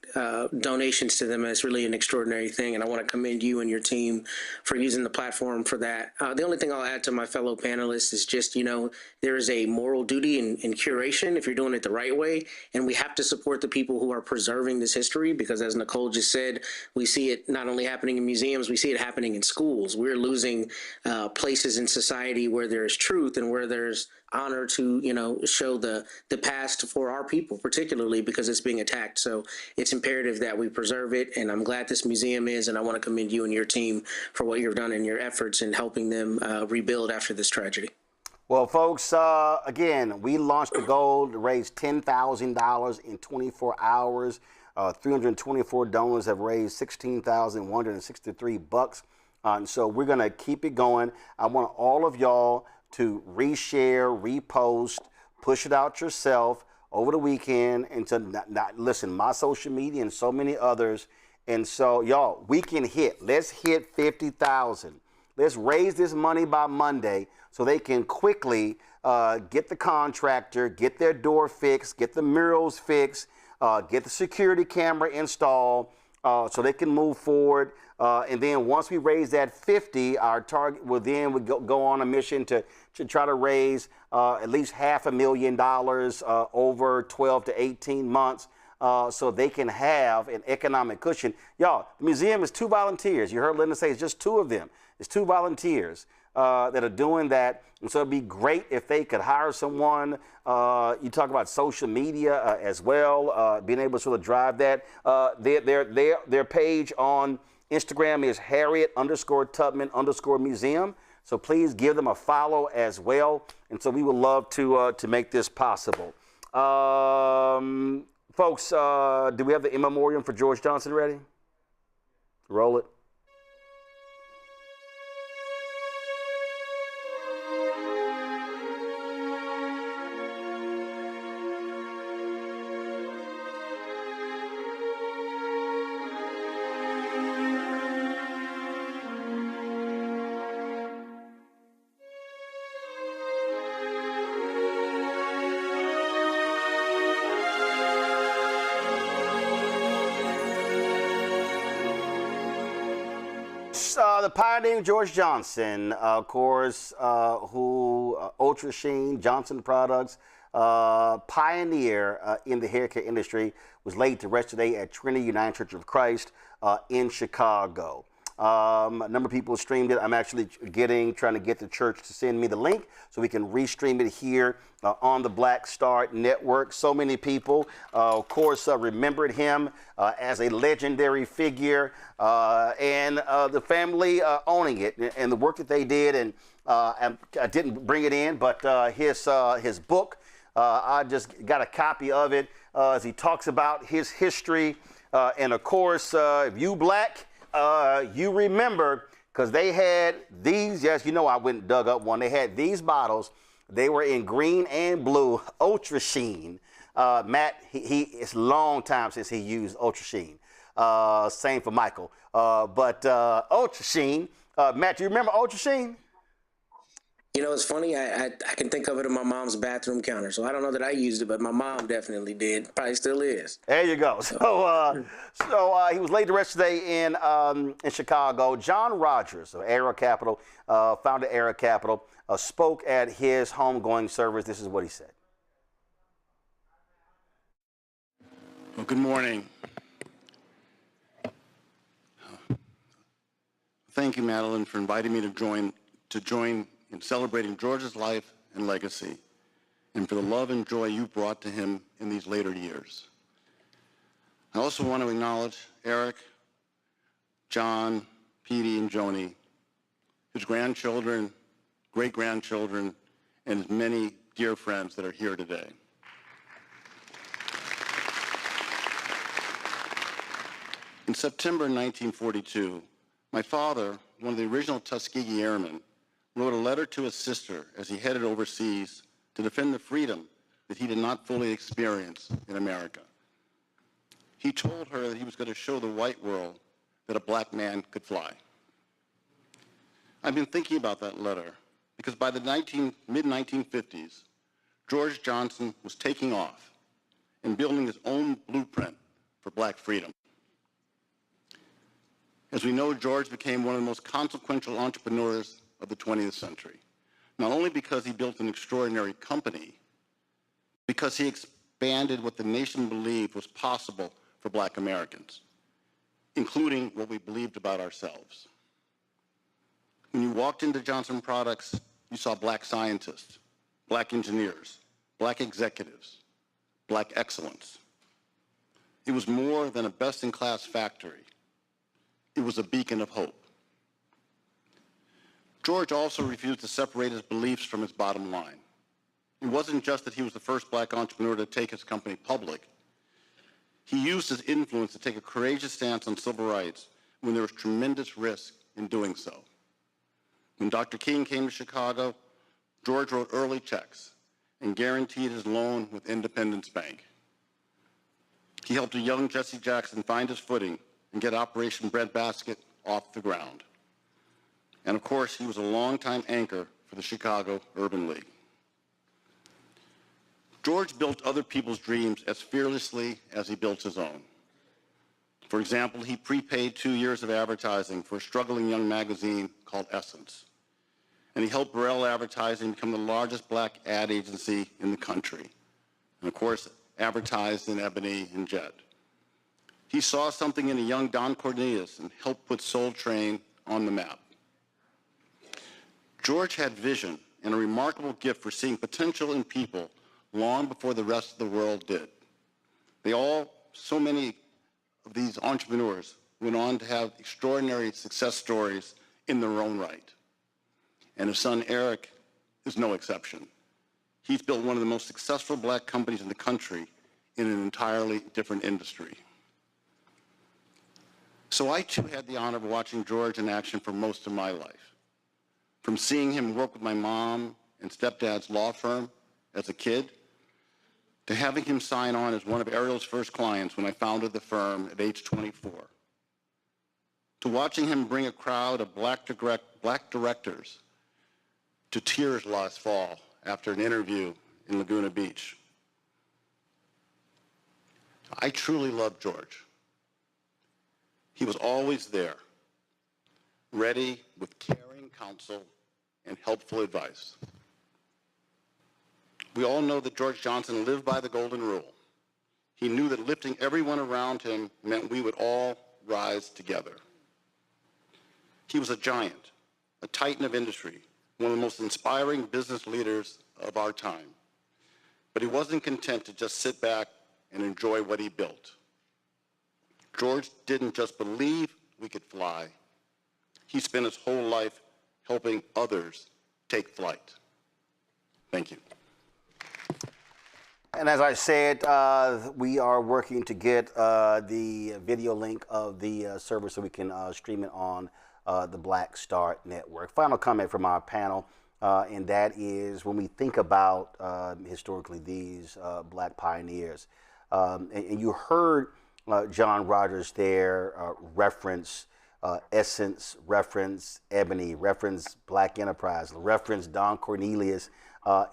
donations to them. It's really an extraordinary thing, and I want to commend you and your team for using the platform for that. The only thing I'll add to my fellow panelists is just, you know, there is a moral duty in curation if you're doing it the right way, and we have to support the people who are preserving this history, because as Nicole just said, we see it not only happening in museums, we see it happening in schools. We're losing places in society where there's truth and where there's honor to, you know, show the past for our people, particularly because it's being attacked. So it's imperative that we preserve it, and I'm glad this museum is, and I want to commend you and your team for what you've done in your efforts in helping them rebuild after this tragedy. Well, folks, again, we launched the goal to raise $10,000 in 24 hours. 324 donors have raised $16,163. And so we're going to keep it going. I want all of y'all to reshare, repost, push it out yourself over the weekend, and to not listen, my social media and so many others. And so, y'all, we can let's hit 50,000. Let's raise this money by Monday so they can quickly get the contractor, get their door fixed, get the murals fixed, get the security camera installed, so they can move forward. And then once we raise that 50, our target will then go on a mission to try to raise at least $500,000 over 12 to 18 months, so they can have an economic cushion. Y'all, the museum is 2 volunteers. You heard Linda say it's just 2 of them. It's 2 volunteers that are doing that. And so it'd be great if they could hire someone. You talk about social media as well, being able to sort of drive that. Their page on Instagram is Harriet_Tubman_museum. So please give them a follow as well. And so we would love to make this possible. Folks, do we have the in memoriam for George Johnson ready? Roll it. The pioneering George Johnson, of course, who Ultra Sheen, Johnson Products, pioneer in the hair care industry, was laid to rest today at Trinity United Church of Christ in Chicago. A number of people streamed it. I'm actually trying to get the church to send me the link so we can restream it here on the Black Star Network. So many people, of course, remembered him as a legendary figure, and the family owning it and the work that they did. And I didn't bring it in, but his book, I just got a copy of it as he talks about his history. And of course, if you black, you remember, because they had these, yes, you know I went and dug up one. They had these bottles. They were in green and blue, Ultra Sheen. Matt, it's a long time since he used Ultra Sheen. Same for Michael. But Ultra Sheen, Matt, do you remember Ultra Sheen? You know, it's funny. I can think of it on my mom's bathroom counter. So I don't know that I used it, but my mom definitely did. Probably still is. There you go. So he was laid to rest today in Chicago. John Rogers of Era Capital, founder of Era Capital, spoke at his homegoing service. This is what he said. Well, good morning. Thank you, Madeline, for inviting me to join in celebrating George's life and legacy, and for the love and joy you brought to him in these later years. I also want to acknowledge Eric, John, Petey, and Joni, his grandchildren, great-grandchildren, and his many dear friends that are here today. In September 1942, my father, one of the original Tuskegee Airmen, wrote a letter to his sister as he headed overseas to defend the freedom that he did not fully experience in America. He told her that he was going to show the white world that a black man could fly. I've been thinking about that letter because by the mid-1950s, George Johnson was taking off and building his own blueprint for black freedom. As we know, George became one of the most consequential entrepreneurs of the 20th century, not only because he built an extraordinary company, because he expanded what the nation believed was possible for black Americans, including what we believed about ourselves. When you walked into Johnson Products, you saw black scientists, black engineers, black executives, black excellence. It was more than a best-in-class factory. It was a beacon of hope. George also refused to separate his beliefs from his bottom line. It wasn't just that he was the first black entrepreneur to take his company public. He used his influence to take a courageous stance on civil rights when there was tremendous risk in doing so. When Dr. King came to Chicago, George wrote early checks and guaranteed his loan with Independence Bank. He helped a young Jesse Jackson find his footing and get Operation Breadbasket off the ground. And of course, he was a longtime anchor for the Chicago Urban League. George built other people's dreams as fearlessly as he built his own. For example, he prepaid 2 years of advertising for a struggling young magazine called Essence. And he helped Burrell Advertising become the largest black ad agency in the country. And of course, advertised in Ebony and Jet. He saw something in a young Don Cornelius and helped put Soul Train on the map. George had vision and a remarkable gift for seeing potential in people long before the rest of the world did. So many of these entrepreneurs went on to have extraordinary success stories in their own right. And his son Eric is no exception. He's built one of the most successful black companies in the country in an entirely different industry. So I too had the honor of watching George in action for most of my life. From seeing him work with my mom and stepdad's law firm as a kid, to having him sign on as one of Ariel's first clients when I founded the firm at age 24, to watching him bring a crowd of black directors to tears last fall after an interview in Laguna Beach. I truly love George. He was always there, ready with caring counsel and helpful advice. We all know that George Johnson lived by the golden rule. He knew that lifting everyone around him meant we would all rise together. He was a giant, a titan of industry, one of the most inspiring business leaders of our time. But he wasn't content to just sit back and enjoy what he built. George didn't just believe we could fly. He spent his whole life helping others take flight. Thank you. And as I said, we are working to get the video link of the service so we can stream it on the Black Star Network. Final comment from our panel, and that is when we think about historically these black pioneers, and you heard John Rogers there reference Essence, reference Ebony, reference Black Enterprise, reference Don Cornelius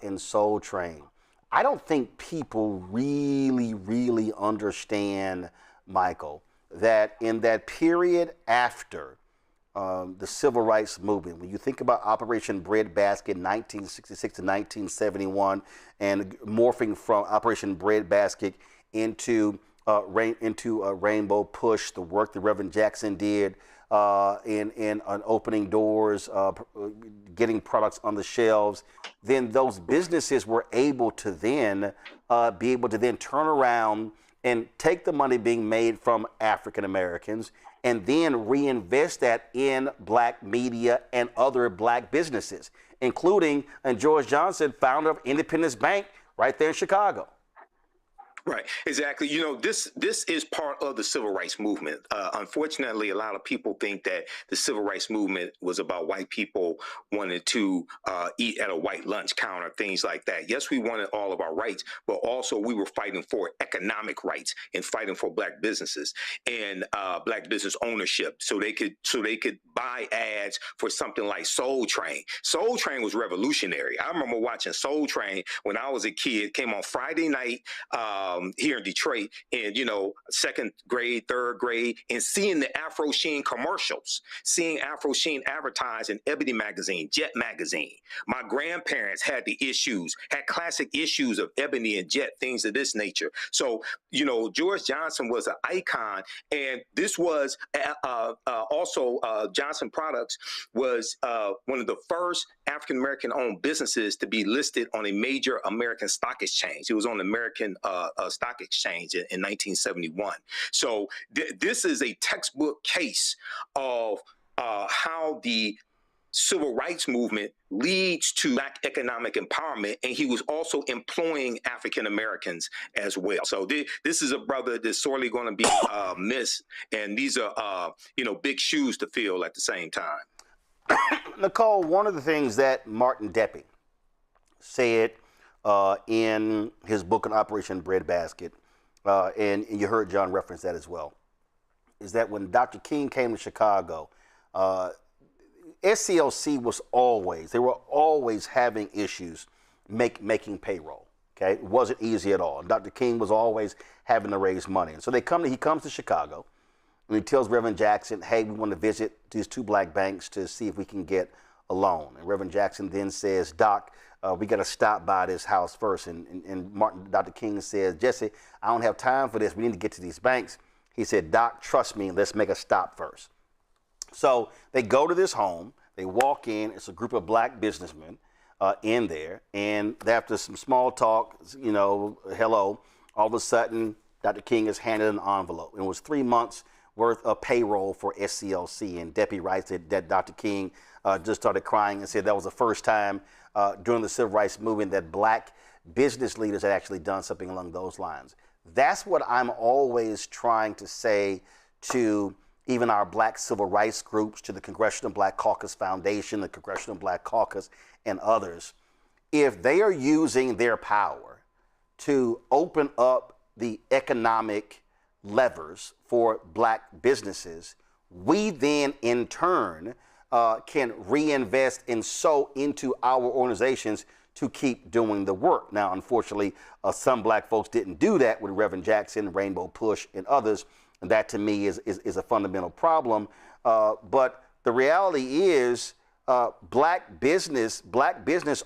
in Soul Train. I don't think people really understand, Michael, that in that period after the Civil Rights Movement, when you think about Operation Breadbasket 1966 to 1971 and morphing from Operation Breadbasket into Rainbow Push, the work that Reverend Jackson did in opening doors, getting products on the shelves, then those businesses were able to then turn around and take the money being made from African Americans and then reinvest that in black media and other black businesses, including George Johnson, founder of Independence Bank right there in Chicago. Right, exactly. You know, this is part of the civil rights movement. Unfortunately, a lot of people think that the civil rights movement was about white people wanting to eat at a white lunch counter, things like that. Yes, we wanted all of our rights, but also we were fighting for economic rights and fighting for black businesses and black business ownership, so they could buy ads for something like Soul Train. Soul Train was revolutionary. I remember watching Soul Train when I was a kid. It came on Friday night. Here in Detroit, and second grade, third grade, and seeing the Afro Sheen commercials, seeing Afro Sheen advertised in Ebony magazine, Jet magazine. My grandparents had classic issues of Ebony and Jet, things of this nature. So, George Johnson was an icon, and this was also Johnson Products was one of the first African American owned businesses to be listed on a major American stock exchange. It was on the American Stock Exchange in 1971. So this is a textbook case of how the civil rights movement leads to black economic empowerment, and he was also employing African Americans as well. So this is a brother that's sorely going to be missed, and these are big shoes to fill at the same time. Nicole, one of the things that Martin Deppie said in his book on Operation Breadbasket, and you heard John reference that as well, is that when Dr. King came to Chicago, SCLC they were always having issues making payroll. Okay, it wasn't easy at all. And Dr. King was always having to raise money. And so he comes to Chicago, and he tells Reverend Jackson, hey, we want to visit these two black banks to see if we can get a loan. And Reverend Jackson then says, Doc, we got to stop by this house first. And Dr. King says, Jesse, I don't have time for this. We need to get to these banks. He said, Doc, trust me, let's make a stop first. So they go to this home. They walk in. It's a group of black businessmen in there. And after some small talk, hello, all of a sudden, Dr. King is handed an envelope. It was 3 months worth of payroll for SCLC. And Deppie writes that Dr. King just started crying and said that was the first time during the civil rights movement that black business leaders had actually done something along those lines. That's what I'm always trying to say to even our black civil rights groups, to the Congressional Black Caucus Foundation, the Congressional Black Caucus, and others. If they are using their power to open up the economic levers for black businesses, we then in turn can reinvest and sow into our organizations to keep doing the work. Now, unfortunately, some black folks didn't do that with Reverend Jackson, Rainbow Push, and others. And that to me is a fundamental problem. But the reality is black business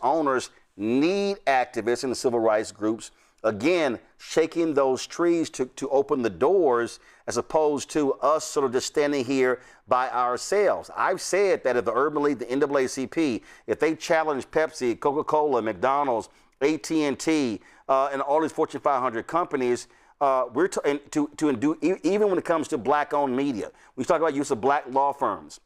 owners need activists in the civil rights groups, again, shaking those trees to open the doors, as opposed to us sort of just standing here by ourselves. I've said that if the Urban League, the NAACP, if they challenge Pepsi, Coca-Cola, McDonald's, AT&T, and all these Fortune 500 companies, even when it comes to black-owned media, we talk about use of black law firms,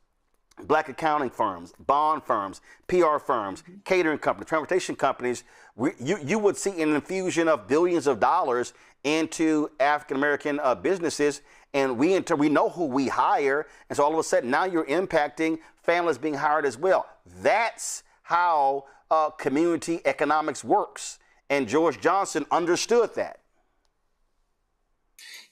black accounting firms, bond firms, PR firms, catering companies, transportation companies. You would see an infusion of billions of dollars into African-American businesses, and we know who we hire, and so all of a sudden now you're impacting families being hired as well. That's how community economics works, and George Johnson understood that.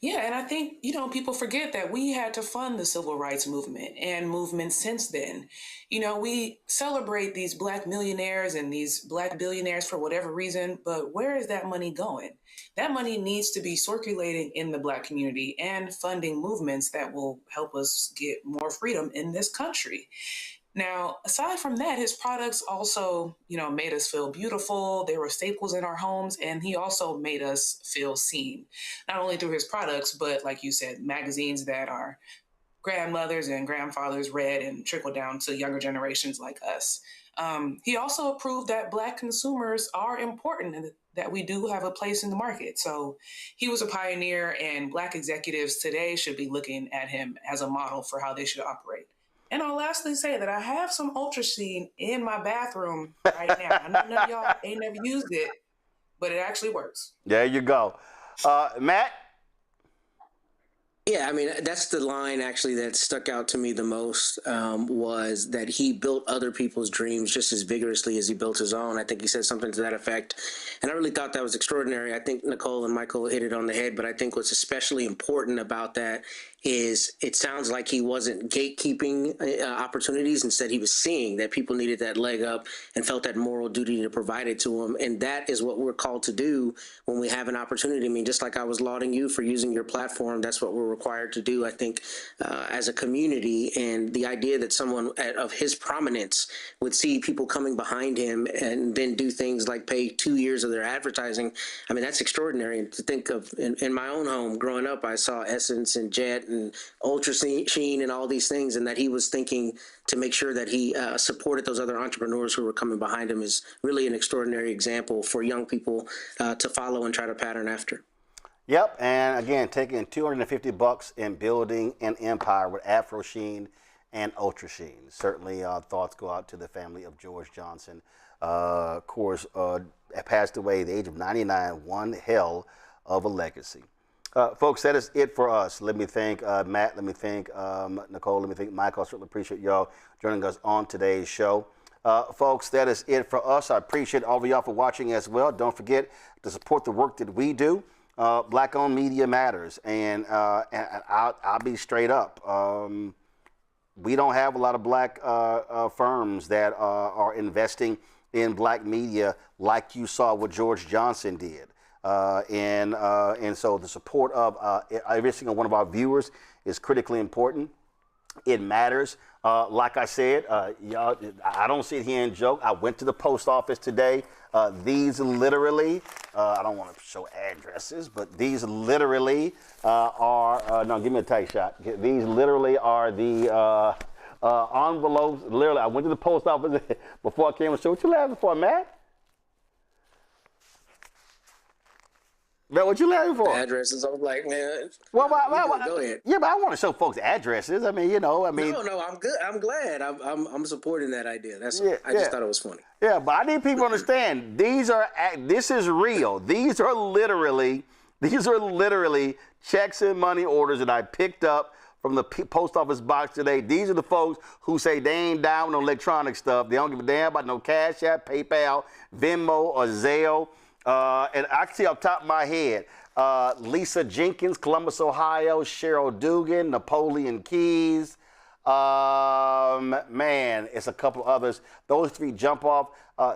Yeah, and I think, people forget that we had to fund the civil rights movement and movements since then. We celebrate these black millionaires and these black billionaires for whatever reason, but where is that money going? That money needs to be circulating in the black community and funding movements that will help us get more freedom in this country. Now, aside from that, his products also, made us feel beautiful. They were staples in our homes, and he also made us feel seen, not only through his products, but like you said, magazines that our grandmothers and grandfathers read and trickled down to younger generations like us. He also proved that Black consumers are important and that we do have a place in the market. So he was a pioneer, and Black executives today should be looking at him as a model for how they should operate. And I'll lastly say that I have some Ultrasheen in my bathroom right now. I know none of y'all ain't never used it, but it actually works. There you go. Matt? Yeah, I mean, that's the line actually that stuck out to me the most, was that he built other people's dreams just as vigorously as he built his own. I think he said something to that effect. And I really thought that was extraordinary. I think Nicole and Michael hit it on the head, but I think what's especially important about that is it sounds like he wasn't gatekeeping opportunities. Instead, he was seeing that people needed that leg up and felt that moral duty to provide it to them. And that is what we're called to do when we have an opportunity. I mean, just like I was lauding you for using your platform, that's what we're required to do, I think, as a community. And the idea that someone of his prominence would see people coming behind him and then do things like pay 2 years of their advertising, I mean, that's extraordinary. And to think of, in my own home, growing up, I saw Essence and Jet and Ultrasheen and all these things, and that he was thinking to make sure that he supported those other entrepreneurs who were coming behind him is really an extraordinary example for young people to follow and try to pattern after. Yep, and again, taking $250 and building an empire with Afro Sheen and Ultrasheen. Certainly, thoughts go out to the family of George Johnson. Of course, passed away at the age of 99, one hell of a legacy. Folks, that is it for us. Let me thank Matt. Let me thank Nicole. Let me thank Michael. I certainly appreciate y'all joining us on today's show. Folks, that is it for us. I appreciate all of y'all for watching as well. Don't forget to support the work that we do. Black-owned media matters, and I'll be straight up. We don't have a lot of black firms that are investing in black media like you saw what George Johnson did. And so the support of every single one of our viewers is critically important. It matters. Like I said, y'all, I don't sit here and joke. I went to the post office today. These literally, I don't want to show addresses, but these literally are, no, give me a tight shot. These literally are the envelopes. Literally, I went to the post office before I came and showed. What you laughing for, Matt? Man, what you laughing for? Addresses. I was like, man. Well, go ahead. Yeah, but I want to show folks addresses. I mean, No, I'm good. I'm glad. I'm supporting that idea. I just thought it was funny. Yeah, but I need people to understand this is real. These are literally These are literally checks and money orders that I picked up from the post office box today. These are the folks who say they ain't down with no electronic stuff. They don't give a damn about no Cash App, PayPal, Venmo, or Zelle. And I can see off the top of my head, Lisa Jenkins, Columbus, Ohio, Cheryl Dugan, Napoleon Keys. Man, it's a couple others. Those three jump off.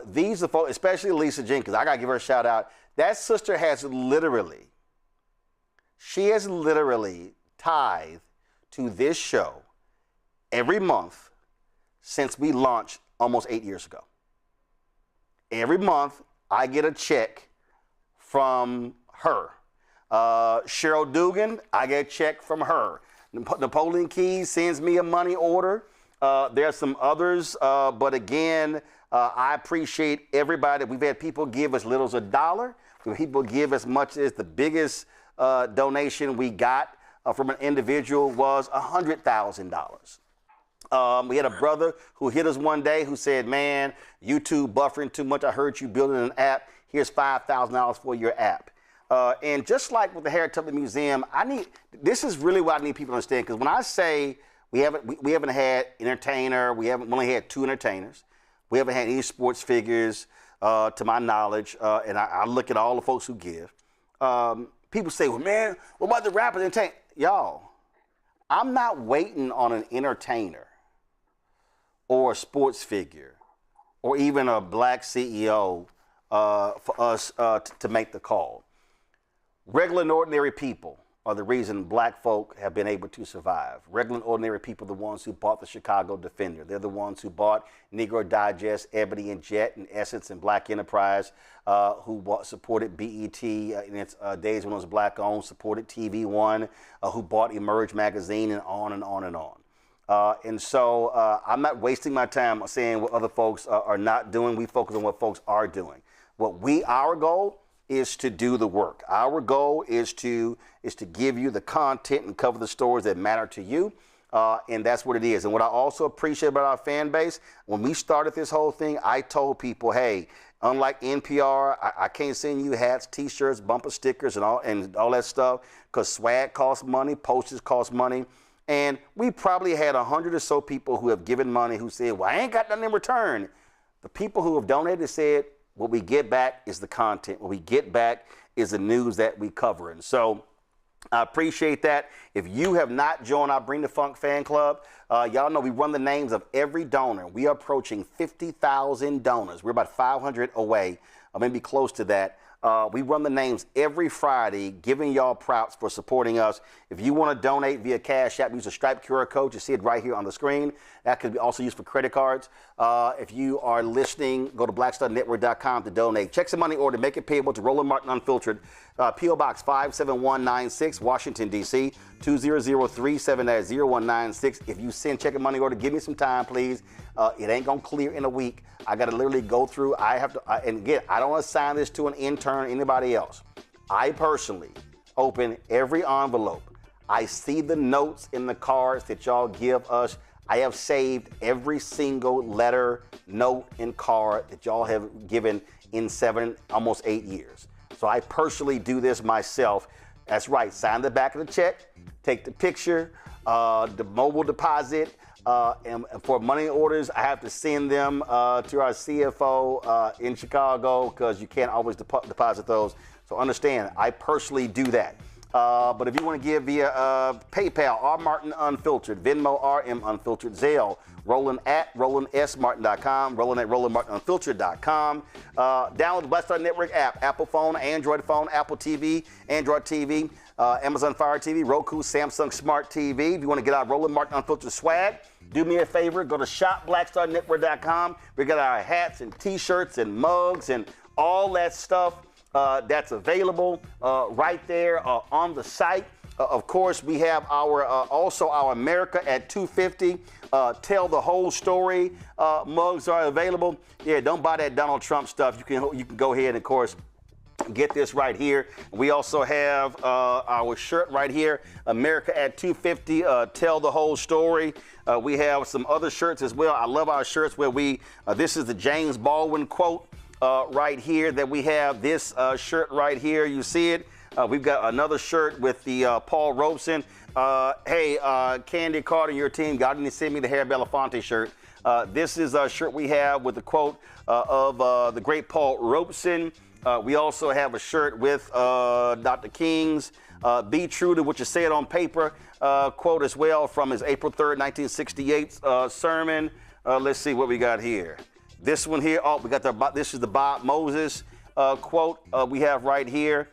These are folks, especially Lisa Jenkins. I got to give her a shout out. That sister has literally tithed to this show every month since we launched almost 8 years ago. Every month, I get a check from her. Cheryl Dugan, I get a check from her. Napoleon Keys sends me a money order. There are some others, but again, I appreciate everybody. We've had people give as little as $1. People give as much as the biggest donation we got from an individual was $100,000. We had a brother who hit us one day who said, man, YouTube buffering too much. I heard you building an app. Here's $5,000 for your app. And just like with the Heritage Museum, this is really what I need people to understand. Because when I say we haven't had entertainer, we only had 2 entertainers. We haven't had any sports figures, to my knowledge. And I look at all the folks who give. People say, well, man, what about the rappers and entertainers? Y'all, I'm not waiting on an entertainer or a sports figure or even a black CEO for us to make the call. Regular and ordinary people are the reason black folk have been able to survive. Regular and ordinary people are the ones who bought the Chicago Defender. They're the ones who bought Negro Digest, Ebony and Jet, and Essence and Black Enterprise, who supported BET in its days when it was black owned, supported TV One, who bought Emerge magazine, and on and on and on. And so I'm not wasting my time saying what other folks are not doing. We focus on what folks are doing. Our goal is to do the work. Our goal is to give you the content and cover the stories that matter to you. And that's what it is. And what I also appreciate about our fan base, when we started this whole thing, I told people, hey, unlike NPR, I can't send you hats, T-shirts, bumper stickers, and all that stuff, because swag costs money, postage costs money. And we probably had 100 or so people who have given money who said, well, I ain't got nothing in return. The people who have donated said, what we get back is the content. What we get back is the news that we cover. And so I appreciate that. If you have not joined our Bring the Funk fan club, y'all know we run the names of every donor. We are approaching 50,000 donors. We're about 500 away, or maybe close to that. We run the names every Friday, giving y'all props for supporting us. If you want to donate via Cash App, use a Stripe QR code. You see it right here on the screen. That could be also used for credit cards. If you are listening, go to blackstarnetwork.com to donate. Checks and money order, make it payable to Roland Martin Unfiltered. P.O. Box 57196, Washington, D.C., 20037-0196. If you send check and money order, give me some time, please. It ain't going to clear in a week. I got to literally go through. And again, I don't assign this to an intern or anybody else. I personally open every envelope. I see the notes in the cards that y'all give us. I have saved every single letter, note, and card that y'all have given in 7, almost 8 years. So I personally do this myself. That's right. Sign the back of the check, take the picture, the mobile deposit, and for money orders, I have to send them to our CFO in Chicago because you can't always deposit those. So understand, I personally do that. But if you want to give via PayPal, R Martin Unfiltered, Venmo, RM Unfiltered, Zelle, Roland at RolandSMartin.com, Roland at RolandMartinUnfiltered.com. Download the Black Star Network app, Apple phone, Android phone, Apple TV, Android TV, Amazon Fire TV, Roku, Samsung Smart TV. If you want to get our Roland Martin Unfiltered swag, do me a favor, go to shopblackstarnetwork.com. We got our hats and T-shirts and mugs and all that stuff. That's available right there on the site. Of course, we have our also our America at 250 Tell the Whole Story mugs are available. Yeah, don't buy that Donald Trump stuff. You can go ahead and, of course, get this right here. We also have our shirt right here, America at 250 Tell the Whole Story. We have some other shirts as well. I love our shirts where this is the James Baldwin quote. Right here that we have this shirt right here. You see it? We've got another shirt with the Paul Robeson. Hey, Candy Carter and your team got to send me the Harry Belafonte shirt. This is a shirt we have with the quote of the great Paul Robeson. We also have a shirt with Dr. King's Be True to What You Said on Paper quote as well from his April 3rd, 1968 sermon. Let's see what we got here. This one here, we got this is the Bob Moses quote we have right here.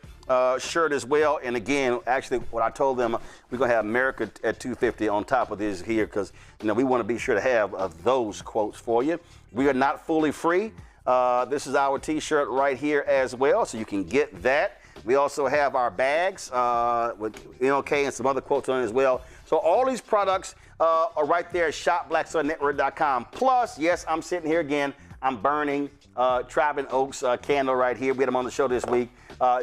Shirt as well. And again, actually, what I told them, we're going to have America at 250 on top of this here because, we want to be sure to have those quotes for you. We are not fully free. This is our T-shirt right here as well, so you can get that. We also have our bags with NOK and some other quotes on it as well. So all these products are right there at shopblackstarnetwork.com. Plus, yes, I'm sitting here again. I'm burning Tribe Oaks candle right here. We had them on the show this week.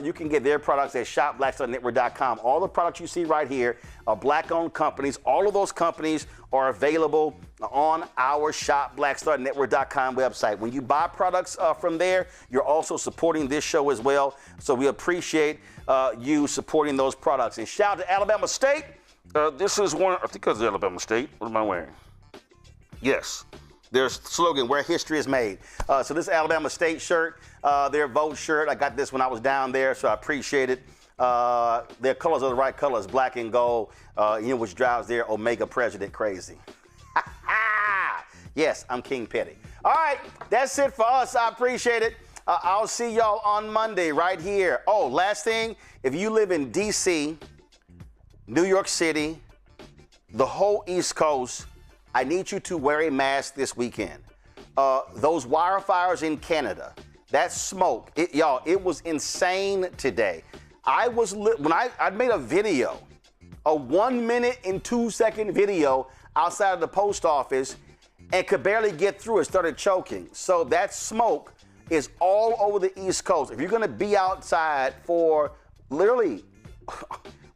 You can get their products at shopblackstarnetwork.com. All the products you see right here are black-owned companies. All of those companies are available on our shopblackstarnetwork.com website. When you buy products from there, you're also supporting this show as well. So we appreciate you supporting those products. And shout out to Alabama State. This is one, I think it's Alabama State. What am I wearing? Yes. Their slogan, where history is made. So this Alabama State shirt, their vote shirt, I got this when I was down there, so I appreciate it. Their colors are the right colors, black and gold, which drives their Omega president crazy. Yes, I'm King Petty. All right, that's it for us. I appreciate it. I'll see y'all on Monday right here. Oh, last thing, if you live in D.C., New York City, the whole East Coast, I need you to wear a mask this weekend. Those wildfires in Canada, that smoke, it was insane today. I made a video, a 1 minute and 2 second video outside of the post office and could barely get through it, started choking. So that smoke is all over the East Coast. If you're gonna be outside for literally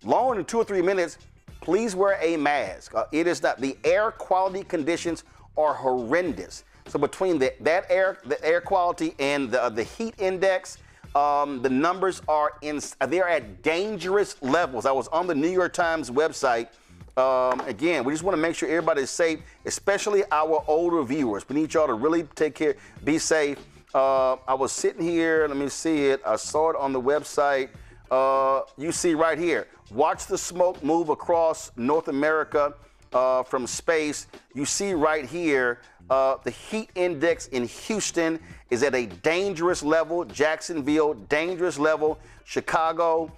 longer than 2 or 3 minutes, please wear a mask. It is not, the air quality conditions are horrendous. So between the air quality and the heat index, the numbers are they're at dangerous levels. I was on the New York Times website. Again, we just want to make sure everybody is safe, especially our older viewers. We need y'all to really take care, be safe. I was sitting here, let me see it. I saw it on the website. You see right here, watch the smoke move across North America from space. You see right here, the heat index in Houston is at a dangerous level. Jacksonville, dangerous level. Chicago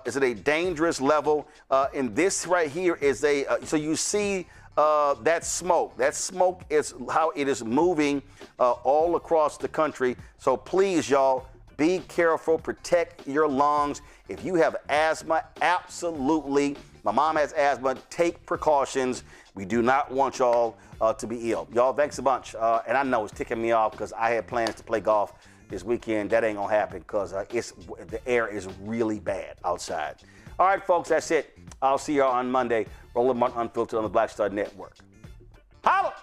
is at a dangerous level. And this right here is so you see that smoke. That smoke is how it is moving all across the country. So please, y'all, be careful, protect your lungs. If you have asthma, absolutely. My mom has asthma, take precautions. We do not want y'all to be ill. Y'all, thanks a bunch. And I know it's ticking me off because I had plans to play golf this weekend. That ain't gonna happen because the air is really bad outside. All right, folks, that's it. I'll see y'all on Monday. Roland Martin Unfiltered on the Black Star Network. Holla!